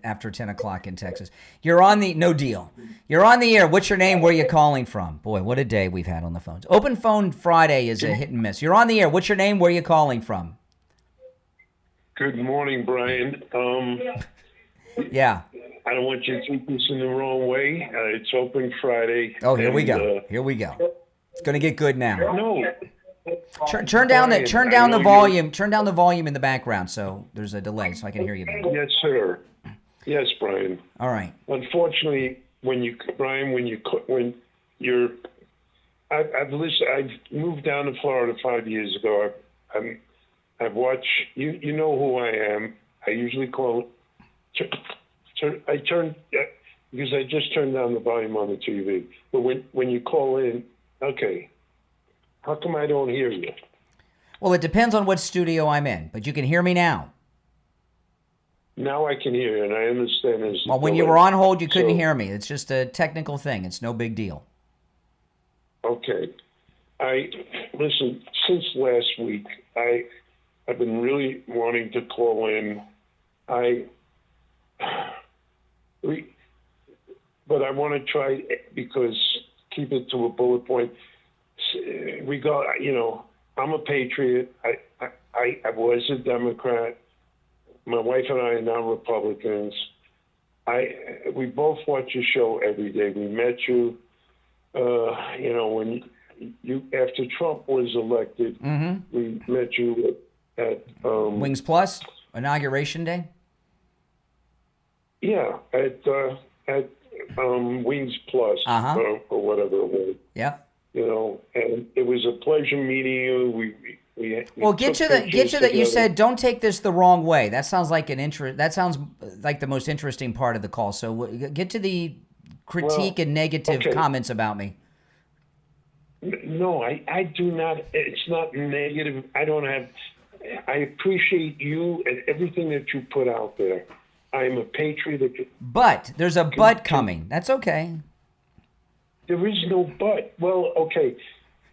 after 10 o'clock in Texas. You're on the, no deal. You're on the air. What's your name? Where are you calling from? Boy, what a day we've had on the phones. Open Phone Friday is a hit and miss. You're on the air. What's your name? Where are you calling from? Good morning, Brian. Yeah. I don't want you to take this in the wrong way. It's Open Friday. Oh, here we go. Here we go. It's going to get good now. No. Turn down the volume. Turn down the volume in the background so there's a delay so I can hear you better. Yes, sir. Yes, Brian. All right. Unfortunately, I've moved down to Florida 5 years ago. I've watched. You know who I am. I usually call. I turn because I just turned down the volume on the TV. But when you call in, okay. How come I don't hear you? Well, it depends on what studio I'm in, but you can hear me now. Now I can hear you, and I understand this. Well, when you were on hold, you couldn't hear me. It's just a technical thing. It's no big deal. Okay. Listen, since last week, I've been really wanting to call in. But I want to try because keep it to a bullet point. I'm a patriot. I was a Democrat. My wife and I are now Republicans. We both watch your show every day. We met you, when you after Trump was elected. We met you at Wings Plus Inauguration Day. Yeah, at Wings Plus or whatever it was. Yeah. And it was a pleasure meeting you. We get to the. You said don't take this the wrong way. That sounds like That sounds like the most interesting part of the call. So get to the critique and negative comments about me. No, I do not. It's not negative. I appreciate you and everything that you put out there. I'm a patriot. But there's a but coming. That's okay. There is no but. Well, okay.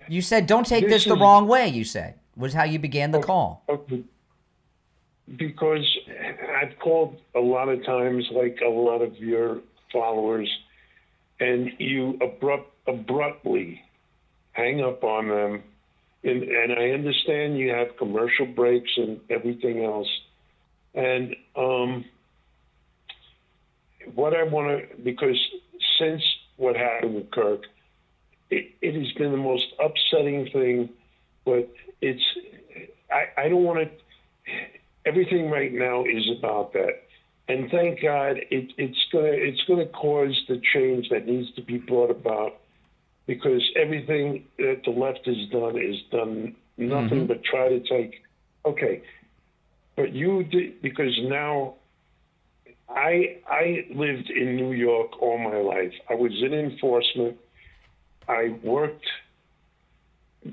You said don't take this the wrong way, you said. Was how you began the call. Okay. Because I've called a lot of times, like a lot of your followers, and you abruptly hang up on them. And I understand you have commercial breaks and everything else. And what I want to, because since what happened with Kirk, it has been the most upsetting thing, but I don't want to, everything right now is about that. And thank God it's going to cause the change that needs to be brought about, because everything that the left has done nothing but try to take, okay, but you did, because now I lived in New York all my life. I was in enforcement. I worked,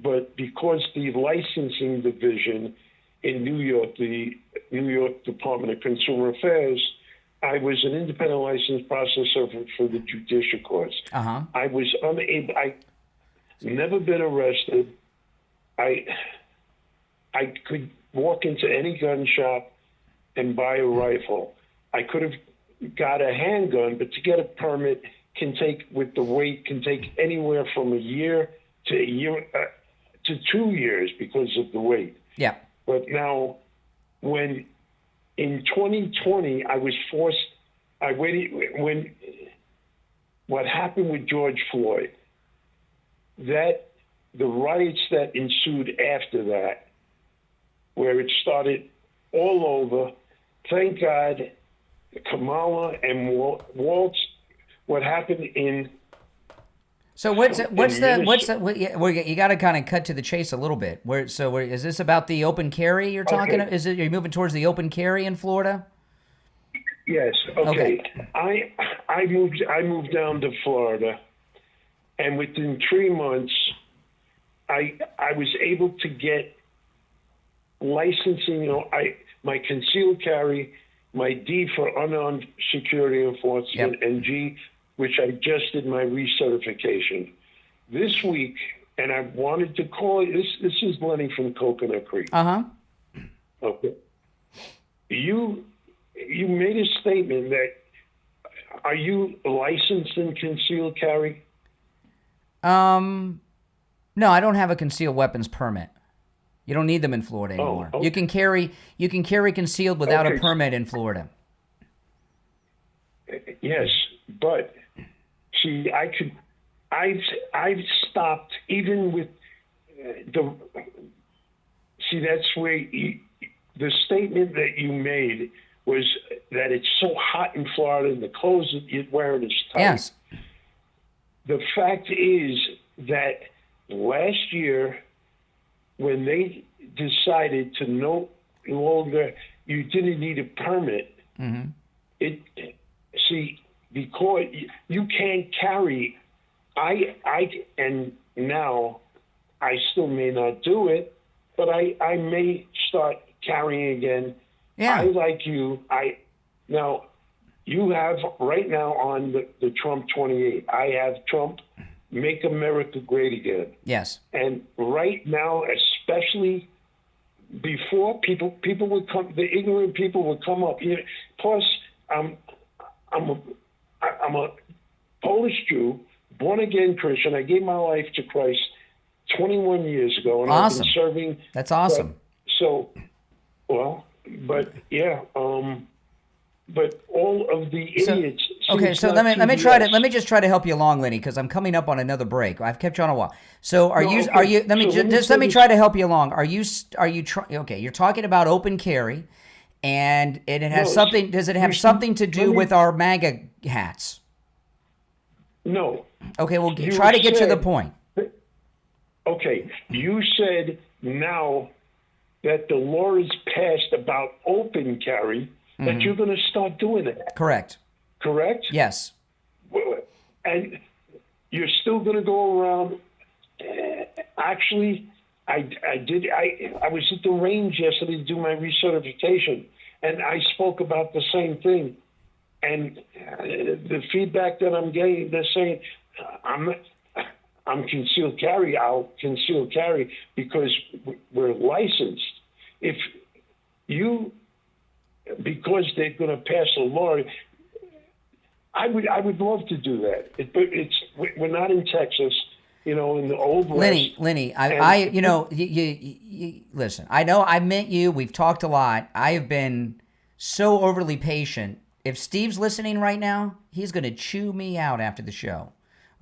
but because the licensing division in New York, the New York Department of Consumer Affairs, I was an independent license processor for the judicial courts. I was unable, I never been arrested. I could walk into any gun shop and buy a rifle. I could have got a handgun, but to get a permit can take anywhere from a year to 2 years because of the weight. Yeah. But now, when in 2020 I was forced, what happened with George Floyd, that the riots that ensued after that, where it started all over, thank God, Kamala and Waltz, what happened in. So you got to kind of cut to the chase a little bit. Is this about the open carry you're talking? Okay. Are you moving towards the open carry in Florida? Yes. Okay. I moved down to Florida, and within 3 months, I was able to get licensing. My concealed carry, my D for unarmed security enforcement, and G, which I just did my recertification this week. And I wanted to call you. This is Lenny from Coconut Creek. Okay. You made a statement that, are you licensed in concealed carry? No, I don't have a concealed weapons permit. You don't need them in Florida anymore. Okay. You can carry concealed without a permit in Florida. Yes, but see, I've stopped even with that's where the statement that you made was that it's so hot in Florida and the clothes that you're wearing is tight. Yes. The fact is that last year, when they decided to no longer, you didn't need a permit, because you can't carry, and now I still may not do it, but I may start carrying again. Yeah. I like you. Now, you have right now on the Trump 28. I have Trump Make America Great Again. Yes. And right now, especially before people would come, the ignorant people would come up. Plus, I'm a Polish Jew, born again Christian. I gave my life to Christ 21 years ago, and awesome. I've been serving. That's awesome. But all of the idiots. Let me just try to help you along, Lenny, because I'm coming up on another break. I've kept you on a while. So let me try to help you along. You're talking about open carry, and it has something. Does it have something to do with our MAGA hats? No. Okay, well, try to get to the point. Okay, you said now that the law is passed about open carry, that you're going to start doing it. Correct? Yes. And you're still going to go around. Actually, I was at the range yesterday to do my recertification, and I spoke about the same thing. And the feedback that I'm getting, they're saying, I'm concealed carry. I'll conceal carry because we're licensed. If you, because they're going to pass a law, I would love to do that. We're not in Texas, in the old West. Lenny, listen. I know I met you. We've talked a lot. I have been so overly patient. If Steve's listening right now, he's going to chew me out after the show.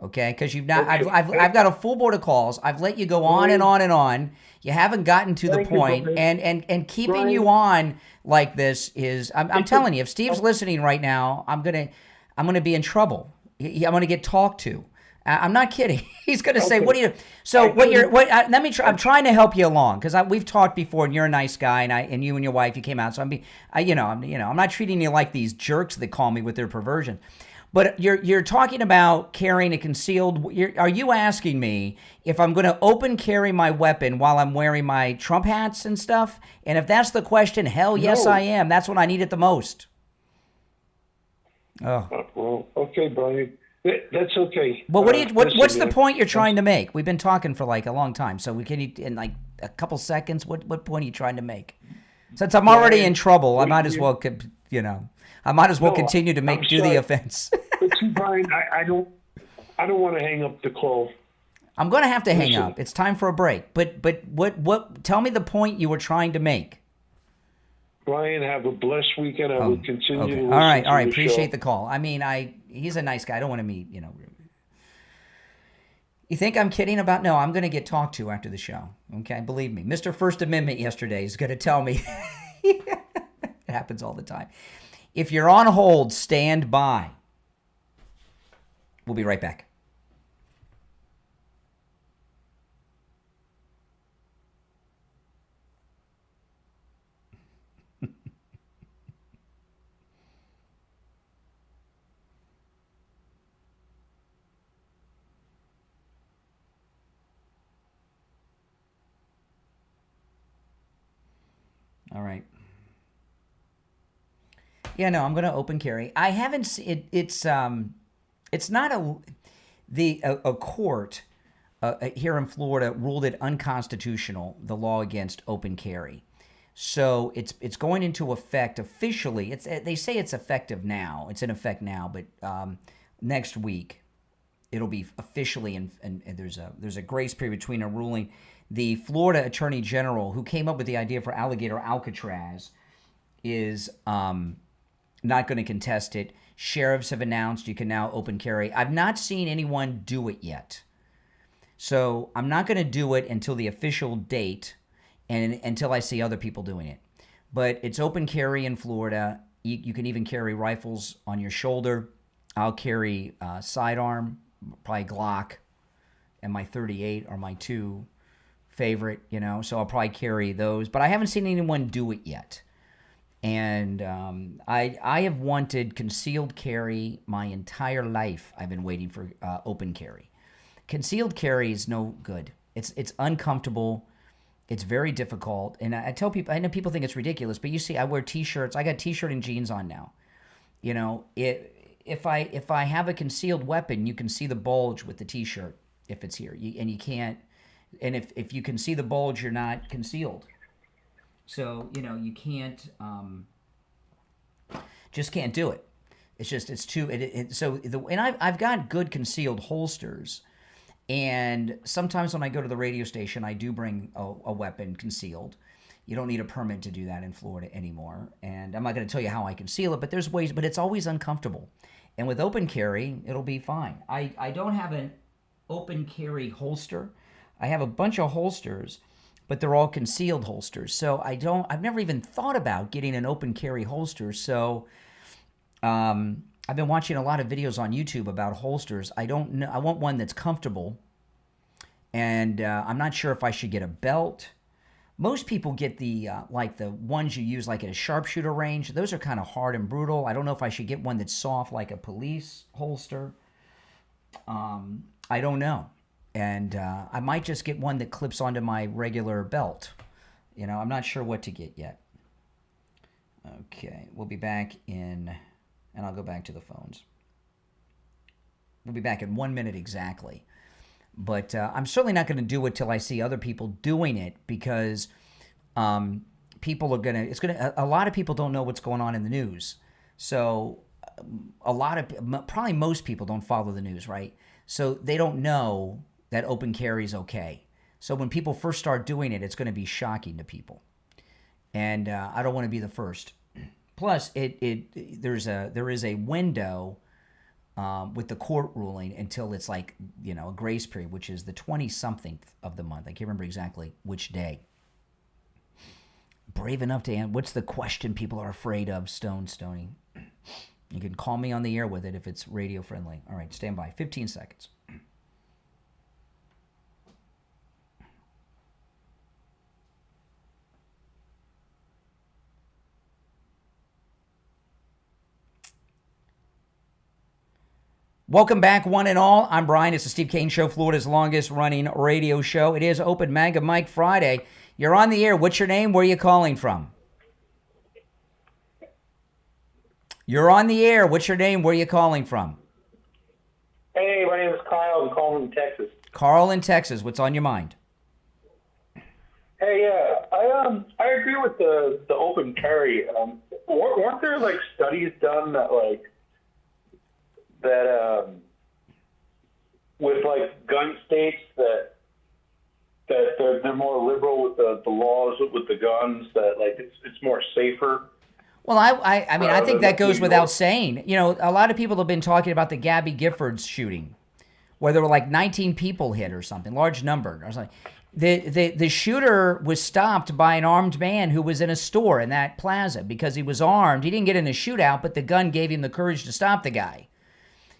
Okay, because you've not. Okay. I've got a full board of calls. I've let you go on and on and on. You haven't gotten to the point, and keeping you on like this is. I'm telling you, if Steve's listening right now, I'm gonna be in trouble. I'm gonna get talked to. I'm not kidding. He's gonna say, "What do you?" So let me try. I'm trying to help you along because we've talked before, and you're a nice guy, and you and your wife, you came out. So I'm not treating you like these jerks that call me with their perversion. But you're talking about carrying a concealed. Are you asking me if I'm going to open carry my weapon while I'm wearing my Trump hats and stuff? And if that's the question, hell yes, I am. That's when I need it the most. Oh. Well, okay, Brian. That's okay. Well, what's the point you're trying to make? We've been talking for like a long time, so in like a couple seconds. What point are you trying to make? Since I'm already in trouble, I might as well You know, I might as well No, continue to I'm do the sorry. offense. But see, Brian, I don't want to hang up the call. I'm going to have to hang Listen. up. It's time for a break. But what? Tell me the point you were trying to make. Brian, have a blessed weekend. I will continue Okay. to All listen right. to All right. the Appreciate show. the call. I mean, he's a nice guy. I don't want to meet. You think I'm kidding about? No, I'm going to get talked to after the show. Okay, believe me. Mr. First Amendment yesterday is going to tell me. It happens all the time. If you're on hold, stand by. We'll be right back. All right. Yeah, no, I'm going to open carry. I haven't seen it's not a court here in Florida ruled it unconstitutional, the law against open carry. So it's going into effect officially. They say it's effective now. It's in effect now, but next week it'll be officially and there's a grace period between a ruling. The Florida Attorney General, who came up with the idea for alligator Alcatraz, is not going to contest it. Sheriffs have announced you can now open carry. I've not seen anyone do it yet. So I'm not going to do it until the official date and until I see other people doing it. But it's open carry in Florida. You can even carry rifles on your shoulder. I'll carry sidearm, probably Glock, and my 38 or my 2 favorite, so I'll probably carry those. But I haven't seen anyone do it yet. And I have wanted concealed carry my entire life. I've been waiting for open carry. Concealed carry is no good. It's uncomfortable. It's very difficult. And I tell people, I know people think it's ridiculous, but you see, I wear T-shirts. I got T-shirt and jeans on now. If I have a concealed weapon, you can see the bulge with the T-shirt if it's here. And you can't. And if you can see the bulge, you're not concealed. So, you can't, just can't do it. It's too, and I've got good concealed holsters. And sometimes when I go to the radio station, I do bring a weapon concealed. You don't need a permit to do that in Florida anymore. And I'm not going to tell you how I conceal it, but there's ways, but it's always uncomfortable. And with open carry, it'll be fine. I don't have an open carry holster. I have a bunch of holsters, but they're all concealed holsters. So I've never even thought about getting an open carry holster. So I've been watching a lot of videos on YouTube about holsters. I don't know. I want one that's comfortable. And I'm not sure if I should get a belt. Most people get the ones you use like at a sharpshooter range. Those are kind of hard and brutal. I don't know if I should get one that's soft like a police holster. I don't know. And I might just get one that clips onto my regular belt. I'm not sure what to get yet. Okay, we'll be back and I'll go back to the phones. We'll be back in 1 minute exactly. But I'm certainly not going to do it till I see other people doing it because people are a lot of people don't know what's going on in the news. So probably most people don't follow the news, right? So they don't know that open carry is okay. So when people first start doing it, it's going to be shocking to people. And I don't want to be the first. Plus, there is a window with the court ruling until it's a grace period, which is the 20-something of the month. I can't remember exactly which day. Brave enough to answer. What's the question people are afraid of, Stony? You can call me on the air with it if it's radio friendly. All right, stand by. 15 seconds. Welcome back, one and all. I'm Brian. It's the Steve Kane Show, Florida's longest running radio show. It is Open MAGA Mike Friday. You're on the air. What's your name? Where are you calling from? You're on the air. What's your name? Where are you calling from? Hey, my name is Kyle. I'm calling from Texas. Carl in Texas. What's on your mind? Hey, yeah, I agree with the open carry. weren't there like studies done that with like gun states that they're more liberal with the laws with the guns, that like it's more safer? Well, I mean, I think that goes without saying. You know, a lot of people have been talking about the Gabby Giffords shooting, where there were like 19 people hit or something, large number or something. The shooter was stopped by an armed man who was in a store in that plaza because he was armed. He didn't get in a shootout, but the gun gave him the courage to stop the guy.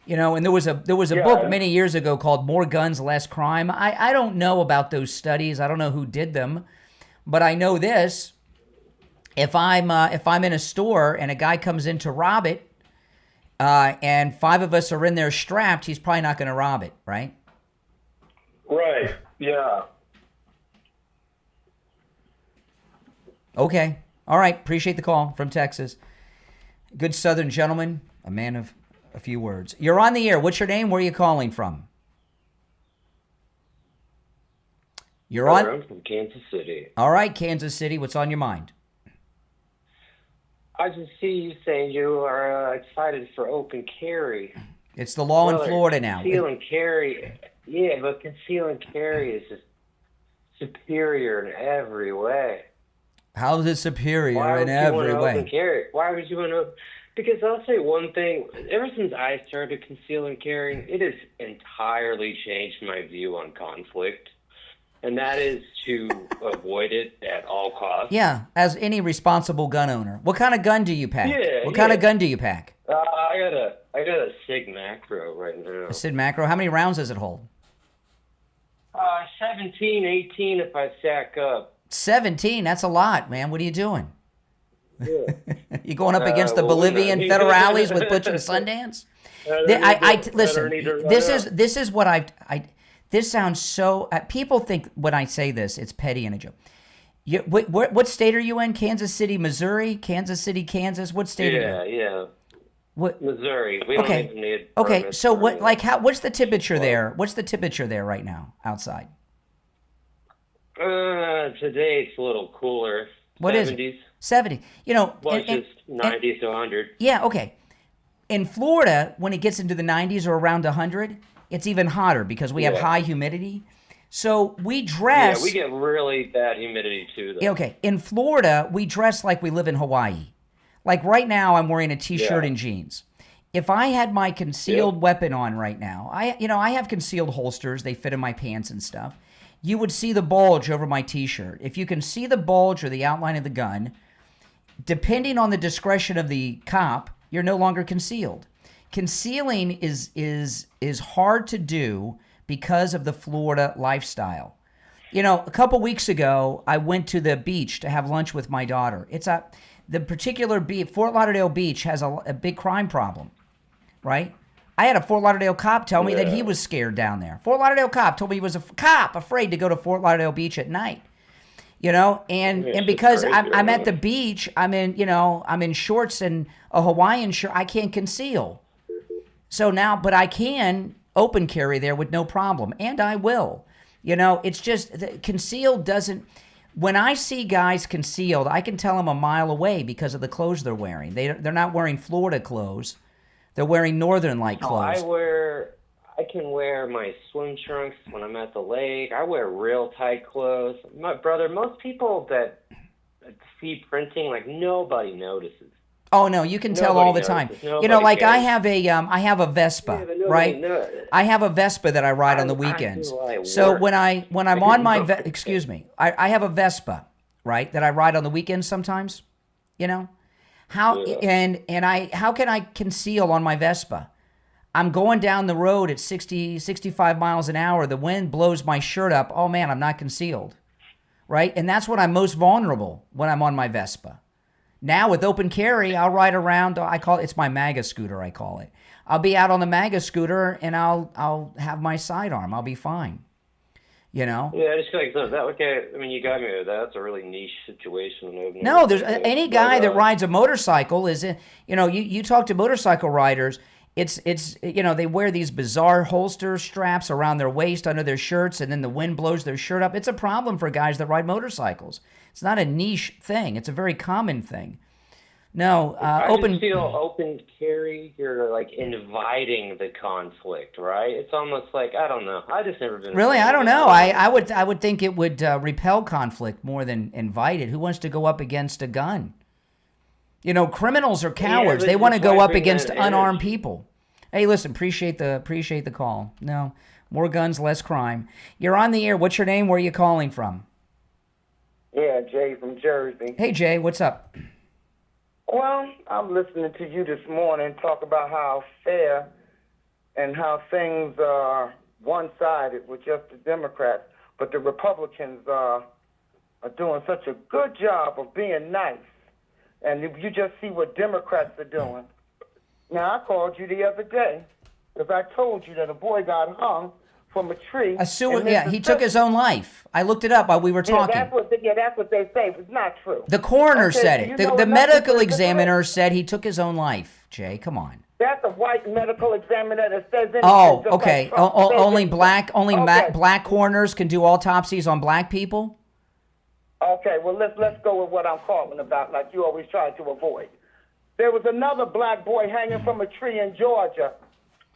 You know, and there was a book many years ago called More Guns, Less Crime. I don't know about those studies. I don't know who did them, but I know this. If I'm in a store and a guy comes in to rob it, and 5 of us are in there strapped, he's probably not going to rob it, right? Right. Yeah. Okay. All right. Appreciate the call from Texas. Good Southern gentleman, a man of a few words. You're on the air. What's your name? Where are you calling from? You're on. I'm from Kansas City. All right, Kansas City. What's on your mind? I just see you saying you are excited for open carry. It's the law in Florida now. Conceal and carry. Yeah, but conceal and carry is just superior in every way. How is it superior Why in would you every want way? Open carry? Why would you want to? Because I'll say one thing. Ever since I started concealing and carrying, it has entirely changed my view on conflict. And that is to avoid it at all costs. Yeah, as any responsible gun owner. What kind of gun do you pack? Yeah, what kind of gun do you pack? I got a Sig Macro right now. A Sid Macro. How many rounds does it hold? 17, 18 if I stack up. 17. That's a lot, man. What are you doing? Yeah. You going up against the Bolivian federales with Butch and Sundance? Listen. This is what I. This sounds so. People think when I say this, it's petty and a joke. What state are you in? Kansas City, Missouri, Kansas City, Kansas. What state are you? Yeah. What? Missouri. We don't even need. Okay. So what? Like how? What's the temperature there? What's the temperature there right now outside? Today it's a little cooler. What 70s. is it? 70. You know. Well, it's 90 to 100. Yeah. Okay. In Florida, when it gets into the 90s or around 100. It's even hotter because we have high humidity. So we dress. Yeah, we get really bad humidity too, though. Okay. In Florida, we dress like we live in Hawaii. Like right now, I'm wearing a t-shirt and jeans. If I had my concealed weapon on right now, I have concealed holsters. They fit in my pants and stuff. You would see the bulge over my t-shirt. If you can see the bulge or the outline of the gun, depending on the discretion of the cop, you're no longer concealed. Concealing is hard to do because of the Florida lifestyle. You know, a couple weeks ago, I went to the beach to have lunch with my daughter. The particular beach, Fort Lauderdale Beach, has a big crime problem, right? I had a Fort Lauderdale cop tell me that he was scared down there. Fort Lauderdale cop told me he was a cop afraid to go to Fort Lauderdale Beach at night. You know, and because I'm at the beach, I'm in shorts and a Hawaiian shirt, I can't conceal. So now, but I can open carry there with no problem, and I will. You know, it's just concealed doesn't. When I see guys concealed, I can tell them a mile away because of the clothes they're wearing. They're not wearing Florida clothes; they're wearing northern-like clothes. I can wear my swim trunks when I'm at the lake. I wear real tight clothes. My brother, most people that see printing, like nobody notices. Oh no, you can tell all the time. You know, like I have a Vespa, right? I have a Vespa that I ride on the weekends. So when I'm on my I have a Vespa, right, that I ride on the weekends sometimes. You know, how can I conceal on my Vespa? I'm going down the road at 60, 65 miles an hour. The wind blows my shirt up. Oh man, I'm not concealed, right? And that's when I'm most vulnerable, when I'm on my Vespa. Now with open carry, I'll ride around. It's my MAGA scooter. I call it. I'll be out on the MAGA scooter and I'll have my sidearm. I'll be fine. You know. Yeah, I just feel like that. Okay, I mean, you got me with that. That's a really niche situation. No, there's any guy that rides a motorcycle is. You know, you talk to motorcycle riders. It's you know, they wear these bizarre holster straps around their waist under their shirts, and then the wind blows their shirt up. It's a problem for guys that ride motorcycles. It's not a niche thing. It's a very common thing. No, I open. just feel open carry. You're like inviting the conflict, right? It's almost like I don't know. I just never been. Really, I don't know. I would think it would repel conflict more than invite it. Who wants to go up against a gun? You know, criminals are cowards. They want to go up against unarmed people. Hey, listen, appreciate the call. No, more guns, less crime. You're on the air. What's your name? Where are you calling from? Yeah, Jay from Jersey. Hey, Jay, what's up? Well, I'm listening to you this morning talk about how fair and how things are one-sided with just the Democrats, but the Republicans are doing such a good job of being nice. And if you just see what Democrats are doing. Now, I called you the other day because I told you that a boy got hung from a tree. He took his own life. I looked it up while we were talking. That's what they say. It's not true. The coroner said it. The medical examiner said he took his own life. Jay, come on. That's a white medical examiner that says anything. Oh, okay. Only black coroners can do autopsies on black people? Okay, well, let's go with what I'm calling about, like you always try to avoid. There was another black boy hanging from a tree in Georgia.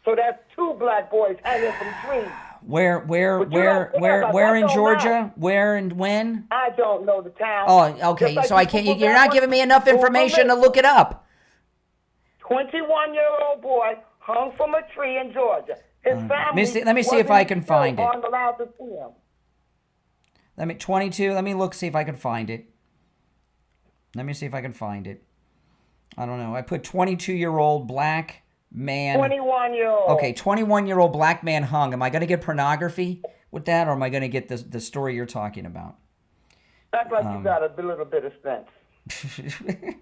So that's 2 black boys hanging from trees. Where in Georgia? Where and when? I don't know the town. Oh, okay. So I can't. You're not giving me enough information to look it up. 21-year-old boy hung from a tree in Georgia. His family. Let me see if I can find it. Aren't allowed to see him. 22. Let me look. See if I can find it. Let me see if I can find it. I don't know. I put 22-year-old black man. 21-year-old. Okay, 21-year-old black man hung. Am I going to get pornography with that, or am I going to get the story you're talking about? That's like you got a little bit of sense.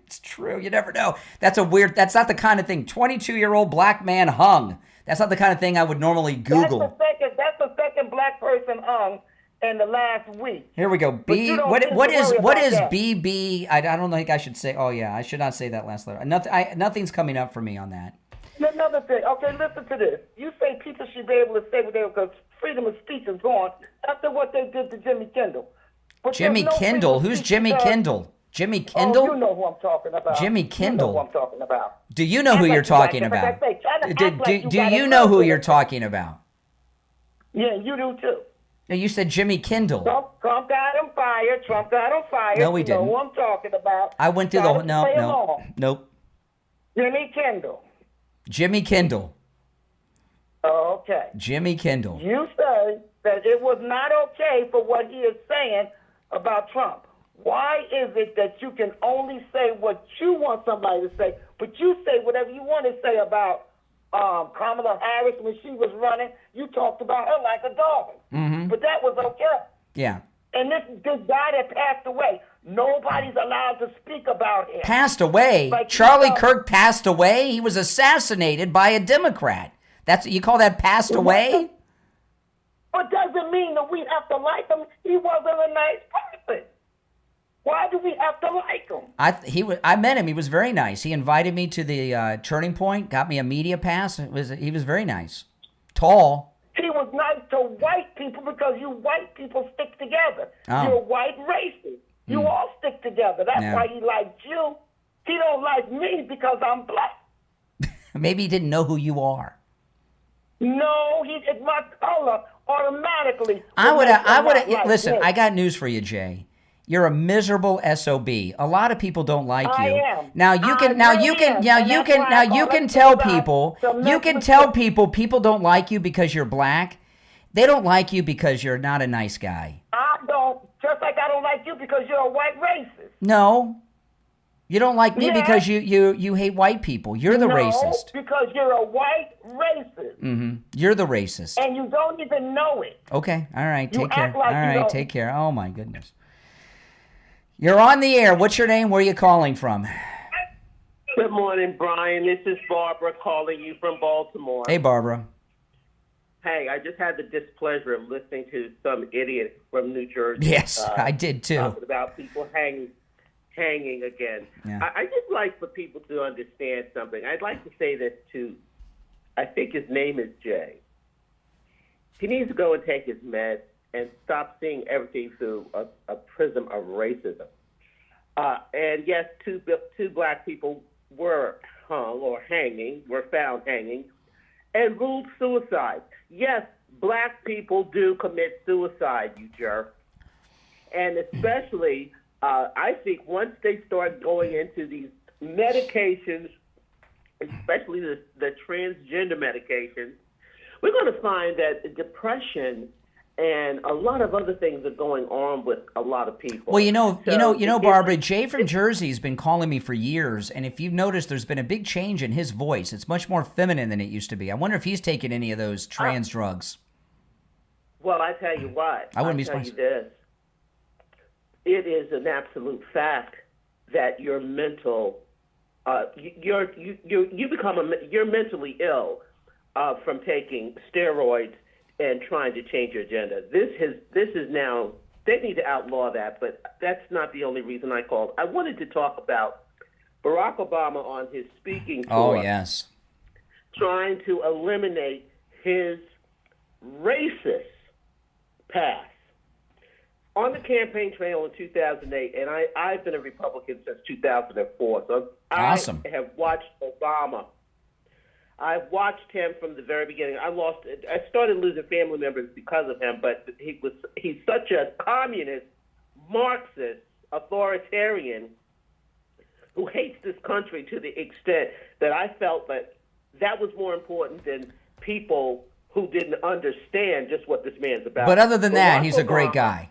It's true. You never know. That's not the kind of thing. 22-year-old black man hung. That's not the kind of thing I would normally Google. That's the second black person hung in the last week. Here we go. What is BB? I don't think I should say. Oh yeah, I should not say that last letter. Nothing's coming up for me on that. Another thing. Okay, listen to this. You say people should be able to say what they because freedom of speech is gone after what they did to Jimmy Kimmel. But Jimmy Kimmel? Who's Jimmy Kimmel? Jimmy Kimmel? Oh, you know who I'm talking about. Jimmy Kimmel. You know who I'm talking about. Do you know who you're talking about? Do you know who you're talking about? Yeah, you do too. You said Jimmy Kimmel. Trump got him fired. No, he didn't. You know who I'm talking about. I went through nope. Jimmy Kimmel. Jimmy Kimmel. Okay. Jimmy Kimmel. You say that it was not okay for what he is saying about Trump. Why is it that you can only say what you want somebody to say, but you say whatever you want to say about Kamala Harris when she was running? You talked about her like a dog. Mm-hmm. But that was okay. Yeah. And this guy that passed away, nobody's allowed to speak about him. Passed away? Like, Charlie Kirk passed away? He was assassinated by a Democrat. You call that passed away? But doesn't mean that we have to like him. He wasn't a nice person. Why do we have to like him? I met him. He was very nice. He invited me to the Turning Point, got me a media pass. He was very nice. Tall. He was nice to white people because you white people stick together. Oh. You're white racist. You all stick together. That's why he liked you. He don't like me because I'm black. Maybe he didn't know who you are. No, it's my color automatically. Listen, I got news for you, Jay. You're a miserable SOB. A lot of people don't like you. I am. Now you can tell people people don't like you because you're black. They don't like you because you're not a nice guy. I don't. Just like I don't like you because you're a white racist. No. You don't like me because you hate white people. You're the racist. Because you're a white racist. Mm-hmm. You're the racist. And you don't even know it. Okay. All right. You Take care. act like All right. you don't. Take care. Oh my goodness. You're on the air. What's your name? Where are you calling from? Good morning, Brian. This is Barbara calling you from Baltimore. Hey, Barbara. Hey, I just had the displeasure of listening to some idiot from New Jersey. Yes, I did too. Talking about people hanging again. Yeah. I just like for people to understand something. I'd like to say this to, I think his name is Jay. He needs to go and take his meds and stop seeing everything through a prism of racism. And yes, two black people were hung or were found hanging, and ruled suicide. Yes, black people do commit suicide, you jerk. And especially, I think once they start going into these medications, especially the transgender medications, we're going to find that depression and a lot of other things are going on with a lot of people. Well, Barbara, Jay from Jersey has been calling me for years, and if you've noticed, there's been a big change in his voice. It's much more feminine than it used to be. I wonder if he's taken any of those trans drugs. Well, I tell you what. I wouldn't be tell surprised. you this. It is an absolute fact that your mental, you're mentally ill from taking steroids and trying to change your agenda. This is now, they need to outlaw that, but that's not the only reason I called. I wanted to talk about Barack Obama on his speaking tour. Oh, yes. Trying to eliminate his racist past. On the campaign trail in 2008, and I've been a Republican since 2004, so awesome. I have watched Obama. I've watched him from the very beginning. I started losing family members because of him, but he's such a communist, Marxist, authoritarian who hates this country to the extent that I felt that was more important than people who didn't understand just what this man's about. But other than that, he's a great guy.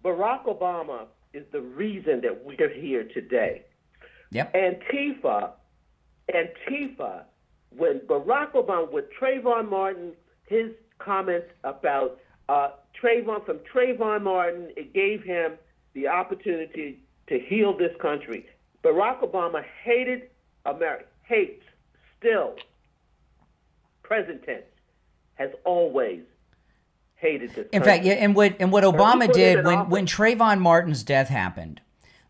Barack Obama is the reason that we're here today. Yep. Antifa, when Barack Obama, with Trayvon Martin, his comments about Trayvon Martin, it gave him the opportunity to heal this country. Barack Obama hated America, hates, still, present tense, has always hated this country. In fact, yeah, and what Obama did when Trayvon Martin's death happened,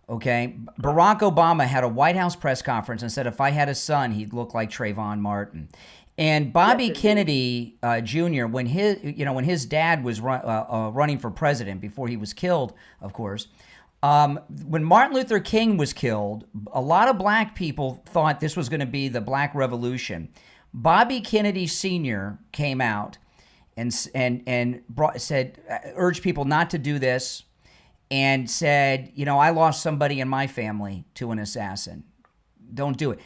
okay, Barack Obama had a White House press conference and said, if I had a son, he'd look like Trayvon Martin. And Bobby Kennedy Jr., when his dad was running for president before he was killed, of course, when Martin Luther King was killed, a lot of black people thought this was going to be the Black Revolution. Bobby Kennedy Sr. came out and urged people not to do this, and said, I lost somebody in my family to an assassin. Don't do it.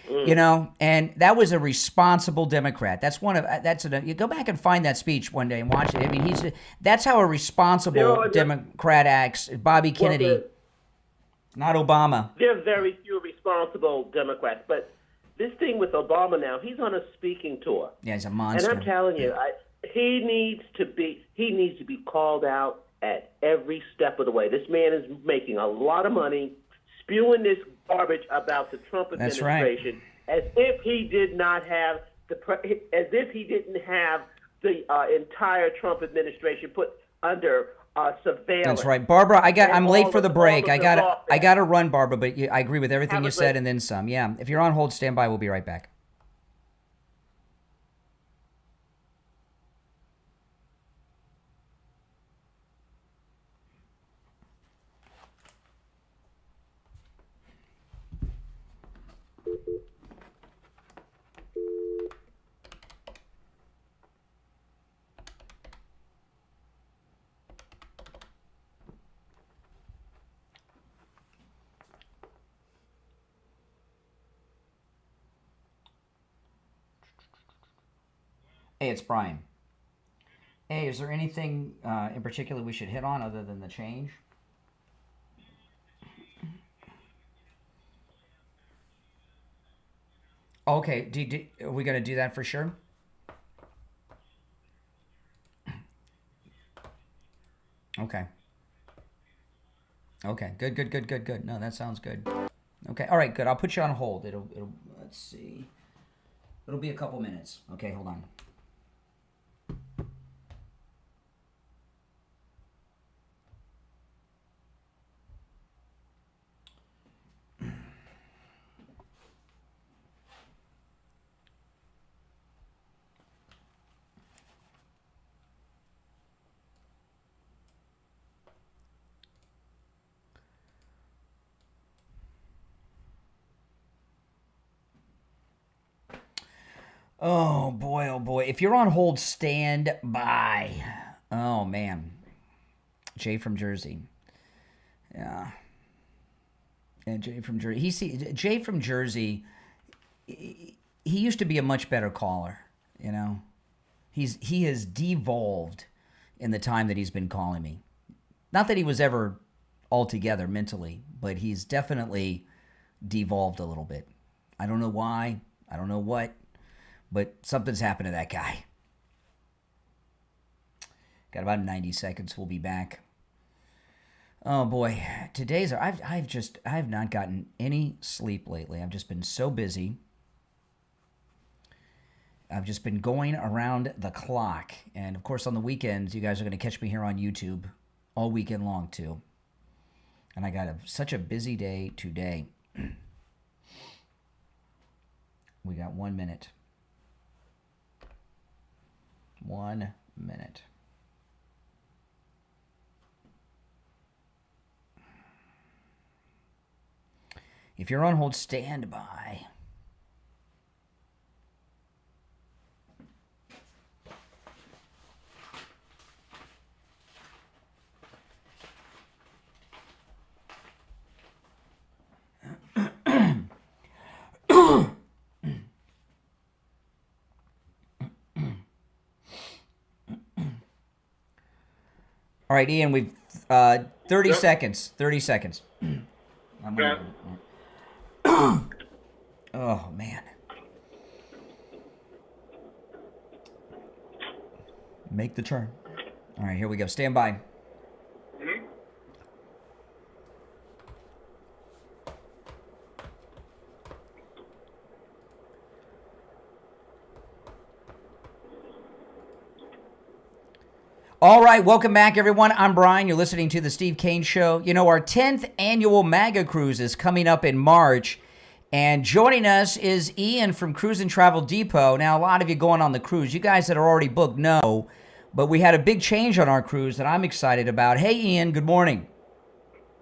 And that was a responsible Democrat. You go back and find that speech one day and watch it. I mean, that's how a responsible Democrat acts. Bobby Kennedy, not Obama. There are very few responsible Democrats, but this thing with Obama now, he's on a speaking tour. Yeah, he's a monster. And I'm telling you, he needs to be called out at every step of the way. This man is making a lot of money spewing this garbage about the Trump administration, as if he didn't have the entire Trump administration put under surveillance. That's right, Barbara. I'm late for the break. I got to run, Barbara. But I agree with everything you said and then some. Yeah, if you're on hold, stand by. We'll be right back. Hey, it's Brian. Hey, is there anything in particular we should hit on other than the change? Okay, are we going to do that for sure? Okay. Okay, good. No, that sounds good. Okay, all right, good. I'll put you on hold. It'll let's see. It'll be a couple minutes. Okay, hold on. Oh boy, oh boy. If you're on hold, stand by. Oh man. Jay from Jersey. Yeah. Yeah, Jay from Jersey. Jay from Jersey, he used to be a much better caller, you know. He has devolved in the time that he's been calling me. Not that he was ever altogether mentally, but he's definitely devolved a little bit. I don't know why. I don't know what. But something's happened to that guy. Got about 90 seconds. We'll be back. Oh boy, I have not gotten any sleep lately. I've just been so busy. I've just been going around the clock. And of course on the weekends, you guys are going to catch me here on YouTube all weekend long too. And I got such a busy day today. We got 1 minute. 1 minute. If you're on hold, stand by. All right, Ian, we've 30 seconds. 30 seconds. Oh, man. Make the turn. All right, here we go. Stand by. All right, welcome back, everyone. I'm Brian. You're listening to The Steve Kane Show. You know, our 10th annual MAGA Cruise is coming up in March, and joining us is Ian from Cruise and Travel Depot. Now, a lot of you going on the cruise, you guys that are already booked know, but we had a big change on our cruise that I'm excited about. Hey, Ian, good morning.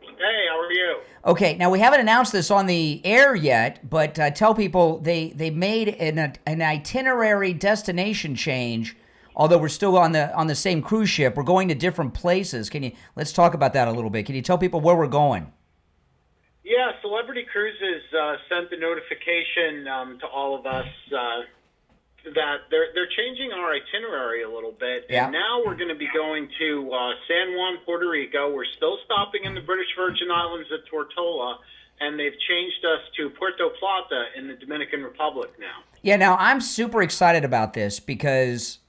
Hey, how are you? Okay, now we haven't announced this on the air yet, but tell people they made an itinerary destination change. Although we're still on the same cruise ship, we're going to different places. Let's talk about that a little bit. Can you tell people where we're going? Yeah, Celebrity Cruises sent the notification to all of us that they're changing our itinerary a little bit. Yeah. And now we're going to be going to San Juan, Puerto Rico. We're still stopping in the British Virgin Islands at Tortola, and they've changed us to Puerto Plata in the Dominican Republic now. Yeah, now I'm super excited about this because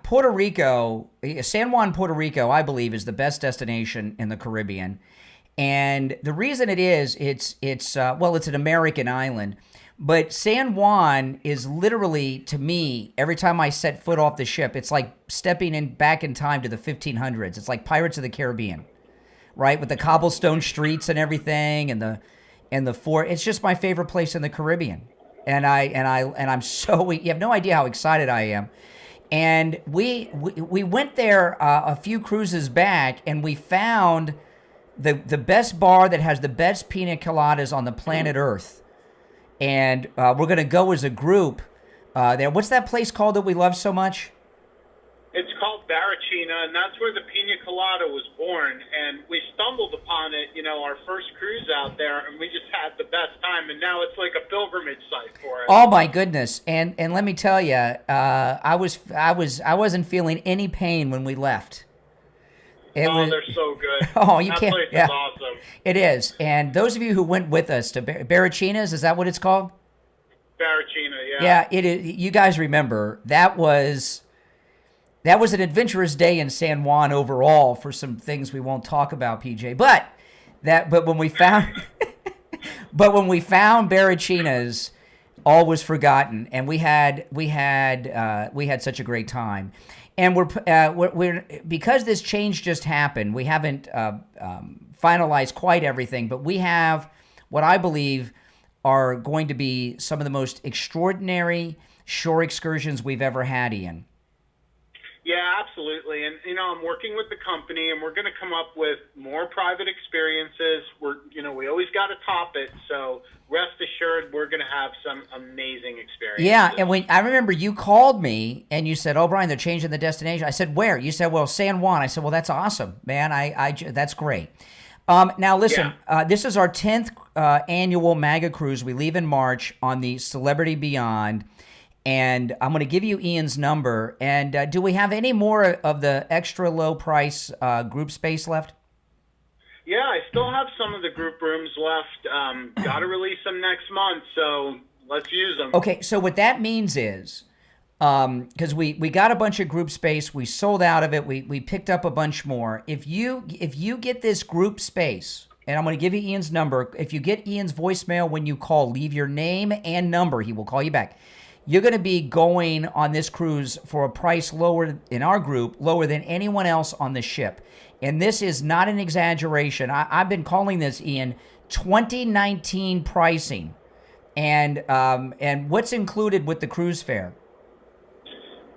Puerto Rico, San Juan, Puerto Rico, I believe, is the best destination in the Caribbean. And the reason it is, it's an American island, but San Juan is literally, to me, every time I set foot off the ship, it's like stepping back in time to the 1500s. It's like Pirates of the Caribbean, right? With the cobblestone streets and everything, and the fort. It's just my favorite place in the Caribbean. And I'm so, you have no idea how excited I am. And we went there a few cruises back, and we found the best bar that has the best pina coladas on the planet Earth. And we're going to go as a group there. What's that place called that we love so much? It's called Barachina, and that's where the pina colada was born. And we stumbled upon it, our first cruise out there, and we just had the best time. And now it's like a pilgrimage site for us. Oh my goodness! And let me tell you, I wasn't feeling any pain when we left. They're so good. Oh, you that can't. Place Yeah, is awesome. It is. And those of you who went with us to Barachina's, is that what it's called? Barachina, yeah. Yeah, it is. You guys remember that was an adventurous day in San Juan overall for some things we won't talk about, PJ. But when we found Barachina's, all was forgotten, and we had such a great time. And we're because this change just happened, we haven't finalized quite everything, but we have what I believe are going to be some of the most extraordinary shore excursions we've ever had, Ian. Yeah, absolutely. And, I'm working with the company, and we're going to come up with more private experiences. We always got to top it. So rest assured, we're going to have some amazing experiences. Yeah, and I remember you called me and you said, "Oh, Brian, they're changing the destination." I said, "Where?" You said, "Well, San Juan." I said, "Well, that's awesome, man. That's great." Now, listen, this is our 10th annual MAGA cruise. We leave in March on the Celebrity Beyond. And I'm going to give you Ian's number. And do we have any more of the extra low price group space left? Yeah, I still have some of the group rooms left. Got to release them next month, so let's use them. Okay, so what that means is, because we got a bunch of group space, we sold out of it, we picked up a bunch more. If you get this group space, and I'm going to give you Ian's number. If you get Ian's voicemail when you call, leave your name and number. He will call you back. You're going to be going on this cruise for a price lower in our group, lower than anyone else on the ship. And this is not an exaggeration. I've been calling this, Ian, 2019 pricing. And what's included with the cruise fare?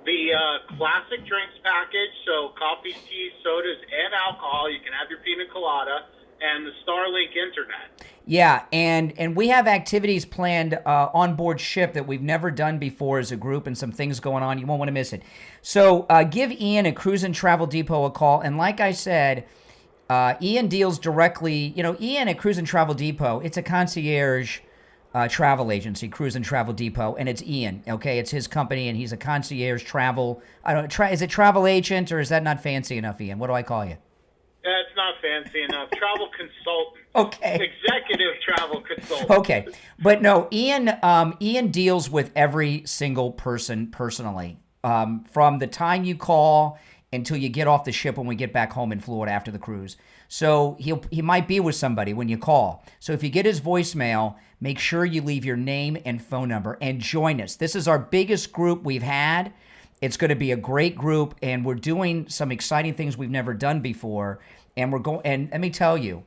The classic drinks package, so coffee, tea, sodas, and alcohol. You can have your pina colada, and the Starlink internet. Yeah, and we have activities planned on board ship that we've never done before as a group, and some things going on. You won't want to miss it. So give Ian at Cruise and Travel Depot a call. And like I said, Ian deals directly. Ian at Cruise and Travel Depot, it's a concierge travel agency, Cruise and Travel Depot, and it's Ian. Okay, it's his company, and he's a concierge travel. Is it travel agent, or is that not fancy enough, Ian? What do I call you? That's not fancy enough. Travel consultant. Okay. Executive travel consultant. Okay. But no, Ian deals with every single person personally. From the time you call until you get off the ship when we get back home in Florida after the cruise. So he might be with somebody when you call. So if you get his voicemail, make sure you leave your name and phone number and join us. This is our biggest group we've had. It's going to be a great group, and we're doing some exciting things we've never done before. And we're going. And let me tell you,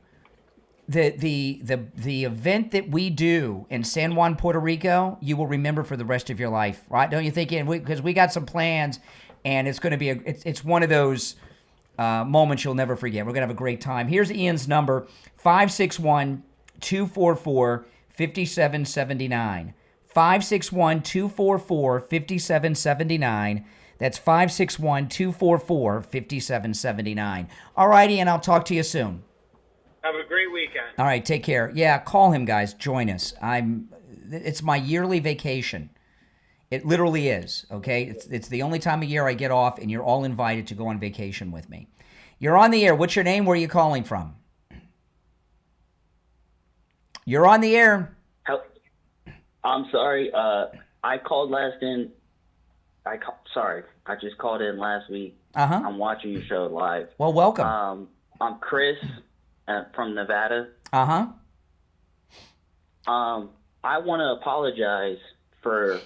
the event that we do in San Juan, Puerto Rico, you will remember for the rest of your life, right? Don't you think? Because we got some plans, and it's going to be it's one of those moments you'll never forget. We're going to have a great time. Here's Ian's number: 561-244-5779. 561-244-5779. That's 561-244-5779. All right, Ian, I'll talk to you soon. Have a great weekend. All right, take care. Yeah, call him, guys. Join us. It's my yearly vacation. It literally is, okay? It's the only time of year I get off, and you're all invited to go on vacation with me. You're on the air. What's your name? Where are you calling from? You're on the air. I'm sorry. I called sorry, I just called in last week. I'm watching your show live. Well, welcome. I'm Chris from Nevada. I want to apologize for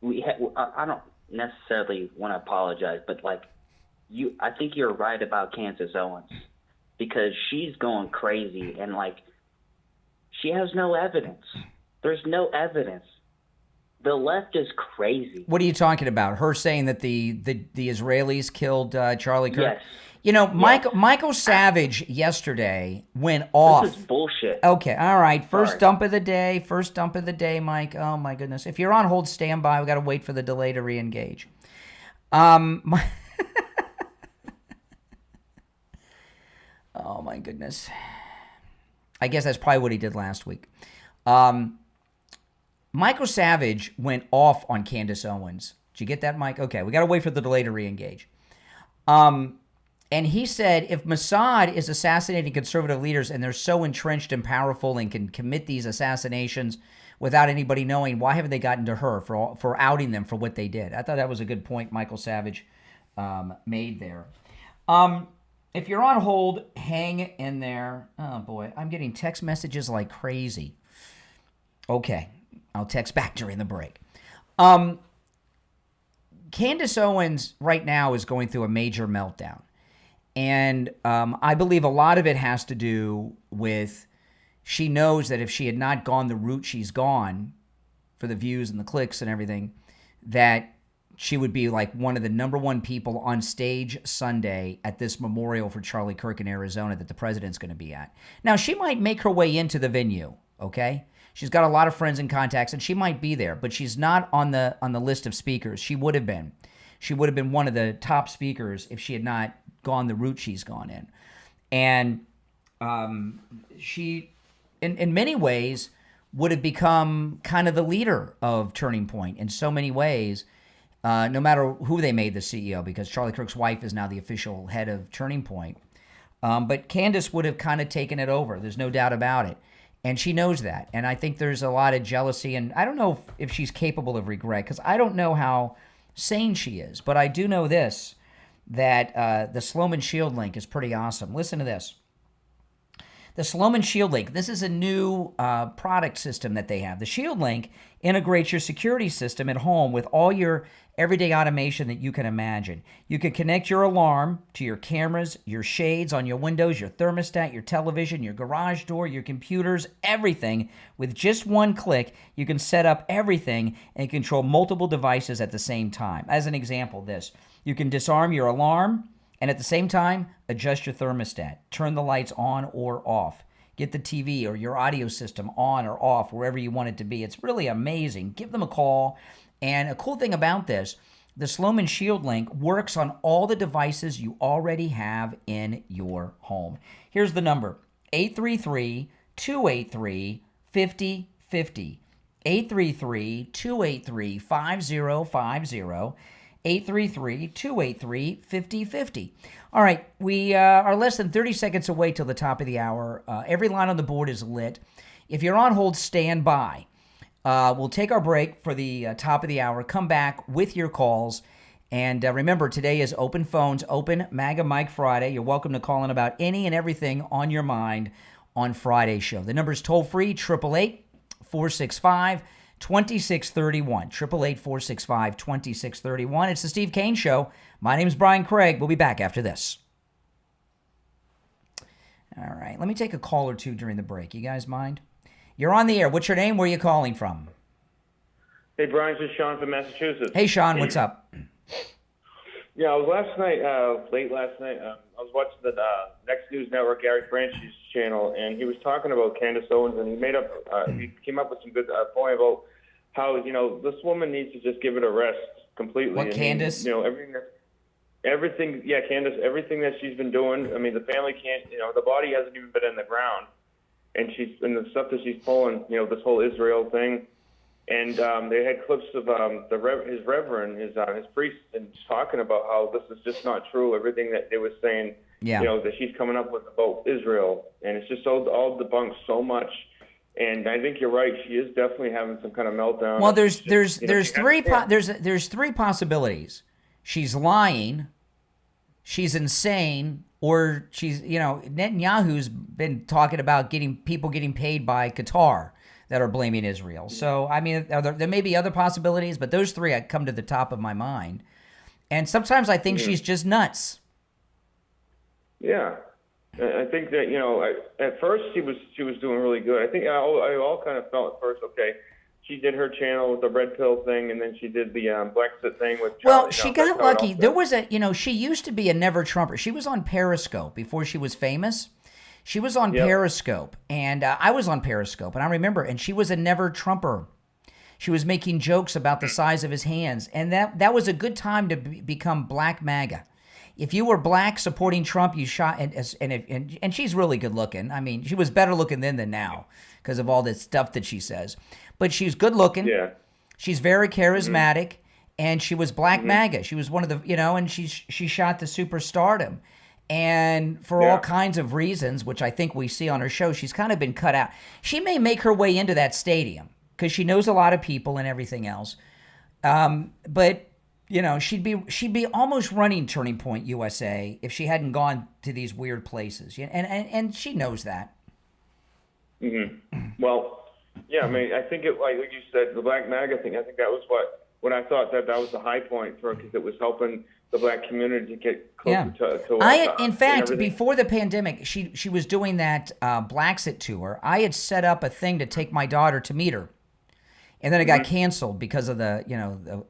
I don't necessarily want to apologize, but I think you're right about Candace Owens, because she's going crazy and she has no evidence. There's no evidence. The left is crazy. What are you talking about? Her saying that the Israelis killed Charlie Kirk? Yes. Michael Savage yesterday went off. This is bullshit. Okay, all right. First dump of the day, Mike. Oh, my goodness. If you're on hold, stand by. We got to wait for the delay to re-engage. Oh, my goodness. I guess that's probably what he did last week. Michael Savage went off on Candace Owens. Did you get that, Mike? Okay, we got to wait for the delay to re-engage. And he said, if Mossad is assassinating conservative leaders and they're so entrenched and powerful and can commit these assassinations without anybody knowing, why haven't they gotten to her for outing them for what they did? I thought that was a good point Michael Savage made there. If you're on hold, hang in there. Oh, boy, I'm getting text messages like crazy. Okay, I'll text back during the break. Candace Owens right now is going through a major meltdown. And I believe a lot of it has to do with she knows that if she had not gone the route she's gone for the views and the clicks and everything, that she would be like one of the number one people on stage Sunday at this memorial for Charlie Kirk in Arizona that the president's going to be at. Now, she might make her way into the venue, okay? She's got a lot of friends and contacts, and she might be there, but she's not on the list of speakers. She would have been. She would have been one of the top speakers if she had not gone the route she's gone in. And she, in many ways, would have become kind of the leader of Turning Point in so many ways, no matter who they made the CEO, because Charlie Kirk's wife is now the official head of Turning Point. But Candace would have kind of taken it over. There's no doubt about it. And she knows that. And I think there's a lot of jealousy. And I don't know if she's capable of regret, because I don't know how sane she is. But I do know this, that the Sloman Shield Link is pretty awesome. Listen to this. The Sloman Shield Link, this is a new product system that they have. The Shield Link integrates your security system at home with all your everyday automation that you can imagine. You can connect your alarm to your cameras, your shades on your windows, your thermostat, your television, your garage door, your computers, everything. With just one click, you can set up everything and control multiple devices at the same time. As an example, this. You can disarm your alarm and at the same time, adjust your thermostat. Turn the lights on or off. Get the TV or your audio system on or off, wherever you want it to be. It's really amazing. Give them a call. And a cool thing about this, the Sloman Shield Link works on all the devices you already have in your home. Here's the number, 833-283-5050. 833-283-5050. 833-283-5050. All right, we are less than 30 seconds away till the top of the hour. Every line on the board is lit. If you're on hold, stand by. We'll take our break for the top of the hour, come back with your calls. And remember, today is Open Phones, Open MAGA Mike Friday. You're welcome to call in about any and everything on your mind on Friday's show. The number is toll-free, 888-465-2631. 888-465-2631. It's the Steve Kane Show. My name is Brian Craig. We'll be back after this. All right. Let me take a call or two during the break. You guys mind? You're on the air. What's your name? Where are you calling from? Hey, Brian. This is Sean from Massachusetts. Hey, Sean. What's up? Yeah, I was late last night. I was watching the Next News Network, Gary Franchi's channel, and he was talking about Candace Owens, and he came up with some good point about how, this woman needs to just give it a rest completely. What, Candace? Everything, Candace, everything that she's been doing. I mean, the family can't, the body hasn't even been in the ground, and the stuff that she's pulling, this whole Israel thing. And they had clips of his reverend, his priest, and talking about how this is just not true. Everything that they were saying, that she's coming up with about Israel, and it's just all debunked so much. And I think you're right. She is definitely having some kind of meltdown. Well, there's three possibilities. She's lying, she's insane, or she's Netanyahu's been talking about people getting paid by Qatar that are blaming Israel. So, I mean, there may be other possibilities, but those three come to the top of my mind. And sometimes I think she's just nuts. Yeah. I think that, at first she was doing really good. I think I all kind of felt at first, okay, she did her channel with the red pill thing, and then she did the Brexit thing with Charlie. Well, she got lucky. There was she used to be a never Trumper. She was on Periscope before she was famous. She was on Periscope, and I was on Periscope, and I remember, and she was a never Trumper. She was making jokes about the size of his hands, and that was a good time to become Black MAGA. If you were black supporting Trump, you shot, and she's really good looking. I mean, she was better looking then than now because of all this stuff that she says. But she's good looking. Yeah. She's very charismatic, and she was Black MAGA. She was one of the, and she shot to superstardom. And for all kinds of reasons, which I think we see on her show, she's kind of been cut out. She may make her way into that stadium because she knows a lot of people and everything else. But she'd be almost running Turning Point USA if she hadn't gone to these weird places. And she knows that. Mm-hmm. Well, yeah, I mean, I think like you said, the Black MAGA thing, I think that was what I thought that was the high point for her because it was helping the black community to get closer to in fact, before the pandemic, she was doing that Blacksit tour. I had set up a thing to take my daughter to meet her. and then it got canceled because of the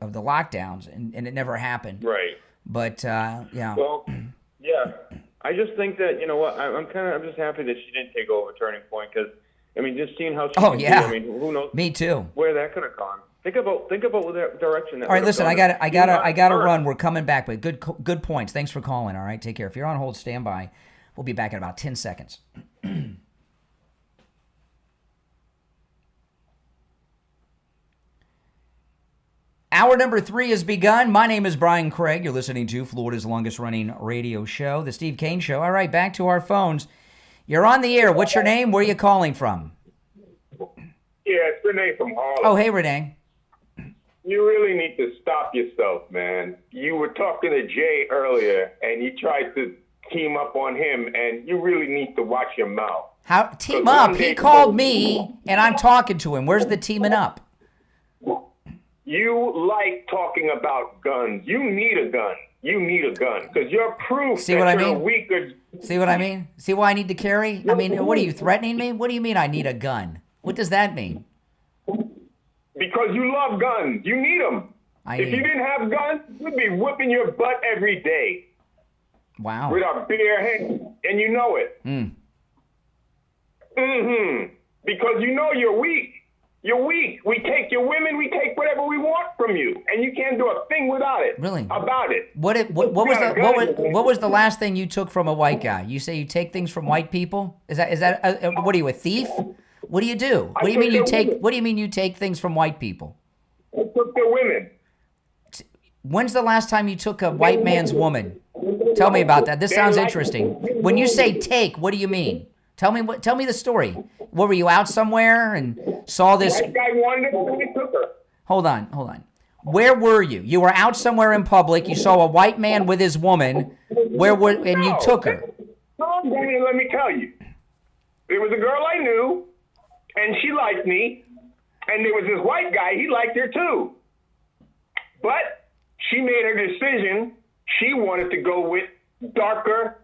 of the lockdowns, and it never happened. Right. But yeah. Well, yeah. I just think that, you know what, I'm just happy that she didn't take over Turning Point, because, I mean, just seeing how she can yeah. do, I mean, who knows? Me too. Where that could have gone. Think about that direction. All right, listen, I got to run. We're coming back, but good points. Thanks for calling. All right, take care. If you're on hold, stand by. We'll be back in about 10 seconds. Hour number 3 has begun. My name is Brian Craig. You're listening to Florida's longest-running radio show, The Steve Kane Show. All right, back to our phones. You're on the air. What's your name? Where are you calling from? Yeah, it's Renee from Harlem. Oh, hey, Renee. You really need to stop yourself, man. You were talking to Jay earlier, and you tried to team up on him, and you really need to watch your mouth. How team up? He called me, and I'm talking to him. Where's the teaming up? You like talking about guns. You need a gun. You need a gun because you're proof See what I you're mean? weaker. See what I mean? See why I need to carry? I mean, what are you threatening me? What do you mean I need a gun? What does that mean? Because you love guns. You need them. If you didn't have guns, you'd be whipping your butt every day. Wow. With a bare hand, and you know it. Because you know you're weak. You're weak. We take your women. We take whatever we want from you, and you can't do a thing without it. Really? About it. What was the last thing you took from a white guy? You say you take things from white people? Is that what are you, a thief? What do you do? What do you mean you take? What do you mean you take things from white people? I took their women. When's the last time you took a white man's woman? Tell me about that. This sounds interesting. When you say take, what do you mean? Tell me the story. What, were you out somewhere and saw this? That guy wanted it, and I took her. Hold on. Where were you? You were out somewhere in public. You saw a white man with his woman. And you took her? No, Danny, let me tell you. There was a girl I knew, and she liked me. And there was this white guy, he liked her too. But she made her decision. She wanted to go with darker,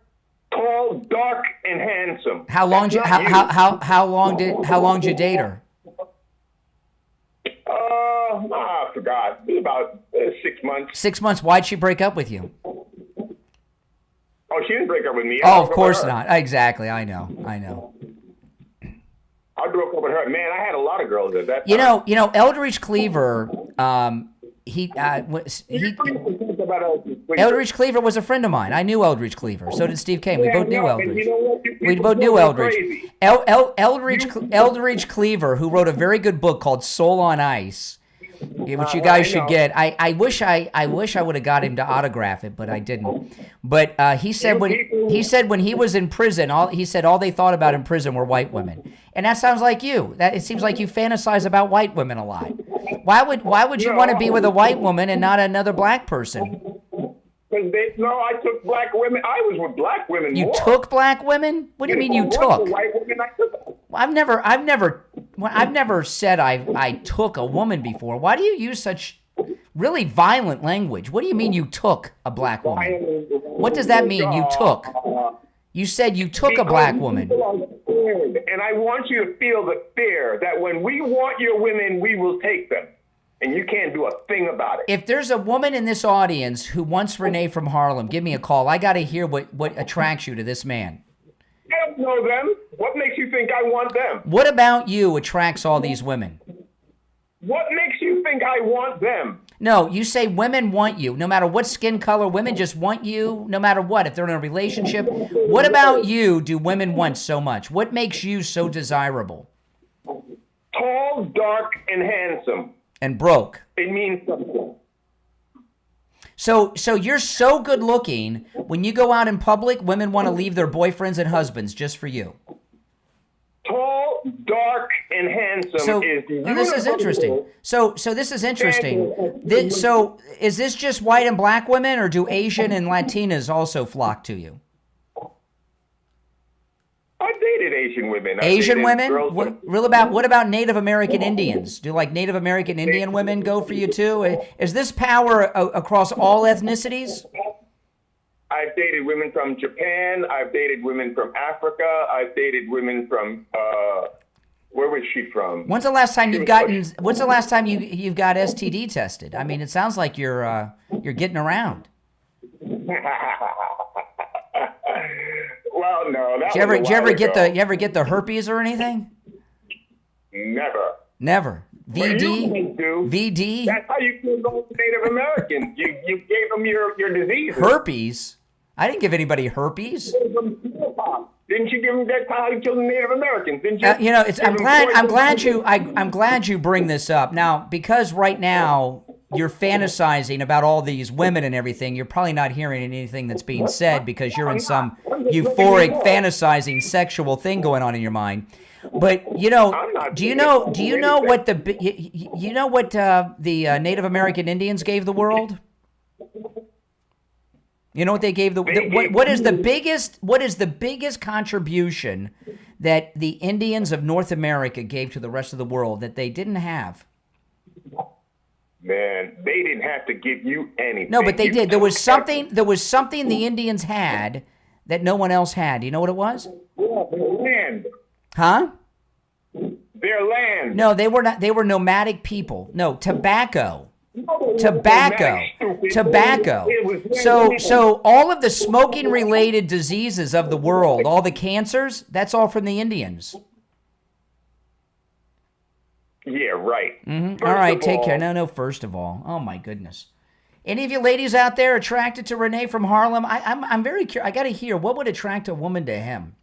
tall, dark, and handsome. How long did you date her? I forgot. It was about 6 months. 6 months. Why'd she break up with you? Oh, she didn't break up with me. Oh, of course not. Exactly. I know. I broke up with her. Man, I had a lot of girls at that time. You know, Eldridge Cleaver. Eldridge Cleaver was a friend of mine. I knew Eldridge Cleaver. So did Steve Kane. We both knew Eldridge. We both knew Eldridge. Eldridge Cleaver, who wrote a very good book called Soul on Ice, which you guys should get. I wish I would have got him to autograph it, but I didn't. But he said when he was in prison, all they thought about in prison were white women, and that sounds like you. That it seems like you fantasize about white women a lot. Why would you want to be with a white woman and not another black person? I took black women. I was with black women. You more. took black women? What do you mean you took? White women, I took them. I've never said I took a woman before. Why do you use such really violent language? What do you mean you took a black woman? What does that mean? You took? You said you took a black woman. And I want you to feel the fear that when we want your women, we will take them. And you can't do a thing about it. If there's a woman in this audience who wants Renee from Harlem, give me a call. I got to hear what attracts you to this man. I don't know them. What makes you think I want them? What about you attracts all these women? What makes you think I want them? No, you say women want you. No matter what skin color, women just want you no matter what. If they're in a relationship, what about you do women want so much? What makes you so desirable? Tall, dark, and handsome. And broke. It means something. So you're so good looking, when you go out in public, women want to leave their boyfriends and husbands just for you. Tall, dark, and handsome is well, this is interesting. So this is interesting. So is this just white and black women, or do Asian and Latinas also flock to you? I dated Asian women. Asian women? What about Native American Indians? Do like Native American Indian women go for you too? Is this power across all ethnicities? I've dated women from Japan. I've dated women from Africa. I've dated women from Where was she from? When's the last time you've got STD tested? I mean, it sounds like you're getting around. Well, no. Did you ever get the herpes or anything? Never. Never. What you do, VD? That's how you kill those Native Americans. You gave them your disease. Herpes? I didn't give anybody herpes. Didn't you give them? That's how you kill the Native Americans, didn't you? I'm glad you bring this up now, because right now you're fantasizing about all these women and everything. You're probably not hearing anything that's being said because you're in some euphoric, fantasizing, sexual thing going on in your mind. But do you know what the Native American Indians gave the world? You know what they gave what is the biggest contribution that the Indians of North America gave to the rest of the world that they didn't have? Man, they didn't have to give you anything. No, but they did. There was something the Indians had that no one else had. Do you know what it was? Land. Huh? Their land. No, they were not. They were nomadic people. No, tobacco. Tobacco. So all of the smoking related diseases of the world, all the cancers, that's all from the Indians. Yeah, right. Mm-hmm. All right, take care. No, first of all. Oh my goodness. Any of you ladies out there attracted to Renee from Harlem? I'm very curious. I got to hear, what would attract a woman to him?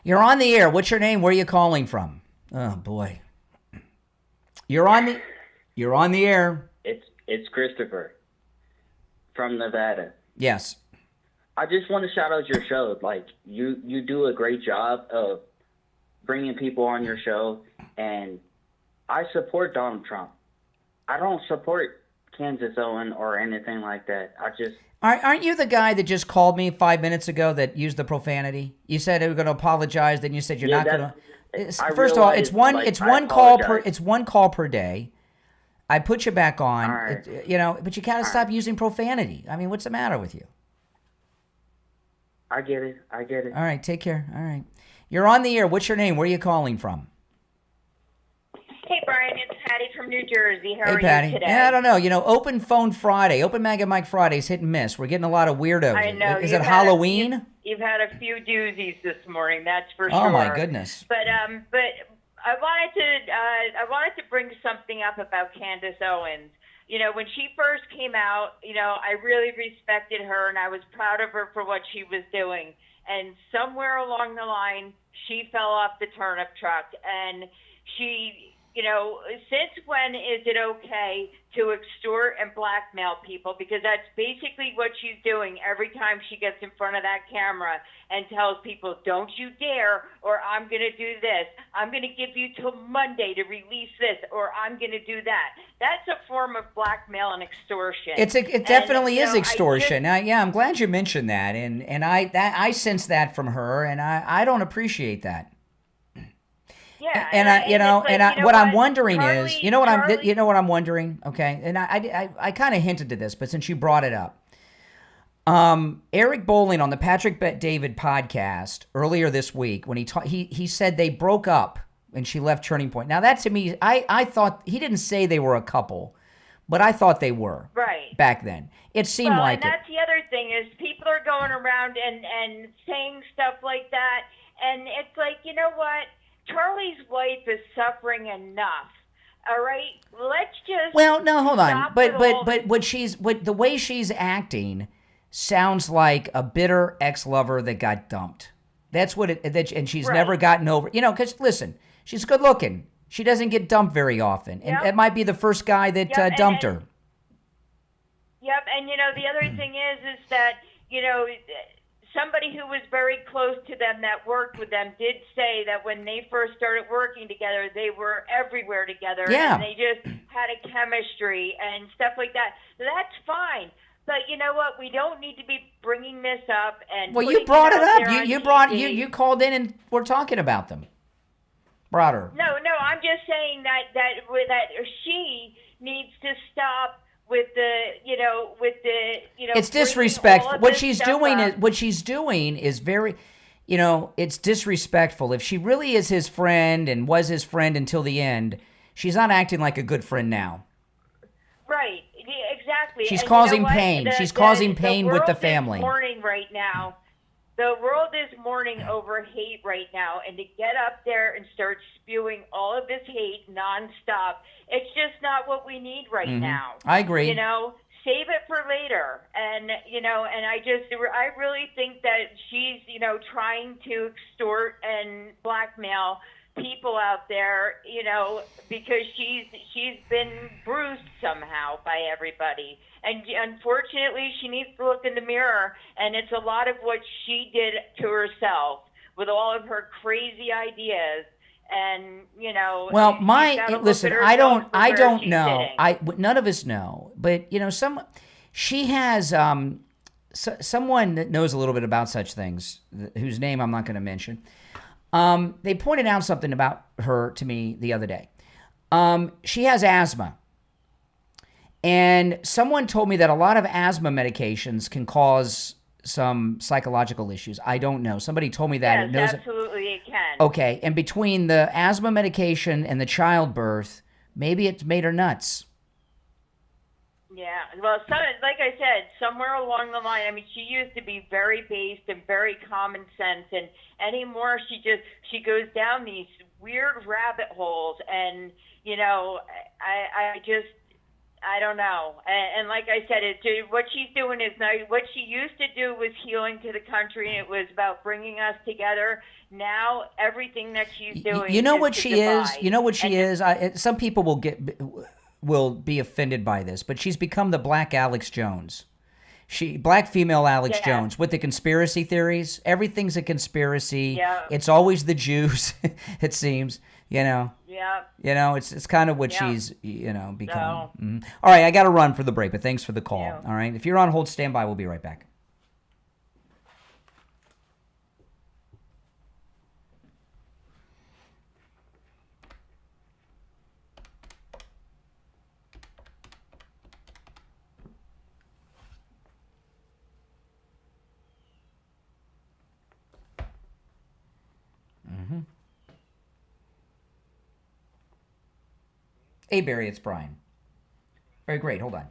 You're on the air. What's your name? Where are you calling from? Oh boy. You're on the air. It's Christopher from Nevada. Yes. I just want to shout out your show. Like, you do a great job of bringing people on your show, and I support Donald Trump. I don't support Kansas Owen or anything like that. Aren't you the guy that just called me 5 minutes ago that used the profanity? You said you were going to apologize, then you said you're not going to. First of all, it's one call per day. I put you back on, right. But you got to stop using profanity. I mean, what's the matter with you? I get it. All right, take care. All right. You're on the air. What's your name? Where are you calling from? Hey, Brian, it's Patty from New Jersey. How are Patty. you today? Yeah, I don't know. Open Phone Friday, Open Mega Mic Fridays, hit and miss. We're getting a lot of weirdos. I know. Is it Halloween? You've had a few doozies this morning, that's for Oh, sure. my goodness. But I wanted to bring something up about Candace Owens. When she first came out, I really respected her and I was proud of her for what she was doing. And somewhere along the line, she fell off the turnip truck, and she. Since when is it okay to extort and blackmail people? Because that's basically what she's doing every time she gets in front of that camera and tells people, don't you dare, or I'm going to do this. I'm going to give you till Monday to release this, or I'm going to do that. That's a form of blackmail and extortion. It definitely is extortion. I'm glad you mentioned that, and I sense that from her, and I don't appreciate that. Yeah, what I'm wondering is, Charlie, what I'm wondering, okay? And I kind of hinted to this, but since you brought it up, Eric Bolling on the Patrick Bet-David podcast earlier this week, when he said they broke up and she left Turning Point. Now that to me, I thought he didn't say they were a couple, but I thought they were right back then. It seemed like and that's the other thing is people are going around and saying stuff like that, and it's like, you know what? Charlie's wife is suffering enough. All right, let's just. Well, no, hold on. But the way she's acting sounds like a bitter ex-lover that got dumped. That's what and she's never gotten over. Because listen, she's good looking. She doesn't get dumped very often, and that might be the first guy that dumped her. Yep, and the other thing is that somebody who was very close to them that worked with them did say that when they first started working together, they were everywhere together. Yeah. And they just had a chemistry and stuff like that. That's fine. But you know what? We don't need to be bringing this up. And well, you brought it up. You called in and we're talking about them. Brought her. No, I'm just saying that she needs to stop with the it's disrespectful. What she's doing is very, you know, it's disrespectful. If she really is his friend and was his friend until the end, she's not acting like a good friend now. Right. Yeah, exactly. She's And causing you know what? pain. She's causing pain with the family. The world is mourning right now. The world is mourning over hate right now, and to get up there and start spewing all of this hate nonstop, it's just not what we need right now. I agree. You know, save it for later. And, you know, and I really think that she's, you know, trying to extort and blackmail people out there, you know, because she's been bruised somehow by everybody. And unfortunately, she needs to look in the mirror, and it's a lot of what she did to herself with all of her crazy ideas. And, you know, well, listen, I don't know. None of us know, but you know, she has someone that knows a little bit about such things, whose name I'm not going to mention. They pointed out something about her to me the other day. She has asthma. And someone told me that a lot of asthma medications can cause some psychological issues. I don't know. Somebody told me that. Yes, absolutely it can. Okay. And between the asthma medication and the childbirth, maybe it's made her nuts. Yeah. Well, like I said, somewhere along the line, I mean, she used to be very based and very common sense, and anymore she goes down these weird rabbit holes, and, you know, I don't know. And like I said, what she's doing is not, what she used to do was healing to the country, and it was about bringing us together. Now everything that she's doing, you know is what to she divide. is. You know what she is. Some people will be offended by this, but she's become the Black Alex Jones. Black female Alex Jones with the conspiracy theories. Everything's a conspiracy. Yeah. It's always the Jews. It seems. You know. Yeah. You know, it's kind of what she's, you know, become. Mm-hmm. All right, I got to run for the break, but thanks for the call. All right, if you're on hold, stand by. We'll be right back. Mm-hmm. Hey, Barry, it's Brian. Very great. Hold on.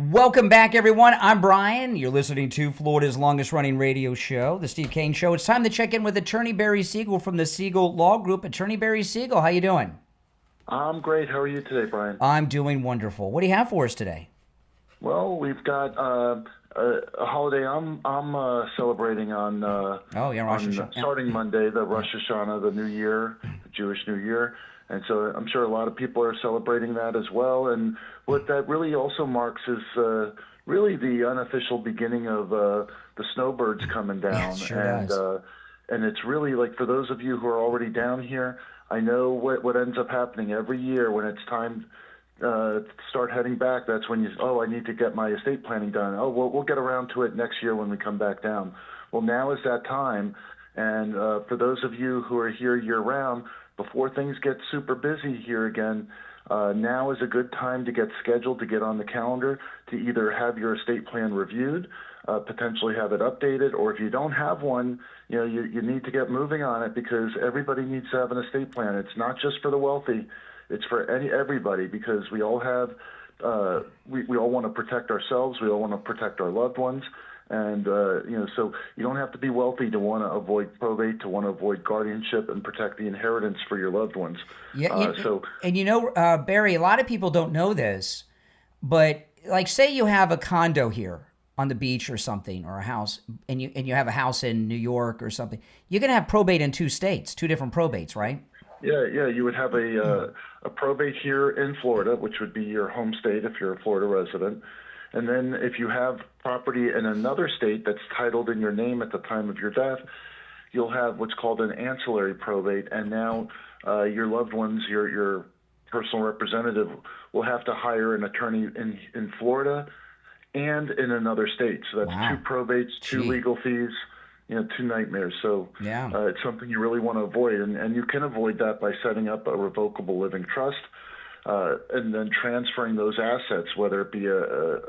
Welcome back, everyone. I'm Brian. You're listening to Florida's longest-running radio show, The Steve Kane Show. It's time to check in with Attorney Barry Siegel from the Siegel Law Group. Attorney Barry Siegel, how you doing? I'm great. How are you today, Brian? I'm doing wonderful. What do you have for us today? Well, we've got a holiday I'm celebrating on Rosh Hashanah. Starting Monday, the Rosh Hashanah, the New Year, the Jewish New Year. And so I'm sure a lot of people are celebrating that as well. And what that really also marks is really the unofficial beginning of the snowbirds coming down. Yeah, it sure does. And it's really like, for those of you who are already down here, I know what ends up happening every year when it's time to start heading back. That's when I need to get my estate planning done. Oh, well, we'll get around to it next year when we come back down. Well, now is that time. And for those of you who are here year-round, before things get super busy here again, now is a good time to get scheduled, to get on the calendar, to either have your estate plan reviewed, potentially have it updated, or if you don't have one, you need to get moving on it, because everybody needs to have an estate plan. It's not just for the wealthy. It's for everybody, because we all have we all want to protect ourselves. We all want to protect our loved ones. And, so you don't have to be wealthy to want to avoid probate, to want to avoid guardianship and protect the inheritance for your loved ones. Yeah. Barry, a lot of people don't know this, but like say you have a condo here on the beach or something, or a house, and you have a house in New York or something, you're going to have probate in 2 states, 2 different probates, right? Yeah. You would have a probate here in Florida, which would be your home state if you're a Florida resident. And then if you have property in another state that's titled in your name at the time of your death, you'll have what's called an ancillary probate. And now your loved ones, your personal representative, will have to hire an attorney in Florida and in another state. So that's 2 probates, 2 legal fees, 2 nightmares. So it's something you really want to avoid. And you can avoid that by setting up a revocable living trust. And then transferring those assets, whether it be your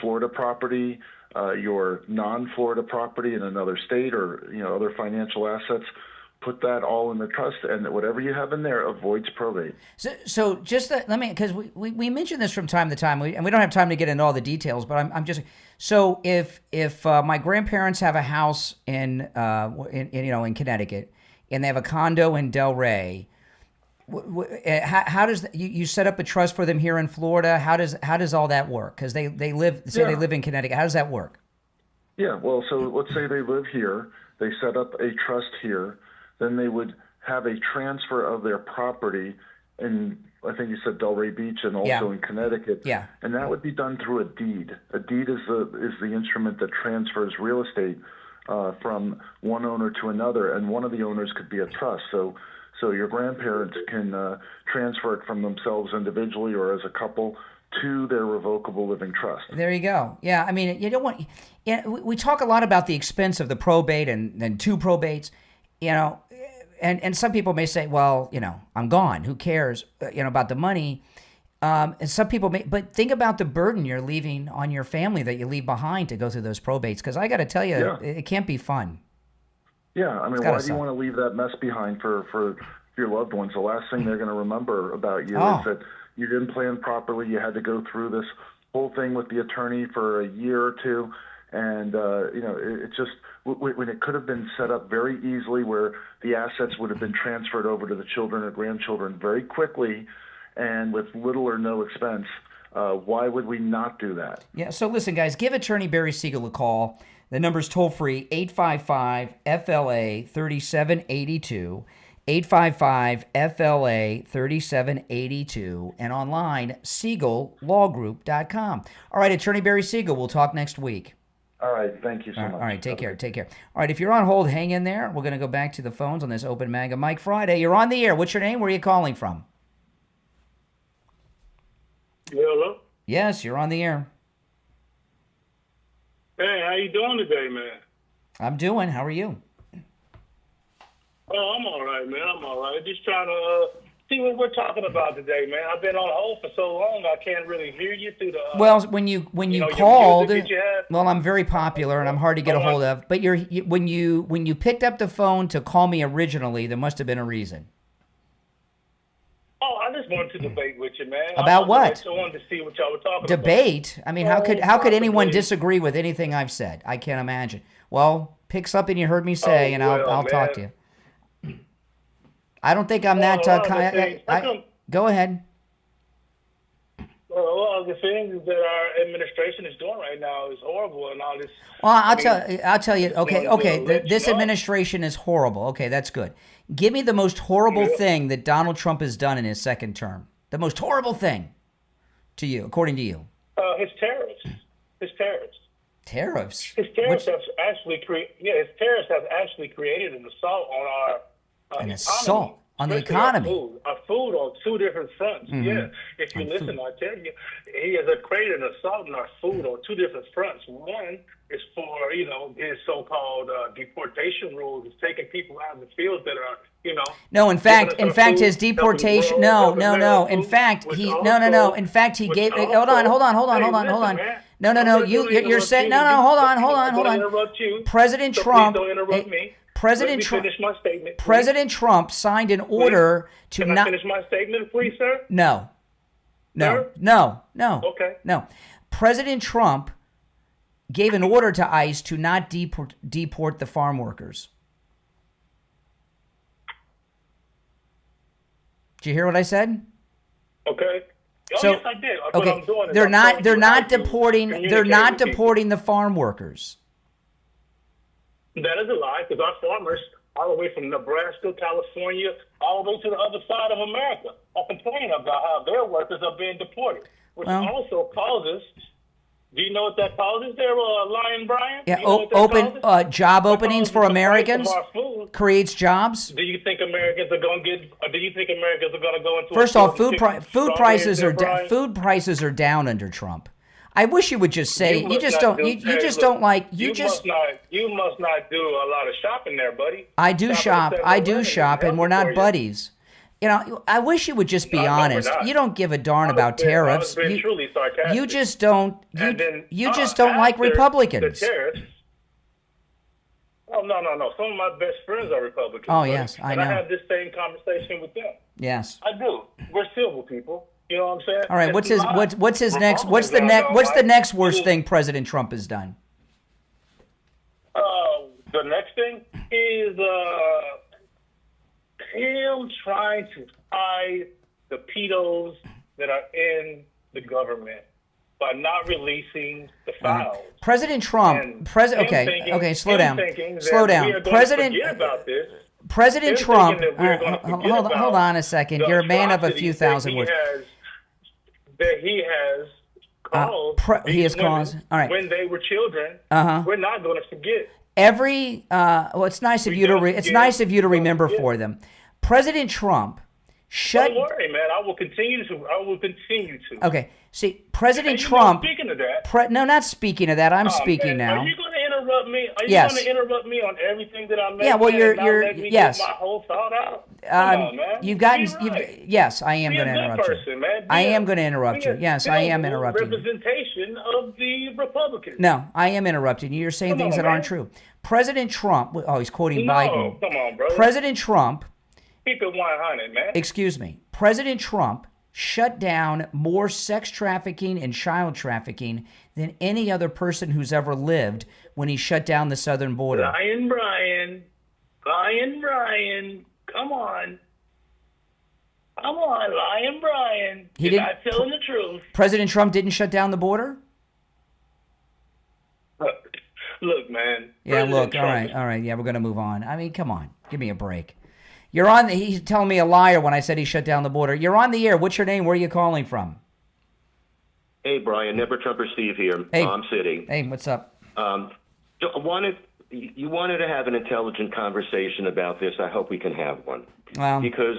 Florida property, your non-Florida property in another state, or other financial assets, put that all in the trust, and whatever you have in there avoids probate. So just let me, because we mention this from time to time, and we don't have time to get into all the details, but I'm just so if my grandparents have a house in Connecticut, and they have a condo in Delray. How does you set up a trust for them here in Florida? How does all that work? Because they live in Connecticut. How does that work? Yeah, well, so let's say they live here, they set up a trust here, then they would have a transfer of their property in, I think you said Delray Beach, and also in Connecticut. Yeah, and that would be done through a deed. A deed is the instrument that transfers real estate from one owner to another, and one of the owners could be a trust. So your grandparents can transfer it from themselves individually or as a couple to their revocable living trust. There you go. Yeah, I mean, you don't want. We talk a lot about the expense of the probate and then 2 probates, and some people may say, well, I'm gone. Who cares, about the money? And some people may, but think about the burden you're leaving on your family that you leave behind to go through those probates. Because I got to tell you, it can't be fun. Yeah, I mean, why do you want to leave that mess behind for your loved ones? The last thing they're going to remember about you is that you didn't plan properly. You had to go through this whole thing with the attorney for a year or 2, and it just when it could have been set up very easily, where the assets would have been transferred over to the children or grandchildren very quickly, and with little or no expense. Why would we not do that? Yeah. So listen, guys, give attorney Barry Siegel a call. The number's toll-free, 855-FLA-3782, 855-FLA-3782, and online, SiegelLawGroup.com. All right, attorney Barry Siegel, we'll talk next week. All right, thank you so much. All right, take care. All right, if you're on hold, hang in there. We're going to go back to the phones on this Open MAGA Mike Friday. You're on the air. What's your name? Where are you calling from? Hello? Yes, you're on the air. Hey, how you doing today, man? I'm doing. How are you? Oh, I'm all right, man. I'm all right. Just trying to see what we're talking about today, man. I've been on hold for so long, I can't really hear you through the. Well, when you called, you well, I'm very popular and I'm hard to get a hold of. But when you picked up the phone to call me originally, there must have been a reason. Oh, I just wanted to debate with you, man. About what? I wanted to see what y'all were talking about. Debate? I mean, how could anyone disagree with anything I've said? I can't imagine. Well, pick something you heard me say, and I'll talk to you. I don't think I'm that. Go ahead. Well, the things that our administration is doing right now is horrible, and all this. Well, I'll tell you. Okay. This administration is horrible. Okay, that's good. Give me the most horrible thing that Donald Trump has done in his second term. The most horrible thing to you, according to you. His tariffs. Tariffs. His tariffs have actually created an assault on our an assault on the economy. Our food on 2 different fronts. Mm-hmm. Yeah, if you listen, I tell you, he has created an assault on our food on 2 different fronts. One is for his so-called deportation rules. It's taking people out of the fields that are No, in fact, his deportation. No. In fact, he gave. Hold on. No. You're saying no. Hold on. President Trump. President Let me Trump. finish my statement. Please. President Trump signed an order to Can not. I finish my statement, please, sir? No. Sir? No. Okay. No. President Trump gave an order to ICE to not deport the farm workers. Did you hear what I said? Okay. Oh, So, yes, I did. What okay, I'm doing is they're I'm not telling you how to deporting. They're communicate not with people. deporting the farm workers. That is a lie, because our farmers, all the way from Nebraska, California, all the way to the other side of America, are complaining about how their workers are being deported, which Well- also causes. Do you know what that causes there, Lion Brian? Yeah, Do you know what that causes? job openings for causes the price of Americans our food. creates jobs. Do you think Americans are going to get? Or do you think Americans are going to go into? First a off, store and get strawberries there, Brian? food prices are down under Trump. I wish you would just say you must just not don't do- you hey, just look, don't like you must not do a lot of shopping there, buddy. I do shop. at I do 7-Eleven shop, is and we're healthy not for you. buddies. You know, I wish you would just be No, we're honest. not. You don't give a darn I was about being- tariffs. I was being truly sarcastic. You just don't. And then, You just don't like after Republicans. The tariffs. Oh no. Some of my best friends are Republicans. Oh, buddy. yes, I and know. I have this same conversation with them. Yes. I do. We're civil people. You know what I'm saying? All right. And What's a his lot what's his next? What's the Republicans next? don't What's the like next worst you. thing President Trump has done? The next thing is him trying to hide the pedos that are in the government by not releasing the files. President Trump. And Okay. Slow him down. thinking that Slow down. we are gonna President. forget about this. President Him Trump. thinking that we're gonna forget hold about on a second. the You're a man of a few atrocities that thousand words. That he has caused. He has these women caused. All right. When they were children. Uh-huh. We're not going to forget. It's nice of you to remember for them. President Trump shut. Don't worry, man. I will continue to. Okay. See, President Hey, Trump. Speaking of that. No, not speaking of that. I'm Oh, speaking man, now. Are you going to interrupt me? Are you Yes. going to interrupt me on everything that I'm making? Yeah, well, and not let me yes. get my whole thought out? Come on, man. Yes, I am Be going a to good interrupt you. person, man. I am going to interrupt you. Yes, I am interrupting you. Representation of the Republicans. No, I am interrupting you. You're saying Come things on, that aren't man. true. President Trump. Oh, he's quoting No, Biden. come on, bro. President Trump. Keep it 100, man. Excuse me. President Trump shut down more sex trafficking and child trafficking than any other person who's ever lived when he shut down the southern border. Lion Brian, come on. Come on, Lion Brian. He You're didn't- not telling the truth. President Trump didn't shut down the border? Look, man. Yeah, President look, Trump all right, yeah, we're going to move on. I mean, come on, give me a break. He's telling me a liar when I said he shut down the border. You're on the air. What's your name? Where are you calling from? Hey, Brian, Never Trumper Steve here. Hey. I'm sitting. Hey, what's up? You wanted to have an intelligent conversation about this. I hope we can have one. Because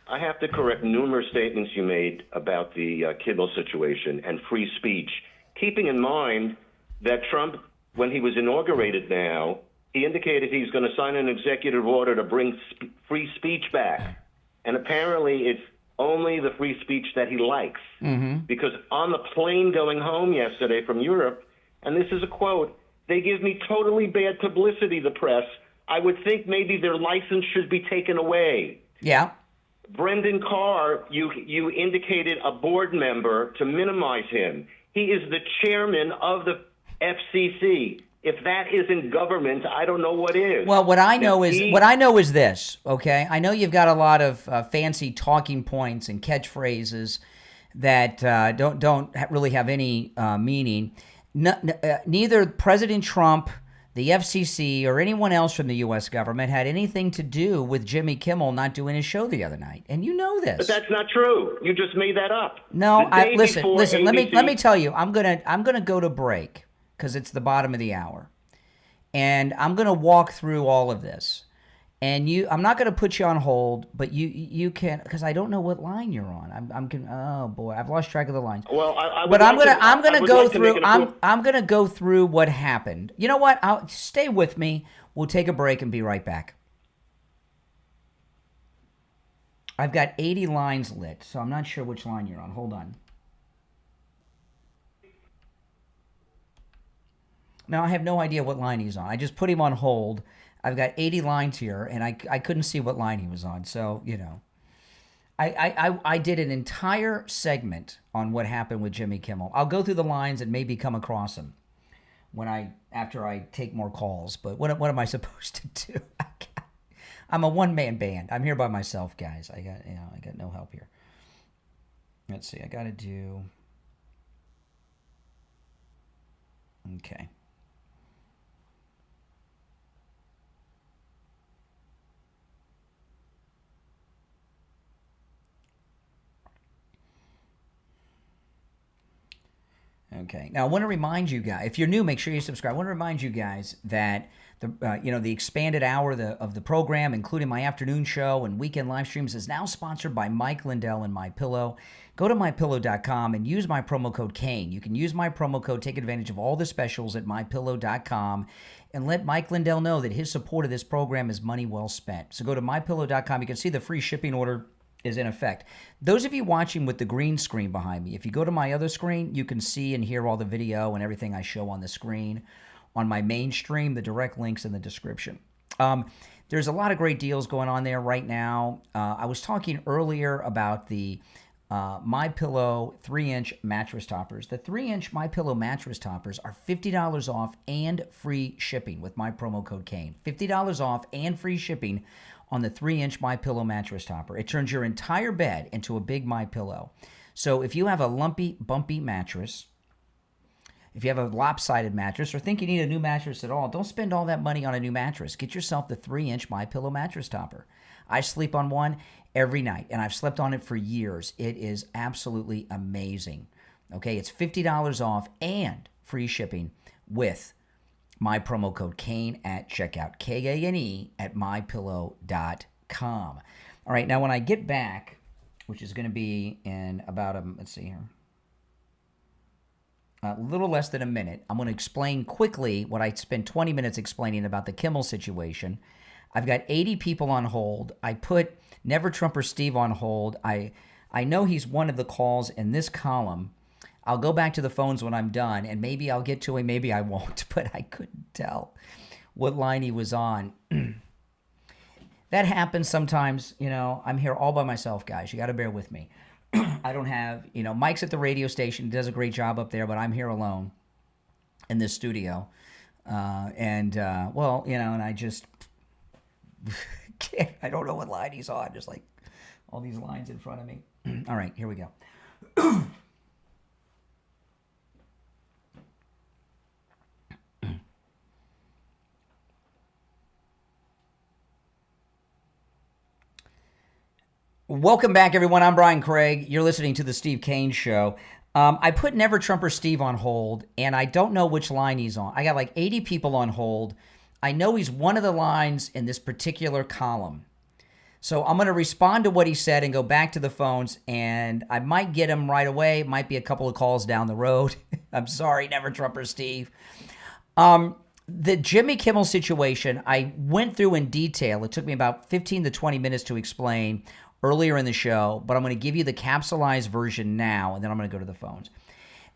I have to correct numerous statements you made about the Kimmel situation and free speech, keeping in mind that Trump, when he was inaugurated now, he indicated he's going to sign an executive order to bring free speech back. And apparently it's only the free speech that he likes. Mm-hmm. Because on the plane going home yesterday from Europe, and this is a quote, "They give me totally bad publicity, the press. I would think maybe their license should be taken away." Yeah. Brendan Carr, you indicated a board member to minimize him. He is the chairman of the FCC. If that isn't government, I don't know what is. Well, what I know is this. Okay, I know you've got a lot of fancy talking points and catchphrases that don't really have any meaning. Neither President Trump, the FCC, or anyone else from the U.S. government had anything to do with Jimmy Kimmel not doing his show the other night, and you know this. But that's not true. You just made that up. No, The day listen. before Let ABC me tell you. I'm gonna go to break because it's the bottom of the hour, and I'm gonna walk through all of this. And I'm not going to put you on hold, but you can, because I don't know what line you're on. Oh boy, I've lost track of the lines. Well, I'm gonna go through what happened. You know what? Stay with me. We'll take a break and be right back. I've got 80 lines lit, so I'm not sure which line you're on. Hold on. Now I have no idea what line he's on. I just put him on hold. I've got 80 lines here, and I couldn't see what line he was on. So, I did an entire segment on what happened with Jimmy Kimmel. I'll go through the lines and maybe come across him after I take more calls. But what am I supposed to do? I'm a one-man band. I'm here by myself, guys. I got no help here. Let's see. I got to do. Okay. Okay. Now I want to remind you guys, if you're new, make sure you subscribe. I want to remind you guys that the expanded hour of the program, including my afternoon show and weekend live streams, is now sponsored by Mike Lindell and MyPillow. Go to mypillow.com and use my promo code Kane. You can use my promo code, take advantage of all the specials at mypillow.com, and let Mike Lindell know that his support of this program is money well spent. So go to mypillow.com. You can see the free shipping order is in effect. Those of you watching with the green screen behind me, if you go to my other screen, you can see and hear all the video and everything I show on the screen. On my main stream, the direct links in the description. There's a lot of great deals going on there right now. I was talking earlier about the MyPillow 3-inch mattress toppers. The 3-inch MyPillow mattress toppers are $50 off and free shipping with my promo code Kane. $50 off and free shipping on the 3-inch MyPillow mattress topper. It turns your entire bed into a big MyPillow. So if you have a lumpy, bumpy mattress, if you have a lopsided mattress or think you need a new mattress at all, don't spend all that money on a new mattress. Get yourself the 3-inch MyPillow mattress topper. I sleep on one every night, and I've slept on it for years. It is absolutely amazing. Okay, it's $50 off and free shipping with my promo code Kane at checkout, Kane at mypillow.com. All right, now when I get back, which is going to be in about let's see here, a little less than a minute, I'm going to explain quickly what I spent 20 minutes explaining about the Kimmel situation. I've got 80 people on hold. I put Never Trumper Steve on hold. I know he's one of the calls in this column. I'll go back to the phones when I'm done, and maybe I'll get to him, maybe I won't, but I couldn't tell what line he was on. That happens sometimes. I'm here all by myself, guys. You got to bear with me. I don't have, Mike's at the radio station. He does a great job up there, but I'm here alone in this studio. And I just can't. I don't know what line he's on. Just like all these lines in front of me. All right, here we go. Welcome back, everyone. I'm Brian Craig. You're listening to The Steve Kane Show. I put Never Trumper Steve on hold, and I don't know which line he's on. I got like 80 people on hold. I know he's one of the lines in this particular column. So I'm going to respond to what he said and go back to the phones, and I might get him right away. It might be a couple of calls down the road. I'm sorry, Never Trumper Steve. The Jimmy Kimmel situation, I went through in detail. It took me about 15 to 20 minutes to explain earlier in the show, but I'm going to give you the capsulized version now, and then I'm going to go to the phones.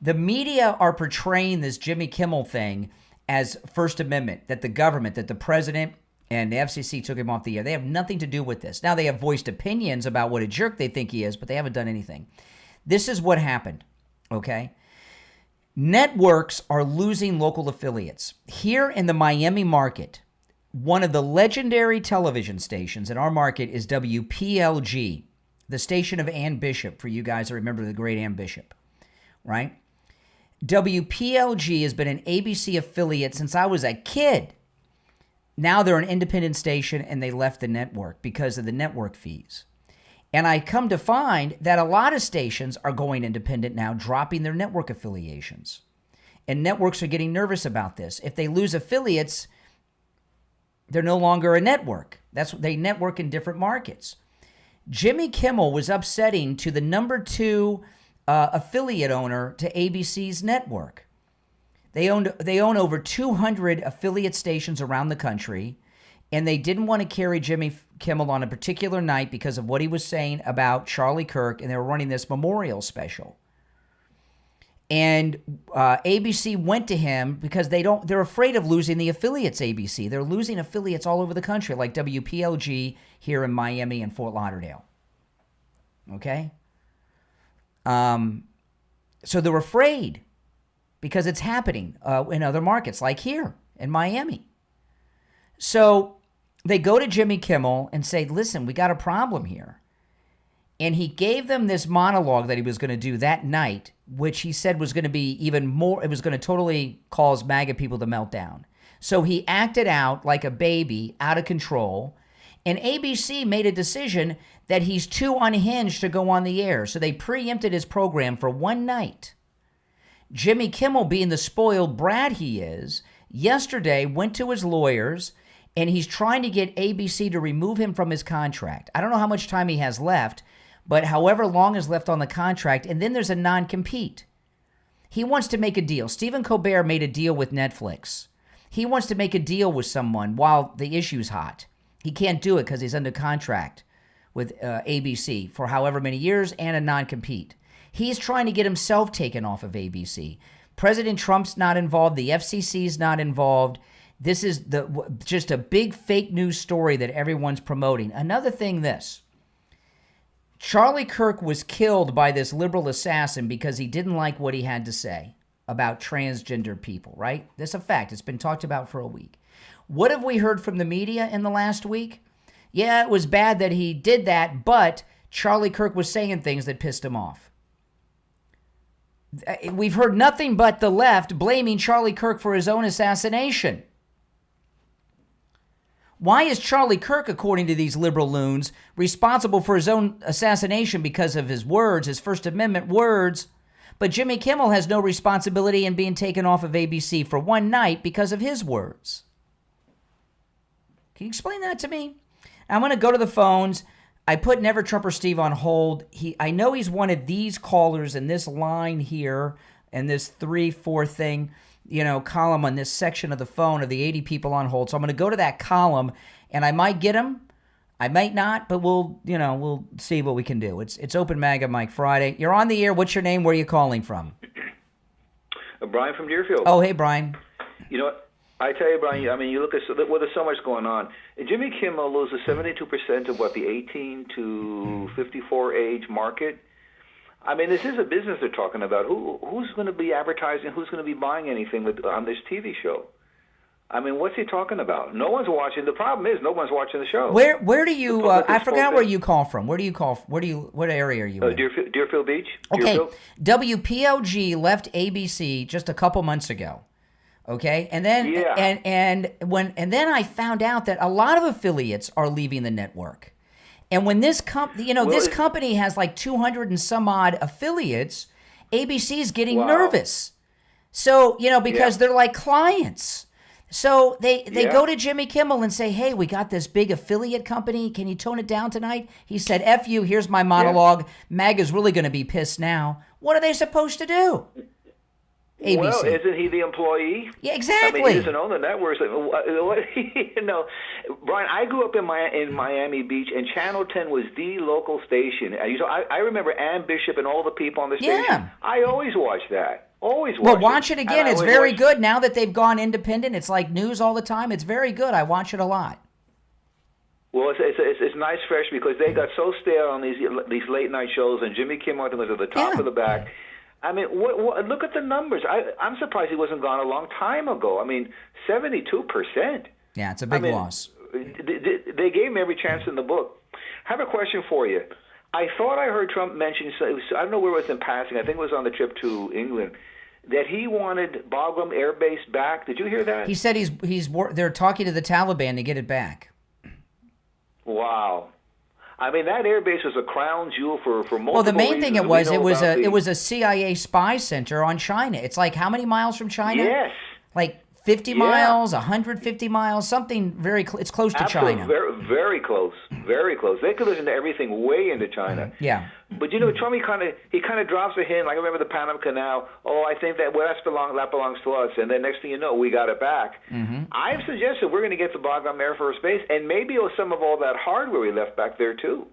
The media are portraying this Jimmy Kimmel thing as First Amendment, that the government, that the president and the FCC took him off the air. They have nothing to do with this. Now, they have voiced opinions about what a jerk they think he is, but they haven't done anything. This is what happened, okay? Networks are losing local affiliates. Here in the Miami market, one of the legendary television stations in our market is WPLG, the station of Ann Bishop, for you guys that remember the great Ann Bishop, right? WPLG has been an ABC affiliate since I was a kid. Now they're an independent station, and they left the network because of the network fees. And I come to find that a lot of stations are going independent now, dropping their network affiliations. And networks are getting nervous about this. If they lose affiliates, they're no longer a network. That's what they network in different markets. Jimmy Kimmel was upsetting to the number 2 affiliate owner to ABC's network. They own over 200 affiliate stations around the country, and they didn't want to carry Jimmy Kimmel on a particular night because of what he was saying about Charlie Kirk, and they were running this memorial special. And ABC went to him because they're afraid of losing the affiliates, ABC. They're losing affiliates all over the country, like WPLG here in Miami and Fort Lauderdale. Okay? So they're afraid because it's happening in other markets, like here in Miami. So they go to Jimmy Kimmel and say, listen, we got a problem here. And he gave them this monologue that he was going to do that night, which he said was going to be even more, it was going to totally cause MAGA people to melt down. So he acted out like a baby, out of control. And ABC made a decision that he's too unhinged to go on the air. So they preempted his program for one night. Jimmy Kimmel, being the spoiled brat he is, yesterday went to his lawyers and he's trying to get ABC to remove him from his contract. I don't know how much time he has left, but however long is left on the contract, and then there's a non-compete. He wants to make a deal. Stephen Colbert made a deal with Netflix. He wants to make a deal with someone while the issue's hot. He can't do it because he's under contract with ABC for however many years and a non-compete. He's trying to get himself taken off of ABC. President Trump's not involved. The FCC's not involved. This is just a big fake news story that everyone's promoting. Another thing, Charlie Kirk was killed by this liberal assassin because he didn't like what he had to say about transgender people, right? That's a fact. It's been talked about for a week. What have we heard from the media in the last week? Yeah, it was bad that he did that, but Charlie Kirk was saying things that pissed him off. We've heard nothing but the left blaming Charlie Kirk for his own assassination. Why is Charlie Kirk, according to these liberal loons, responsible for his own assassination because of his words, his First Amendment words, but Jimmy Kimmel has no responsibility in being taken off of ABC for one night because of his words? Can you explain that to me? I'm going to go to the phones. I put Never Trumper Steve on hold. I know he's one of these callers in this line here and this 3-4 thing, column on this section of the phone of the 80 people on hold. So I'm going to go to that column and I might get him. I might not, but we'll see what we can do. It's Open MAGA Mike Friday. You're on the air. What's your name? Where are you calling from? Brian from Deerfield. Oh, hey, Brian. You know what? I tell you, Brian, you look at, there's so much going on. Jimmy Kimmel loses 72% of the 18 to 54 age market. This is a business they're talking about. Who's going to be advertising? Who's going to be buying anything on this TV show? What's he talking about? No one's watching. The problem is no one's watching the show. Where do you? I forgot where you call from. What area are you in? Deerfield Beach. Okay. Deerfield? WPLG left ABC just a couple months ago. Okay, and then and then I found out that a lot of affiliates are leaving the network. And when this company has like 200 and some odd affiliates, ABC is getting nervous. So, because they're like clients. So they go to Jimmy Kimmel and say, hey, we got this big affiliate company. Can you tone it down tonight? He said, F you, here's my monologue. Yeah. MAGA's really going to be pissed now. What are they supposed to do? ABC. Well, isn't he the employee? Yeah, exactly. He doesn't own the network. Brian, I grew up in Miami Beach, and Channel 10 was the local station. I remember Ann Bishop and all the people on the station. Yeah. I always watched that. Watch it again. It's very good. Now that they've gone independent, it's like news all the time. It's very good. I watch it a lot. Well, it's nice, fresh, because they got so stale on these late night shows, and Jimmy Kimmel was at the top of the back. Look at the numbers. I'm surprised he wasn't gone a long time ago. 72%. Yeah, it's a big loss. They gave him every chance in the book. I have a question for you. I thought I heard Trump mention, I don't know where it was in passing, I think it was on the trip to England, that he wanted Bagram Air Base back. Did you hear that? He said they're talking to the Taliban to get it back. Wow. That air base was a crown jewel for multiple Well, the main reasons. thing it was a CIA spy center on China. It's like how many miles from China? Yes. Like 50 miles, 150 miles, something it's close to China. Very, very close. Very close. They could listen to everything way into China. Yeah. But Trump, he kind of drops a hint. Like I remember the Panama Canal. Oh, I think that that belongs to us. And then next thing you know, we got it back. Mm-hmm. I've suggested we're going to get the Bagram Air Force Base, and maybe some of all that hardware we left back there too.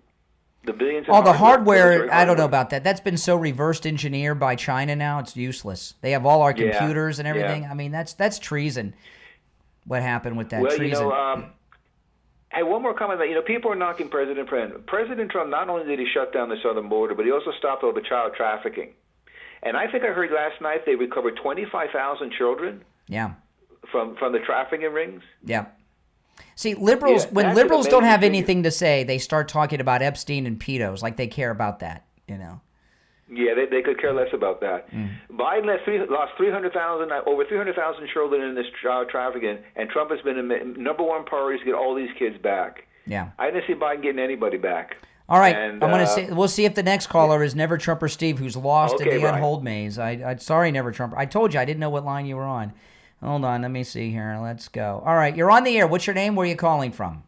The billions. All the hardware, military I don't know about that. That's been so reversed engineered by China now, it's useless. They have all our computers and everything. I mean, that's treason. What happened with that treason? Hey, one more comment. People are knocking President Trump. President Trump, not only did he shut down the southern border, but he also stopped all the child trafficking. And I think I heard last night they recovered 25,000 children. Yeah. From the trafficking rings. Yeah. See, liberals, when liberals don't have anything to say, they start talking about Epstein and pedos like they care about that, Yeah, they could care less about that. Biden lost 300,000, over 300,000 children in this child trafficking, and Trump has been the number one priority to get all these kids back. Yeah. I didn't see Biden getting anybody back. All right, I'm going to say we'll see if the next caller is Never Trumper Steve, who's lost in the Brian. unhold maze. I sorry, Never Trumper. I told you I didn't know what line you were on. Hold on, let me see here. Let's go. All right, you're on the air. What's your name? Where are you calling from?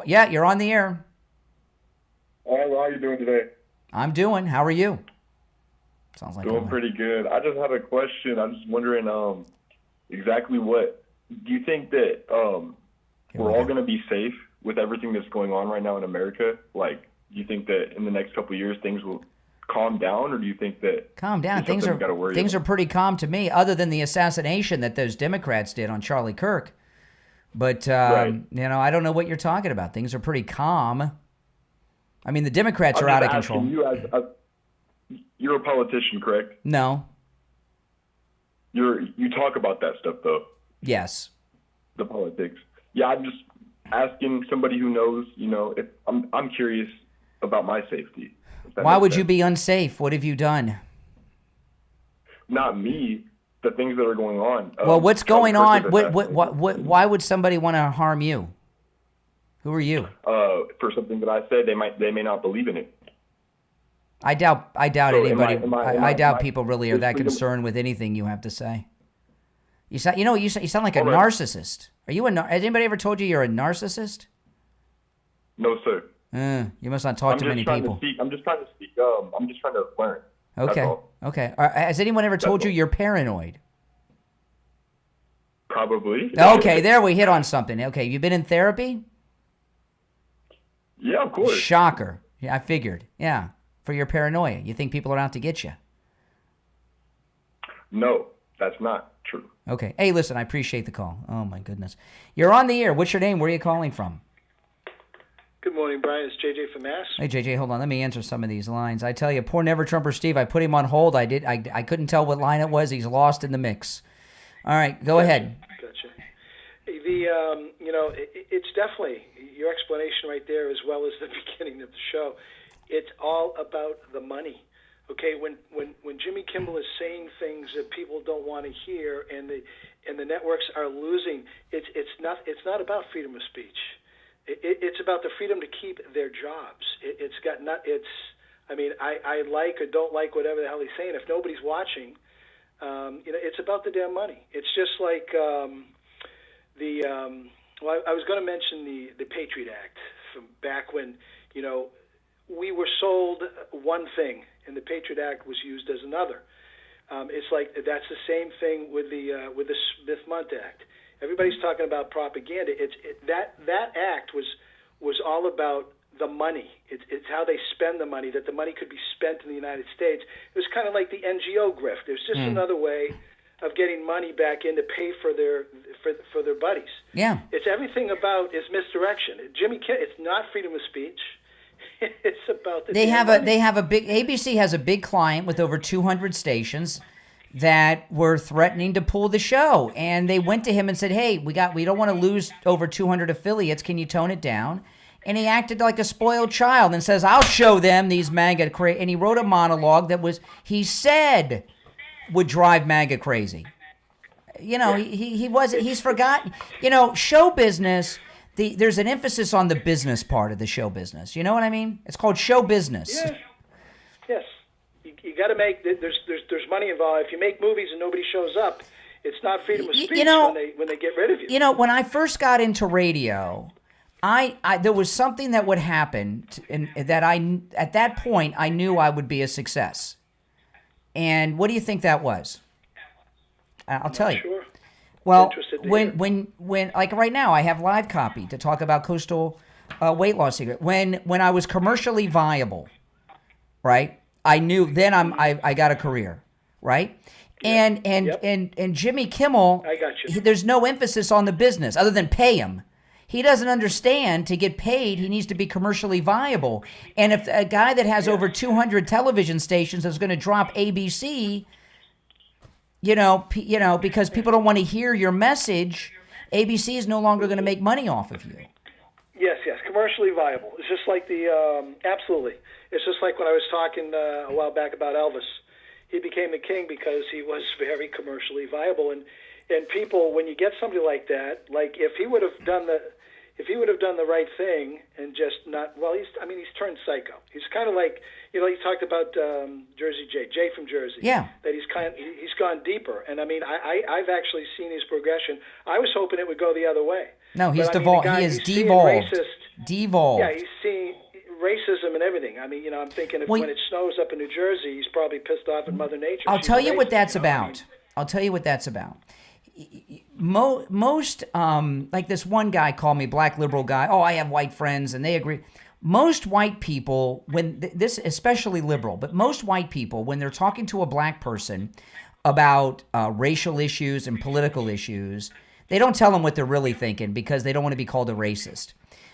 Yeah, you're on the air. All right, well, how are you doing today? I'm doing. How are you? Sounds like doing pretty good. I just had a question. I'm just wondering exactly what do you think that we're all going to be safe with everything that's going on right now in America? Like, do you think that in the next couple of years things will calm down, or do you think that calm down? Things are pretty calm to me, other than the assassination that those Democrats did on Charlie Kirk. But I don't know what you're talking about. Things are pretty calm. I mean, the Democrats are out of control. You're a politician, correct? No. You talk about that stuff though. Yes. The politics. Yeah, I'm just asking somebody who knows. If I'm curious about my safety. Why would you be unsafe? What have you done? Not me. The things that are going on. Well, what's going on? Why would somebody want to harm you? Who are you? For something that I said, they may not believe in it. I doubt anybody. I doubt am people really are that concerned with anything you have to say. You sound like a narcissist. Are you has anybody ever told you you're a narcissist? No, sir. You must not talk to many people. I'm just trying to speak. I'm just trying to learn. Okay. Has anyone ever told you you're paranoid? Probably. Okay, there we hit on something. Okay, you been in therapy? Yeah, of course. Shocker. Yeah, I figured. Yeah, for your paranoia. You think people are out to get you? No, that's not true. Okay. Hey, listen, I appreciate the call. Oh, my goodness. You're on the air. What's your name? Where are you calling from? Good morning, Brian. It's JJ from Mass. Hey, JJ, hold on. Let me answer some of these lines. I tell you, poor Never Trumper Steve, I put him on hold. I couldn't tell what line it was. He's lost in the mix. All right, go ahead. Gotcha. It's definitely your explanation right there, as well as the beginning of the show. It's all about the money. Okay, when Jimmy Kimmel is saying things that people don't want to hear, and the networks are losing, it's not about freedom of speech. It's about the freedom to keep their jobs. I like or don't like whatever the hell he's saying. If nobody's watching, it's about the damn money. It's just like I was going to mention the Patriot Act from back when, we were sold one thing and the Patriot Act was used as another. It's like that's the same thing with the Smith-Mundt Act. Everybody's talking about propaganda. That act was all about the money. It's how they spend the money, that the money could be spent in the United States. It was kind of like the NGO grift. It was just another way of getting money back in to pay for their buddies. Yeah. It's everything about is misdirection. Jimmy Kimmel, it's not freedom of speech. It's about the ABC has a big client with over 200 stations that were threatening to pull the show, and they went to him and said, "Hey, we don't want to lose over 200 affiliates. Can you tone it down?" And he acted like a spoiled child and says, "I'll show them these MAGA crazy." And he wrote a monologue that he said would drive MAGA crazy. He's forgotten. Show business. There's an emphasis on the business part of the show business. You know what I mean? It's called show business. Yeah. Yes. You got to make. There's money involved. If you make movies and nobody shows up, it's not freedom of speech when they get rid of you. When I first got into radio, there was something that would happen, and that at that point I knew I would be a success. And what do you think that was? I'll tell you. Sure. Well, interested to hear. when like right now, I have live copy to talk about Coastal Weight Loss Secret. When I was commercially viable, right? I knew then I got a career, right? And Jimmy Kimmel, I got you. there's no emphasis on the business other than pay him. He doesn't understand to get paid, he needs to be commercially viable. And if a guy that has over 200 television stations is going to drop ABC, because people don't want to hear your message, ABC is no longer going to make money off of you. Yes, commercially viable. It's just like absolutely. It's just like when I was talking a while back about Elvis. He became the king because he was very commercially viable, and people, when you get somebody like that, like if he would have done the right thing and just not, he's turned psycho. He's kind of like, you talked about Jersey Jay from Jersey. Yeah. That he's gone deeper, and I've actually seen his progression. I was hoping it would go the other way. No, he's devolved. He is devolved. Devolved. Yeah, he's seeing racism and everything. I mean, I'm thinking when it snows up in New Jersey, he's probably pissed off at Mother Nature. I'll tell you what that's about. I'll tell you what that's about. Most, like this one guy called me, black liberal guy. Oh, I have white friends, and they agree. Most white people, this especially liberal, but most white people, when they're talking to a black person about racial issues and political issues, they don't tell them what they're really thinking because they don't want to be called a racist.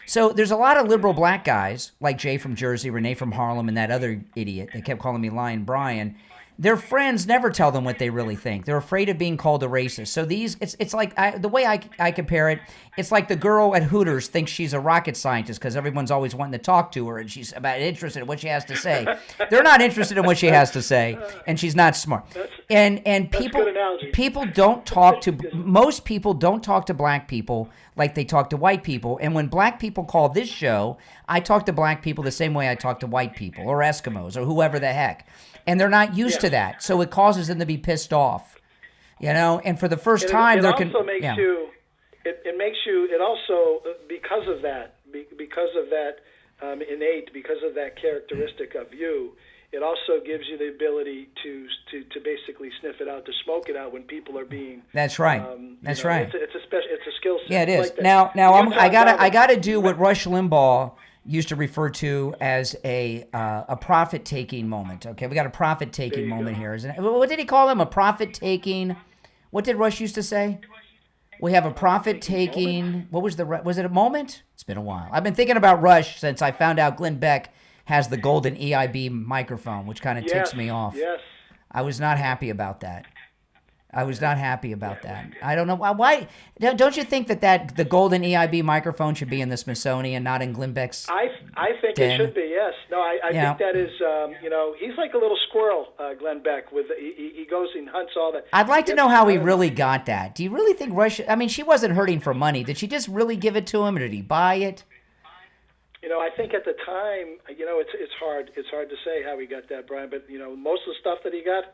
So there's a lot of liberal black guys like Jay from Jersey, Renee from Harlem, and that other idiot that kept calling me Lion Brian. Their friends never tell them what they really think. They're afraid of being called a racist. So it's like the way I compare it, it's like the girl at Hooters thinks she's a rocket scientist because everyone's always wanting to talk to her and she's interested in what she has to say. They're not interested in what she has to say, and she's not smart. And people don't talk to most people don't talk to black people like they talk to white people. And when black people call this show, I talk to black people the same way I talk to white people or Eskimos or whoever the heck. And they're not used to that, so it causes them to be pissed off, And for the first time, it also makes you. It makes you. It also because of that innate, because of that characteristic of you. It also gives you the ability to basically sniff it out, to smoke it out when people are being. That's right. That's right. It's a skill set. Yeah, it is. Like now I gotta do what Rush Limbaugh used to refer to as a profit-taking moment. Okay, we got a profit-taking moment here, isn't it? What did he call him? A profit-taking? What did Rush used to say? We have a profit-taking. What was was it a moment? It's been a while. I've been thinking about Rush since I found out Glenn Beck has the golden EIB microphone, which kind of ticks me off. Yes. I was not happy about that. I don't know why. Don't you think that the golden EIB microphone should be in the Smithsonian, not in Glenn Beck's? I think it should be. Yes. No. I think that is. He's like a little squirrel, Glenn Beck. He goes and hunts all that. I'd like to know how he really got that. Do you really think Russia? I mean, she wasn't hurting for money. Did she just really give it to him, or did he buy it? I think at the time, it's hard. It's hard to say how he got that, Brian. But most of the stuff that he got.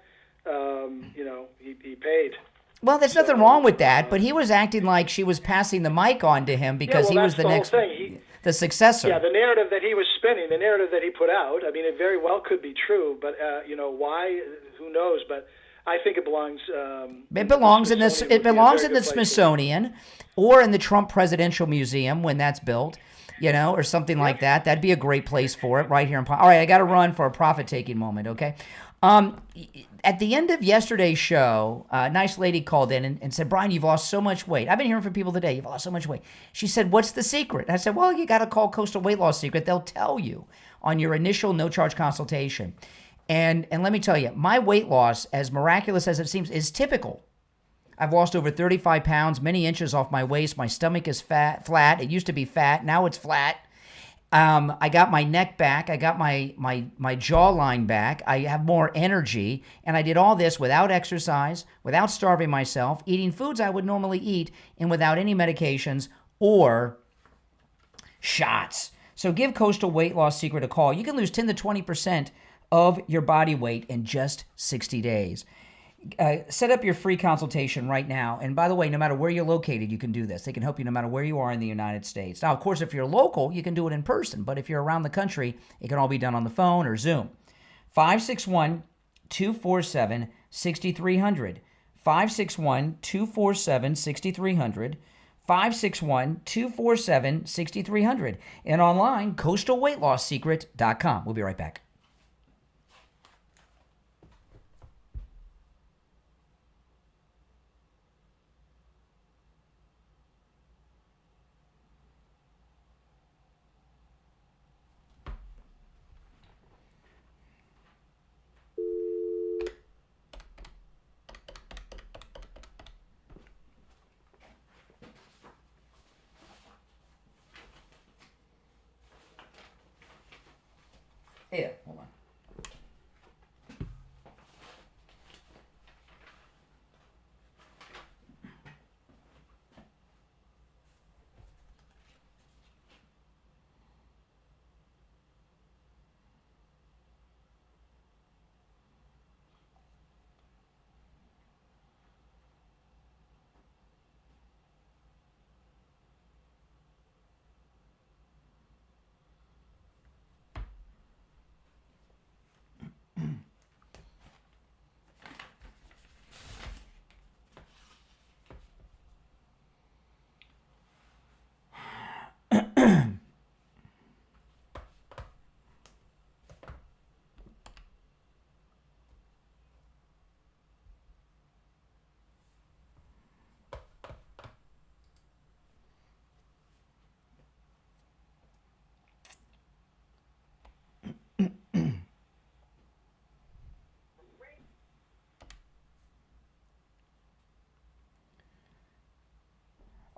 He paid. Well, there's nothing wrong with that, but he was acting like she was passing the mic on to him because he was the next, the successor. Yeah, the narrative that he was spinning, the narrative that he put out. I mean, it very well could be true, but why? Who knows? But I think it belongs. It belongs in this. It belongs in the Smithsonian, or in the Trump Presidential Museum when that's built. Or something like that. That'd be a great place for it, right here in. All right, I got to run for a profit-taking moment. Okay. At the end of yesterday's show, a nice lady called in and said, Brian, you've lost so much weight. I've been hearing from people today, you've lost so much weight. She said, what's the secret? And I said, well, you got to call Coastal Weight Loss Secret. They'll tell you on your initial no-charge consultation. And let me tell you, my weight loss, as miraculous as it seems, is typical. I've lost over 35 pounds, many inches off my waist. My stomach is flat. It used to be fat. Now it's flat. I got my neck back. I got my jawline back. I have more energy. And I did all this without exercise, without starving myself, eating foods I would normally eat, and without any medications or shots. So give Coastal Weight Loss Secret a call. You can lose 10 to 20% of your body weight in just 60 days. Set up your free consultation right now. And by the way, no matter where you're located, you can do this. They can help you no matter where you are in the United States. Now, of course, if you're local, you can do it in person. But if you're around the country, it can all be done on the phone or Zoom. 561-247-6300. 561-247-6300. 561-247-6300. And online, coastalweightlossecret.com. We'll be right back. Yeah, hold on.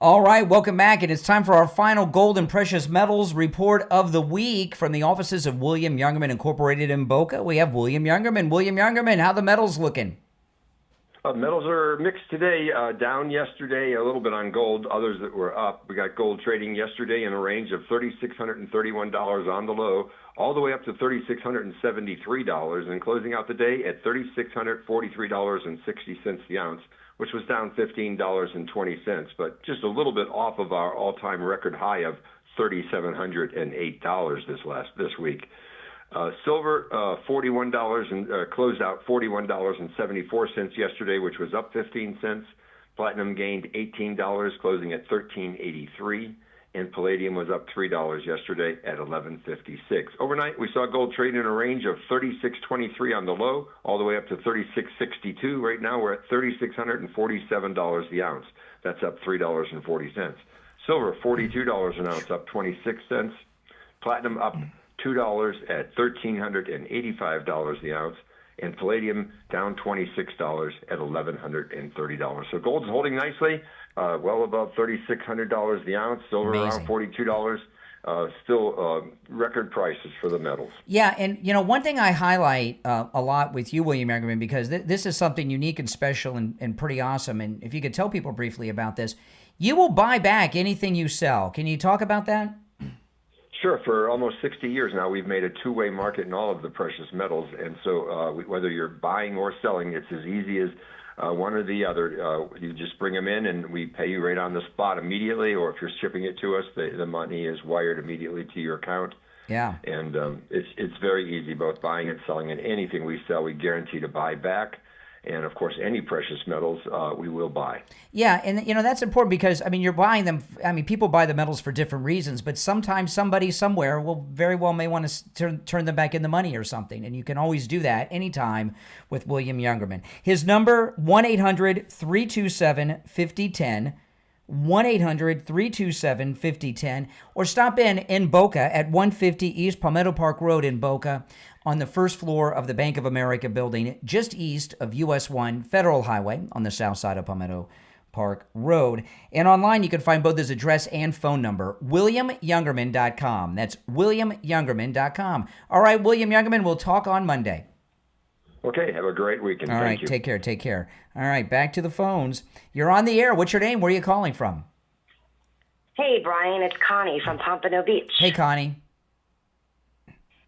All right, welcome back, and it's time for our final gold and precious metals report of the week from the offices of William Youngerman Incorporated in Boca. We have William Youngerman. William Youngerman, how the metals looking? Metals are mixed today, down yesterday a little bit on gold, others that were up. We got gold trading yesterday in a range of $3,631 on the low, all the way up to $3,673, and closing out the day at $3,643.60 the ounce, which was down $15.20, but just a little bit off of our all-time record high of $3,708 this week. Silver, $41 and closed out $41.74 yesterday, which was up 15 cents. Platinum gained $18, closing at $13.83, and palladium was up $3 yesterday at $11.56. Overnight, we saw gold trade in a range of $36.23 on the low, all the way up to $36.62. Right now, we're at $3,647 the ounce. That's up $3.40. Silver, $42 an ounce, up 26 cents. Platinum up $2 at $1,385 the ounce, and palladium down $26 at $1,130. So gold's holding nicely, well above $3,600 the ounce. Silver around $42. Still record prices for the metals. Yeah, and one thing I highlight a lot with you, William Youngerman, because this is something unique and special and pretty awesome. And if you could tell people briefly about this, you will buy back anything you sell. Can you talk about that? Sure. For almost 60 years now, we've made a two-way market in all of the precious metals. And so whether you're buying or selling, it's as easy as one or the other. You just bring them in and we pay you right on the spot immediately. Or if you're shipping it to us, the money is wired immediately to your account. Yeah. And it's very easy, both buying and selling. And anything we sell, we guarantee to buy back. And, of course, any precious metals we will buy. Yeah, and, that's important because, you're buying them. People buy the metals for different reasons, but sometimes somebody somewhere will very well may want to turn them back into money or something, and you can always do that anytime with William Youngerman. His number, 1-800-327-5010, 1-800-327-5010, or stop in Boca at 150 East Palmetto Park Road in Boca, on the first floor of the Bank of America building, just east of US 1 Federal Highway on the south side of Palmetto Park Road. And online, you can find both his address and phone number, WilliamYoungerman.com. That's WilliamYoungerman.com. All right, William Youngerman, we'll talk on Monday. Okay, have a great weekend. All right, take care. All right, back to the phones. You're on the air. What's your name? Where are you calling from? Hey, Brian, it's Connie from Pompano Beach. Hey, Connie.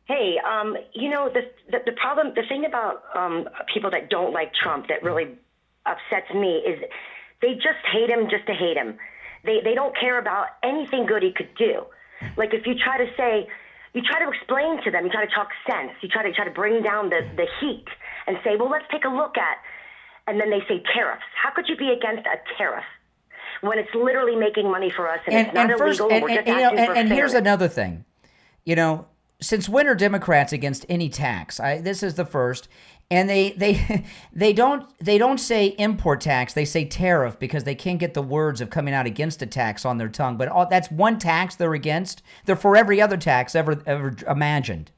Hey, the problem, the thing about people that don't like Trump that really upsets me is they just hate him just to hate him. They don't care about anything good he could do. Like if you try to explain to them, you try to talk sense, you try to bring down the heat and say, well, let's take a look at And then they say tariffs. How could you be against a tariff when it's literally making money for us and it's not illegal and we're just asking for and here's fairness? another thing. You know, since when are Democrats against any tax? This is the first. And they don't say import tax. They say tariff because they can't get the words of coming out against a tax on their tongue. But that's one tax they're against. They're for every other tax ever imagined.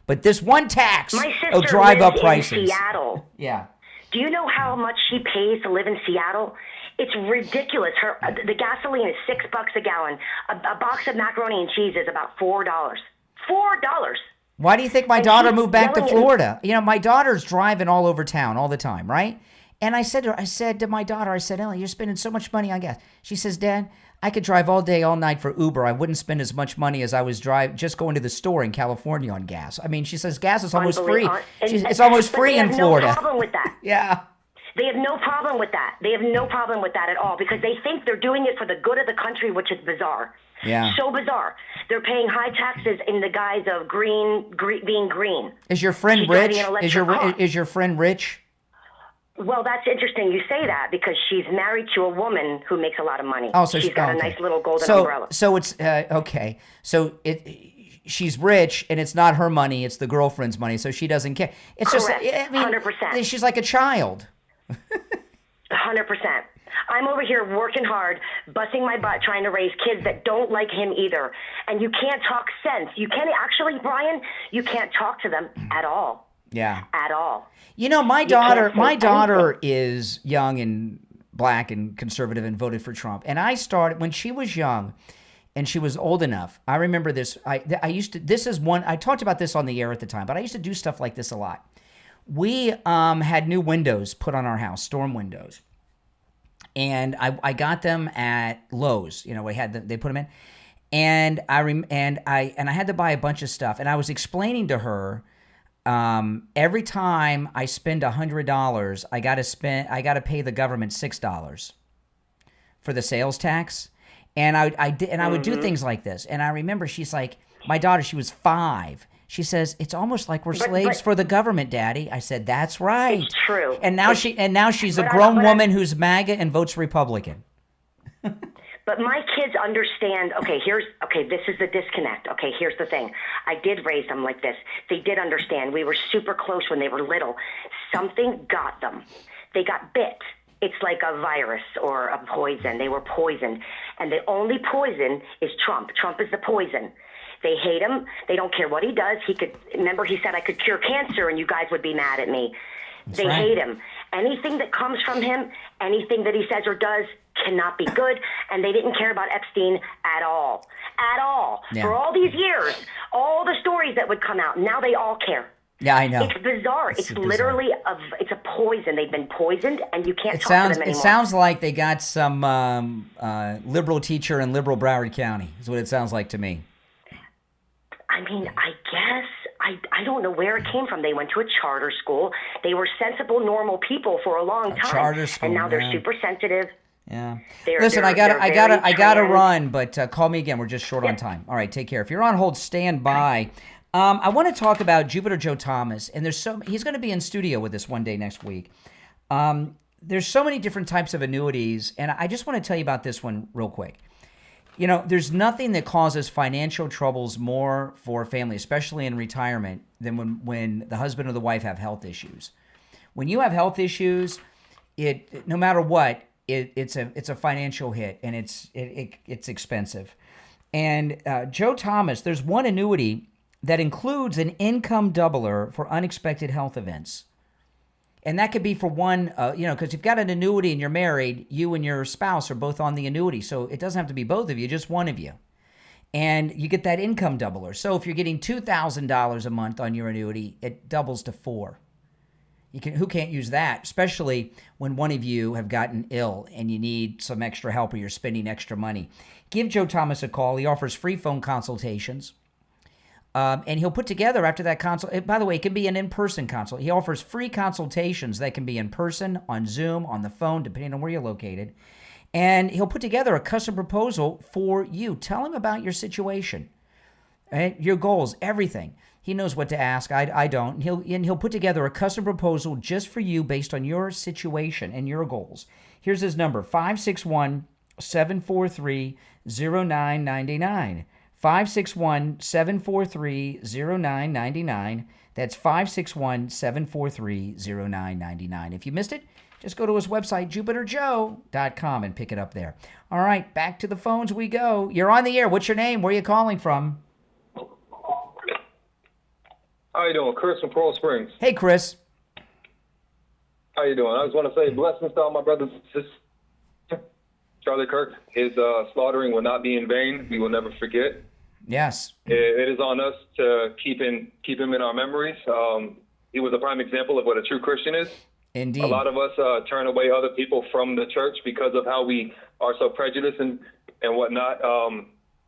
But this one tax will drive up prices. In Seattle. Yeah. Do you know how much she pays to live in Seattle? It's ridiculous. The gasoline is $6 a gallon. A box of macaroni and cheese is about $4. $4. Why do you think my daughter moved back to Florida? You know, my daughter's driving all over town all the time, right? And I said to my daughter, Ellen, you're spending so much money on gas. She says, Dad, I could drive all day, all night for Uber. I wouldn't spend as much money as I was just going to the store in California on gas. I mean, she says gas is almost free. It's almost free in Florida. They have no problem with that. Yeah. They have no problem with that. They have no problem with that at all because they think they're doing it for the good of the country, which is bizarre. Yeah. So bizarre. They're paying high taxes in the guise of being green. Is your friend She's rich? driving an Is your friend rich? Well, that's interesting you say that because she's married to a woman who makes a lot of money. Oh, so she's got a nice little golden so, umbrella. So it's okay. So she's rich, and it's not her money; it's the girlfriend's money. So she doesn't care. It's Correct. just, I mean, 100%. She's like a child. 100%. I'm over here working hard, busting my butt, trying to raise kids that don't like him either. And you can't talk sense. You can't actually, Brian. You can't talk to them at all. Yeah. At all. You know, my daughter is young and black and conservative and voted for Trump. And I started when she was young and she was old enough. I remember this. I talked about this on the air at the time, but I used to do stuff like this a lot. We had new windows put on our house, storm windows. And I got them at Lowe's. You know, they put them in. And I had to buy a bunch of stuff. And I was explaining to her, every time I spend $100, I got to pay the government $6 for the sales tax. And I would do things like this. And I remember she's like, my daughter, she was 5. She says, it's almost like we're slaves for the government, Daddy. I said, that's right. It's true. And now she's a grown woman who's MAGA and votes Republican. But my kids understand, this is the disconnect. Okay, here's the thing. I did raise them like this. They did understand. We were super close when they were little. Something got them. They got bit. It's like a virus or a poison. They were poisoned. And the only poison is Trump. Trump is the poison. They hate him. They don't care what he does. He said I could cure cancer and you guys would be mad at me. That's right. Hate him. Anything that comes from him, anything that he says or does cannot be good. And they didn't care about Epstein at all. At all. Yeah. For all these years, all the stories that would come out, now they all care. Yeah, I know. It's bizarre. It's literally it's a poison. They've been poisoned, and you can't talk to them anymore. It sounds like they got some liberal teacher in liberal Broward County, is what it sounds like to me. I mean, I guess. I don't know where it came from. They went to a charter school. They were sensible, normal people for a long time. Charter school, and now they're super sensitive. Yeah. Listen, I gotta run, but call me again. We're just short on time. All right, take care. If you're on hold, stand by. I want to talk about Jupiter Joe Thomas, and he's going to be in studio with us one day next week. There's so many different types of annuities, and I just want to tell you about this one real quick. You know, there's nothing that causes financial troubles more for a family, especially in retirement, than when the husband or the wife have health issues. When you have health issues, no matter what, it's a financial hit, and it's expensive. And Joe Thomas, there's one annuity that includes an income doubler for unexpected health events. And that could be for one, because you've got an annuity and you're married, you and your spouse are both on the annuity. So it doesn't have to be both of you, just one of you. And you get that income doubler. So if you're getting $2,000 a month on your annuity, it doubles to $4,000. Who can't use that, especially when one of you have gotten ill and you need some extra help or you're spending extra money. Give Joe Thomas a call. He offers free phone consultations. And he'll put together after that consult. By the way, it can be an in-person consult. He offers free consultations that can be in person, on Zoom, on the phone, depending on where you're located. And he'll put together a custom proposal for you. Tell him about your situation. Right? Your goals, everything. He knows what to ask. I don't. He'll put together a custom proposal just for you based on your situation and your goals. Here's his number, 561-743-0999. 561-743-0999. That's 561-743-0999. If you missed it, just go to his website, jupiterjoe.com, and pick it up there. All right, back to the phones we go. You're on the air. What's your name? Where are you calling from? How you doing? Chris from Coral Springs. Hey, Chris. How you doing? I just want to say blessings to all my brothers and sisters. Charlie Kirk, his slaughtering will not be in vain. We will never forget. Yes. It is on us to keep him in our memories. He was a prime example of what a true Christian is. Indeed. A lot of us turn away other people from the church because of how we are so prejudiced and whatnot.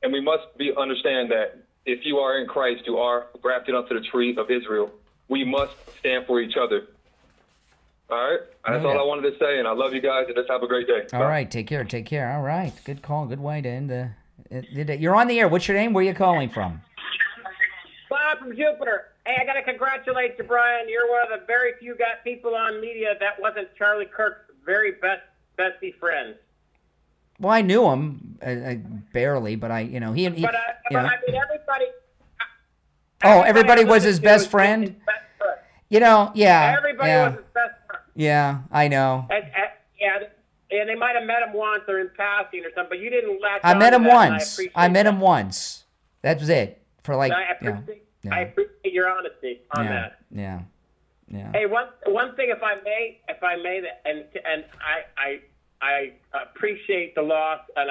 And we must understand that if you are in Christ, you are grafted onto the tree of Israel. We must stand for each other. All right? That's all I wanted to say, and I love you guys, and just have a great day. All right, take care. All right, good call, good way to end the day. You're on the air. What's your name? Where are you calling from? Bob from Jupiter. Hey, I got to congratulate you, Brian. You're one of the very few people on media that wasn't Charlie Kirk's very bestie friend. Well, I knew him barely, but he. But I mean, everybody. Everybody was his best friend. Yeah. Everybody was his best friend. Yeah, I know. And they might have met him once or in passing or something, but you didn't latch I on met to him that, once. and I met him once. That was it. For like. I appreciate your honesty on that. Yeah. Hey, one thing, if I may, and I appreciate the loss, and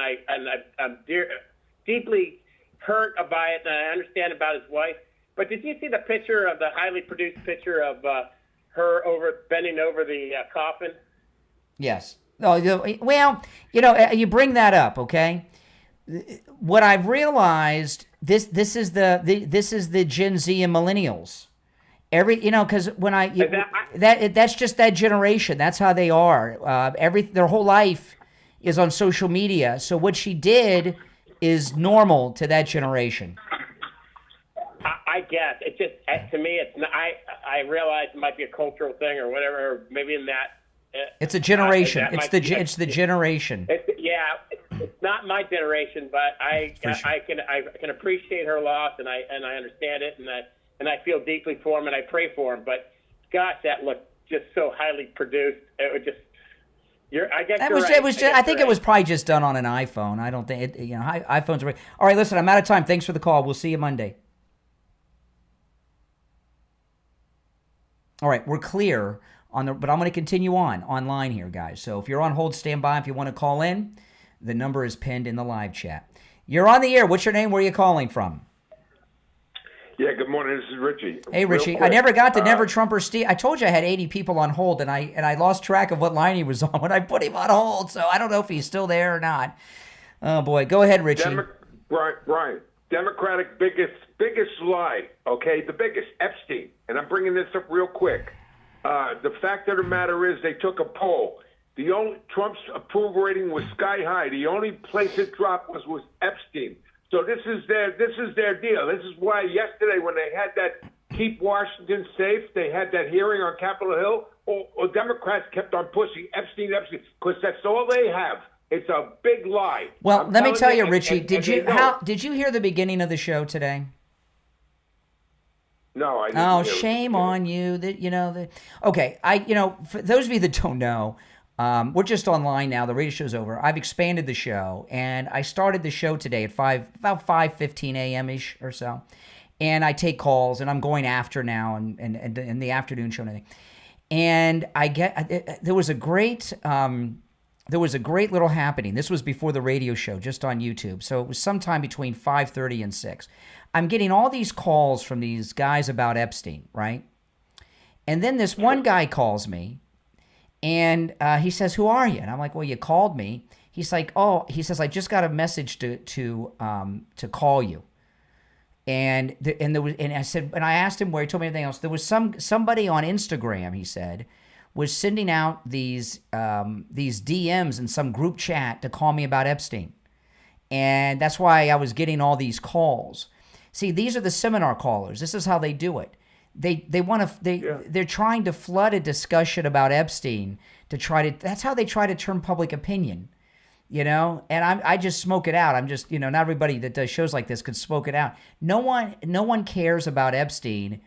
I'm deeply hurt by it, and I understand about his wife. But did you see the picture of the highly produced picture of her bending over the coffin? Yes. Oh, well, you bring that up, okay? What I've realized, this is the Gen Z and millennials. Because when that's just that generation. That's how they are. Their whole life is on social media. So what she did is normal to that generation. I guess it's just to me. It's not, I realize it might be a cultural thing or whatever. Or maybe in that. It's a generation. It's the generation. It's not my generation, but I can appreciate her loss, and I understand it, and I feel deeply for him, and I pray for him. But gosh, that looked just so highly produced. It was just. I think it was probably just done on an iPhone. I don't think iPhones are. All right, listen, I'm out of time. Thanks for the call. We'll see you Monday. All right, we're clear but I'm going to continue online here, guys. So if you're on hold, stand by. If you want to call in, the number is pinned in the live chat. You're on the air. What's your name? Where are you calling from? Yeah, good morning. This is Richie. Hey, Richie. I never got to Never Trump or Steve. I told you I had 80 people on hold, and I lost track of what line he was on when I put him on hold. So I don't know if he's still there or not. Oh boy, go ahead, Richie. Brian, Democratic biggest lie. Okay, the biggest Epstein, and I'm bringing this up real quick. The fact of the matter is, they took a poll. Trump's approval rating was sky high. The only place it dropped was Epstein. So this is their deal. This is why yesterday when they had that Keep Washington Safe, they had that hearing on Capitol Hill, or Democrats kept on pushing Epstein, because that's all they have. It's a big lie. Well, let me tell you, Richie, did you hear the beginning of the show today? No, I didn't. Oh, shame on you. Okay, for those of you that don't know, we're just online now. The radio show's over. I've expanded the show, and I started the show today at about 5:15 a.m.-ish or so. And I take calls, and I'm going after now, and in the afternoon show and everything. And there was a great little happening. This was before the radio show, just on YouTube. So it was sometime between 5:30 and 6. I'm getting all these calls from these guys about Epstein, right? And then this one guy calls me, and he says, "Who are you?" And I'm like, "Well, you called me." He's like, "Oh," he says, "I just got a message to call you." And I said, and I asked him where. He told me everything else. There was somebody on Instagram, he said, was sending out these DMs in some group chat to call me about Epstein, and that's why I was getting all these calls. See, these are the seminar callers. This is how they do it. They're trying to flood a discussion about Epstein that's how they try to turn public opinion, and I just smoke it out. I'm just, not everybody that does shows like this could smoke it out. No one cares about Epstein.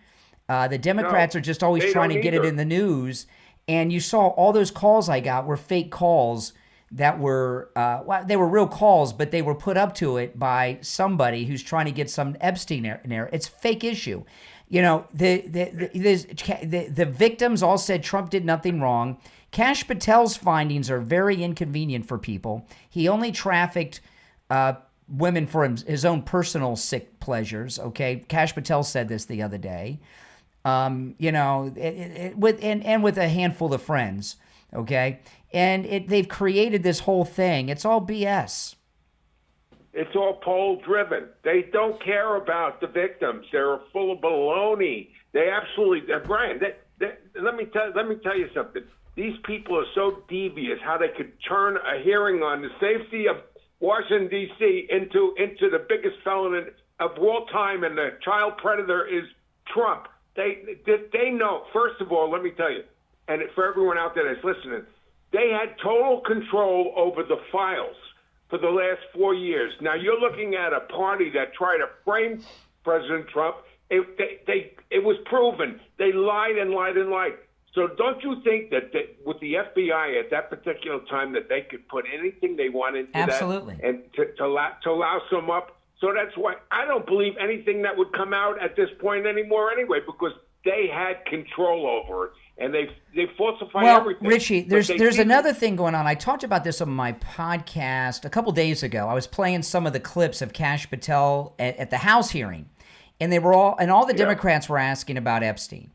The Democrats are just always trying to get it in the news. And you saw all those calls I got were fake calls that were, they were real calls, but they were put up to it by somebody who's trying to get some Epstein in there. It's a fake issue. The victims all said Trump did nothing wrong. Kash Patel's findings are very inconvenient for people. He only trafficked women for his own personal sick pleasures. Okay, Kash Patel said this the other day. With a handful of friends. Okay, and they've created this whole thing. It's all BS. It's all poll-driven. They don't care about the victims. They're full of baloney. They absolutely, Brian. Let me tell you something. These people are so devious. How they could turn a hearing on the safety of Washington D.C. into the biggest felon of all time, and the child predator is Trump. They know. First of all, let me tell you, and for everyone out there that's listening, they had total control over the files for the last 4 years. Now, you're looking at a party that tried to frame President Trump. It was proven. They lied and lied and lied. So don't you think that with the FBI at that particular time that they could put anything they wanted into Absolutely. that and to allow some up? So that's why I don't believe anything that would come out at this point anymore anyway, because they had control over it. And they falsify everything. Well, Richie, there's another thing going on. I talked about this on my podcast a couple days ago. I was playing some of the clips of Kash Patel at the House hearing, and all the Democrats were asking about Epstein.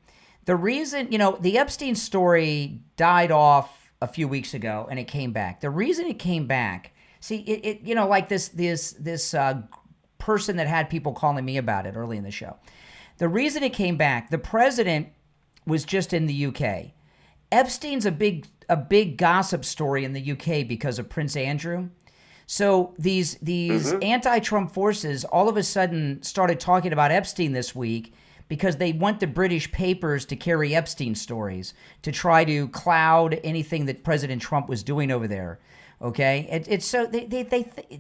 The reason, the Epstein story died off a few weeks ago, and it came back. The reason it came back, see, like this person that had people calling me about it early in the show. The reason it came back, the president was just in the UK. Epstein's a big gossip story in the UK because of Prince Andrew. So these anti-Trump forces all of a sudden started talking about Epstein this week because they want the British papers to carry Epstein stories to try to cloud anything that President Trump was doing over there. Okay, it's so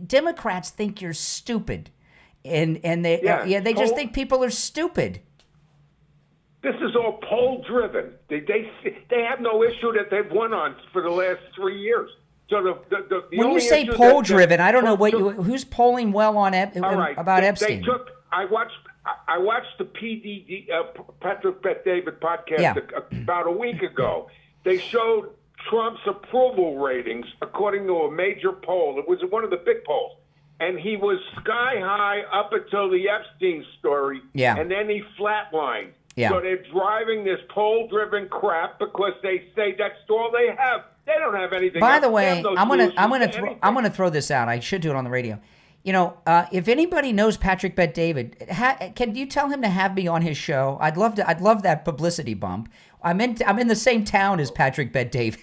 Democrats think you're stupid, and they just think people are stupid. This is all poll-driven. They have no issue that they've won on for the last 3 years. So the when you say poll-driven, I don't know who's polling well on about Epstein. I watched the PDD Patrick Bet-David podcast about a week ago. They showed Trump's approval ratings according to a major poll. It was one of the big polls. And he was sky high up until the Epstein story. Yeah. And then he flatlined. Yeah. So they're driving this poll-driven crap because they say that's all they have. They don't have anything. By the way, I'm gonna throw this out. I should do it on the radio. If anybody knows Patrick Bet-David, can you tell him to have me on his show? I'd love that publicity bump. I'm in the same town as Patrick Bet-David.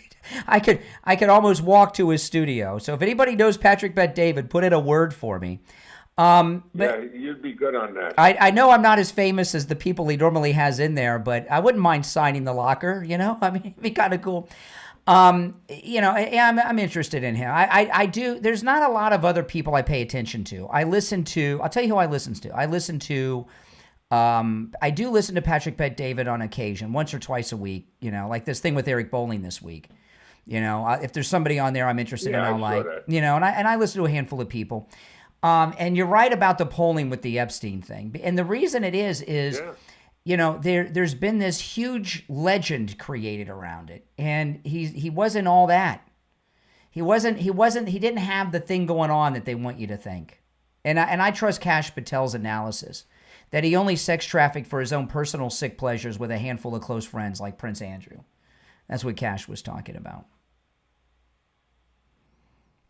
I could almost walk to his studio. So if anybody knows Patrick Bet-David, put in a word for me. But you'd be good on that. I know I'm not as famous as the people he normally has in there, but I wouldn't mind signing the locker. I mean, it'd be kind of cool. I'm interested in him. I do. There's not a lot of other people I pay attention to. I'll tell you who I listen to. I do listen to Patrick Bet-David on occasion, once or twice a week, like this thing with Eric Bolling this week. If there's somebody on there I'm interested in, I'll like, and I listen to a handful of people. And you're right about the polling with the Epstein thing. And the reason it is there's been this huge legend created around it. And he wasn't all that. He didn't have the thing going on that they want you to think. And I trust Kash Patel's analysis that he only sex trafficked for his own personal sick pleasures with a handful of close friends like Prince Andrew. That's what Kash was talking about.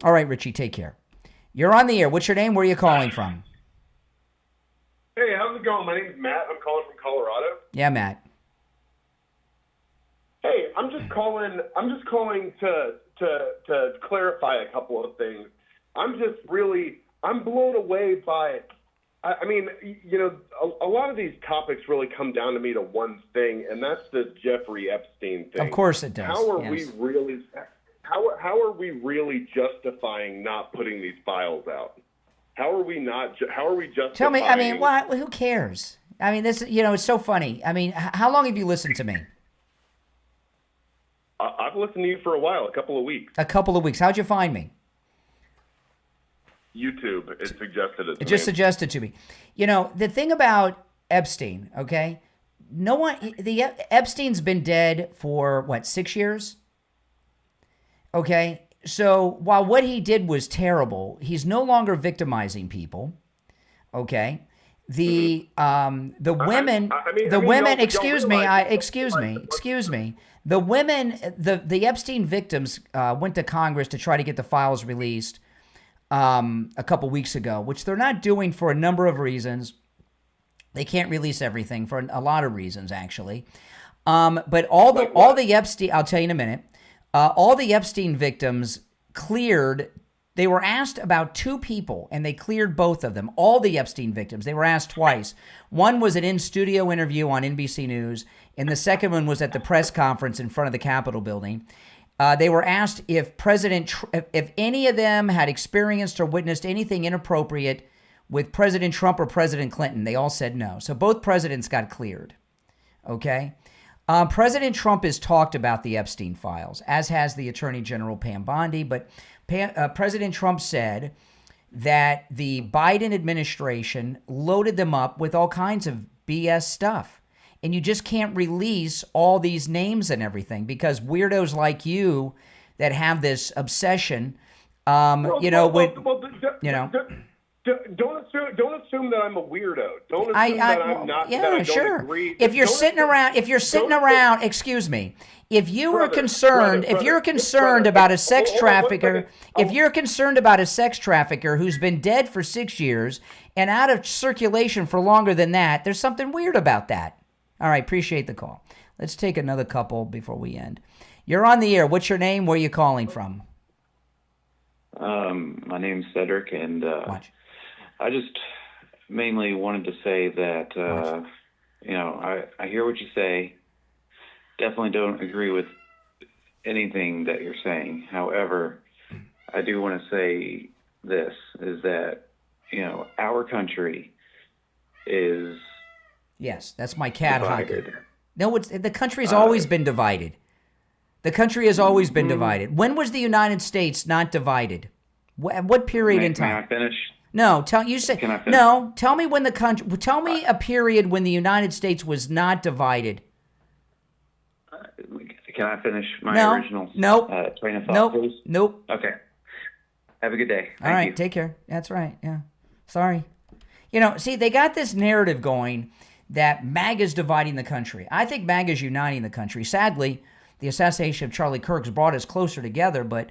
All right, Richie, take care. You're on the air. What's your name? Where are you calling from? Hey, how's it going? My name's Matt. I'm calling from Colorado. Yeah, Matt. Hey, I'm just calling to clarify a couple of things. I'm blown away by I mean, you know, a lot of these topics really come down to me to one thing, and that's the Jeffrey Epstein thing. Of course it does. How are yes. we really? How are we really justifying not putting these files out? How are we not? How are we justifying? Tell me. I mean, what? Who cares? I mean, this. You know, it's so funny. I mean, how long have you listened to me? I've listened to you for a while, a couple of weeks. A couple of weeks. How'd you find me? YouTube. It suggested it. It just suggested to me. You know, the thing about Epstein, okay? No one. Epstein's been dead for what, 6 years? Okay. So while what he did was terrible, he's no longer victimizing people. Okay. The women, excuse me. The women, the Epstein victims went to Congress to try to get the files released a couple weeks ago, which they're not doing for a number of reasons. They can't release everything for a lot of reasons, actually. But all the Epstein, I'll tell you in a minute. All the Epstein victims cleared. They were asked about 2 people, and they cleared both of them. All the Epstein victims. They were asked twice. One was an in-studio interview on NBC News, and the second one was at the press conference in front of the Capitol building. They were asked if if any of them had experienced or witnessed anything inappropriate with President Trump or President Clinton. They all said no. So both presidents got cleared. Okay? President Trump has talked about the Epstein files, as has the Attorney General Pam Bondi, but President Trump said that the Biden administration loaded them up with all kinds of BS stuff. And you just can't release all these names and everything because weirdos like you that have this obsession, Don't assume that I'm a weirdo. Don't assume that I'm not. Yeah, that I don't sure. agree. If you're sitting around, excuse me. If you were concerned, if you're concerned about a sex trafficker, if you're concerned about a sex trafficker who's been dead for 6 years and out of circulation for longer than that, there's something weird about that. All right, appreciate the call. Let's take another couple before we end. You're on the air. What's your name? Where are you calling from? My name's Cedric, and I just mainly wanted to say that, I hear what you say. Definitely don't agree with anything that you're saying. However, I do want to say this, is that, our country is... Yes, that's my cat divided. honking. No, the country's always been divided. The country has always been divided. When was the United States not divided? What period in time? Can I finish? No, tell me when the country. Tell me a period when the United States was not divided. Can I finish my original train of thought, please? Nope. Okay. Have a good day. All right, take care. That's right. Yeah. Sorry. See, they got this narrative going that MAGA's dividing the country. I think MAGA's uniting the country. Sadly, the assassination of Charlie Kirk has brought us closer together, but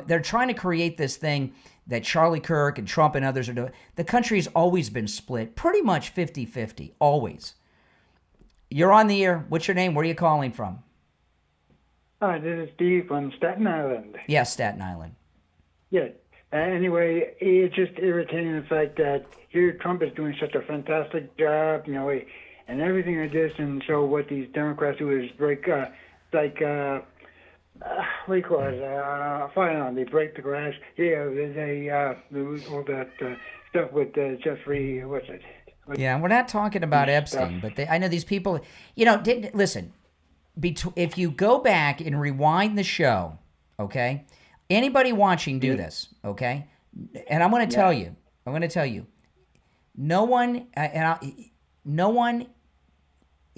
they're trying to create this thing that Charlie Kirk and Trump and others are doing. The country's always been split, pretty much 50-50, always. You're on the air. What's your name? Where are you calling from? Hi, this is Steve from Staten Island. Yes, Staten Island. Yeah. Anyway, it's just irritating the fact that here Trump is doing such a fantastic job, and everything like this, and so what these Democrats do is break, what do you call it? Fine, they break the glass. Yeah, they all that stuff with Jeffrey. What's it? Yeah, we're not talking about Epstein, but I know these people. Listen. If you go back and rewind the show, okay. Anybody watching, do this, okay? And I'm going to tell you. No one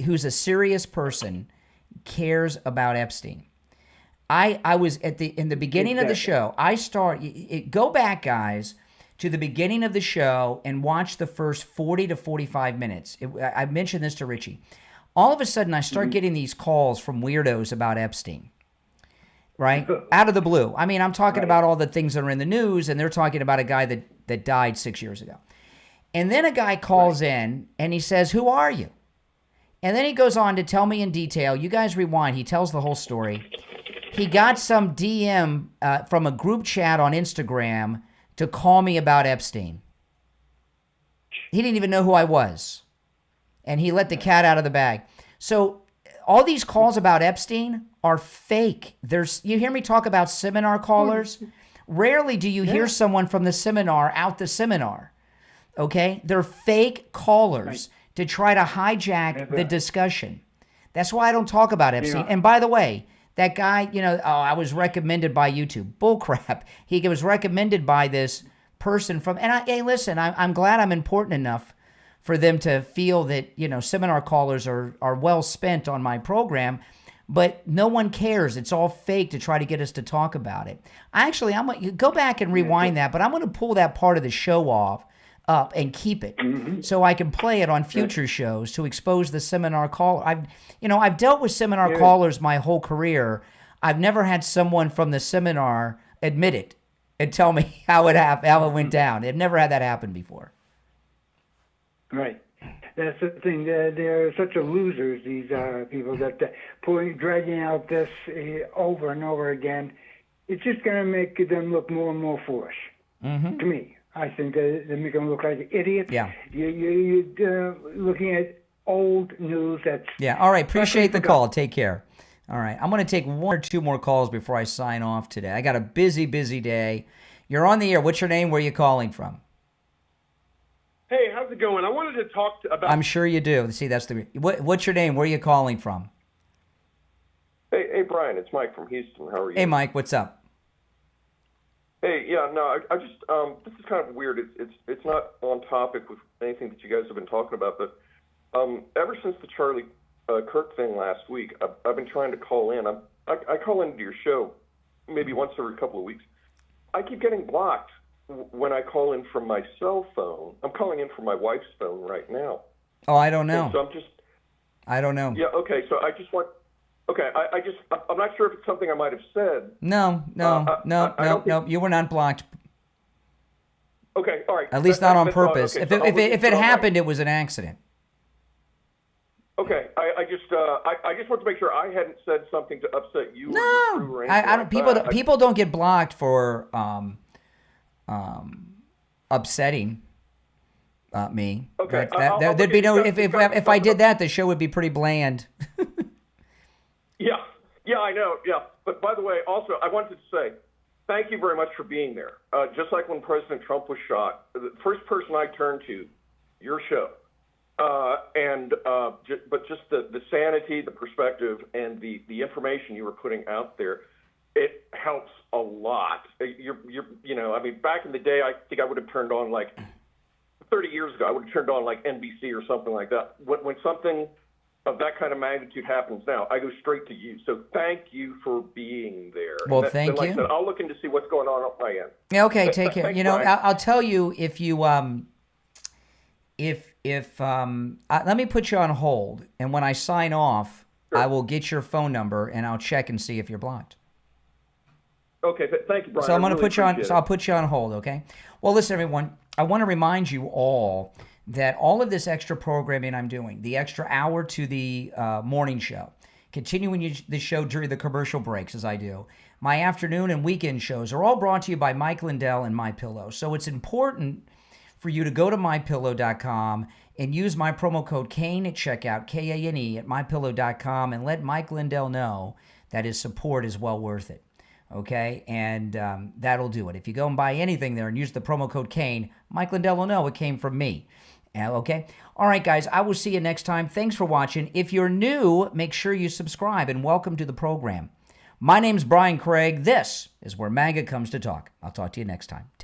who's a serious person cares about Epstein. I was in the beginning of the show. Go back, guys, to the beginning of the show and watch the first 40 to 45 minutes. I mentioned this to Richie. All of a sudden, I start getting these calls from weirdos about Epstein. Right? Out of the blue. I mean, I'm talking about all the things that are in the news, and they're talking about a guy that died 6 years ago. And then a guy calls in, and he says, "Who are you?" And then he goes on to tell me in detail. You guys rewind. He tells the whole story. He got some DM from a group chat on Instagram to call me about Epstein. He didn't even know who I was. And he let the cat out of the bag. So all these calls about Epstein are fake. You hear me talk about seminar callers? Rarely do you hear someone from the seminar out the seminar. Okay? They're fake callers to try to hijack the discussion. That's why I don't talk about Epstein. And by the way, that guy, I was recommended by YouTube. Bullcrap. He was recommended by this person from, and hey, listen, I'm glad I'm important enough for them to feel that, seminar callers are well spent on my program, but no one cares. It's all fake to try to get us to talk about it. I'm going to go back and rewind that, but I'm going to pull that part of the show up and keep it so I can play it on future shows to expose the seminar caller. I've dealt with seminar callers my whole career. I've never had someone from the seminar admit it and tell me how it went down. I've never had that happen before. Right. That's the thing. They're such a losers, these people, that dragging out this over and over again. It's just going to make them look more and more foolish. To me, I think they make them look like idiots. Yeah. You're looking at old news that's... Yeah. All right. Appreciate the call. Take care. All right. I'm going to take one or two more calls before I sign off today. I got a busy, busy day. You're on the air. What's your name? Where are you calling from? Hey, how's it going? I wanted to talk about... I'm sure you do. See, that's what's your name? Where are you calling from? Hey, Brian, it's Mike from Houston. How are you? Hey, Mike, what's up? Hey, yeah, no, I just, this is kind of weird. It's not on topic with anything that you guys have been talking about, but ever since the Charlie Kirk thing last week, I've been trying to call in. I call into your show maybe once every couple of weeks. I keep getting blocked when I call in from my cell phone. I'm calling in from my wife's phone right now. Oh, I don't know. And so I don't know. Yeah, okay, so I'm not sure if it's something I might have said. No. You were not blocked. Okay, all right. At least not on purpose. Okay, if it happened, it was an accident. Okay, I just want to make sure I hadn't said something to upset you. No, or I don't. People don't get blocked for upsetting me. Okay, there'd be no. If I did that, the show would be pretty bland. Yeah, I know. Yeah, but by the way, also I wanted to say thank you very much for being there. Just like when President Trump was shot, the first person I turned to, your show, but just the sanity, the perspective, and the information you were putting out there, it helps a lot. I mean, back in the day, I think I would have turned on 30 years ago, I would have turned on NBC or something like that. When something of that kind of magnitude happens now, I go straight to you. So thank you for being there. Well, thank you. I said, I'll look into see what's going on my end. Yeah, okay, take care. Thanks, I'll tell you if you let me put you on hold, and when I sign off, I will get your phone number and I'll check and see if you're blocked. Okay, thank you, Brian. So I'm going to put you on. appreciate So I'll put you on hold. Okay. Well, listen, everyone. I want to remind you all that all of this extra programming I'm doing, the extra hour to the morning show, continuing the show during the commercial breaks as I do, my afternoon and weekend shows are all brought to you by Mike Lindell and MyPillow. So it's important for you to go to MyPillow.com and use my promo code KANE at checkout, KANE at MyPillow.com, and let Mike Lindell know that his support is well worth it. Okay, and that'll do it. If you go and buy anything there and use the promo code KANE, Mike Lindell will know it came from me. Okay? All right, guys, I will see you next time. Thanks for watching. If you're new, make sure you subscribe, and welcome to the program. My name's Brian Craig. This is where MAGA comes to talk. I'll talk to you next time.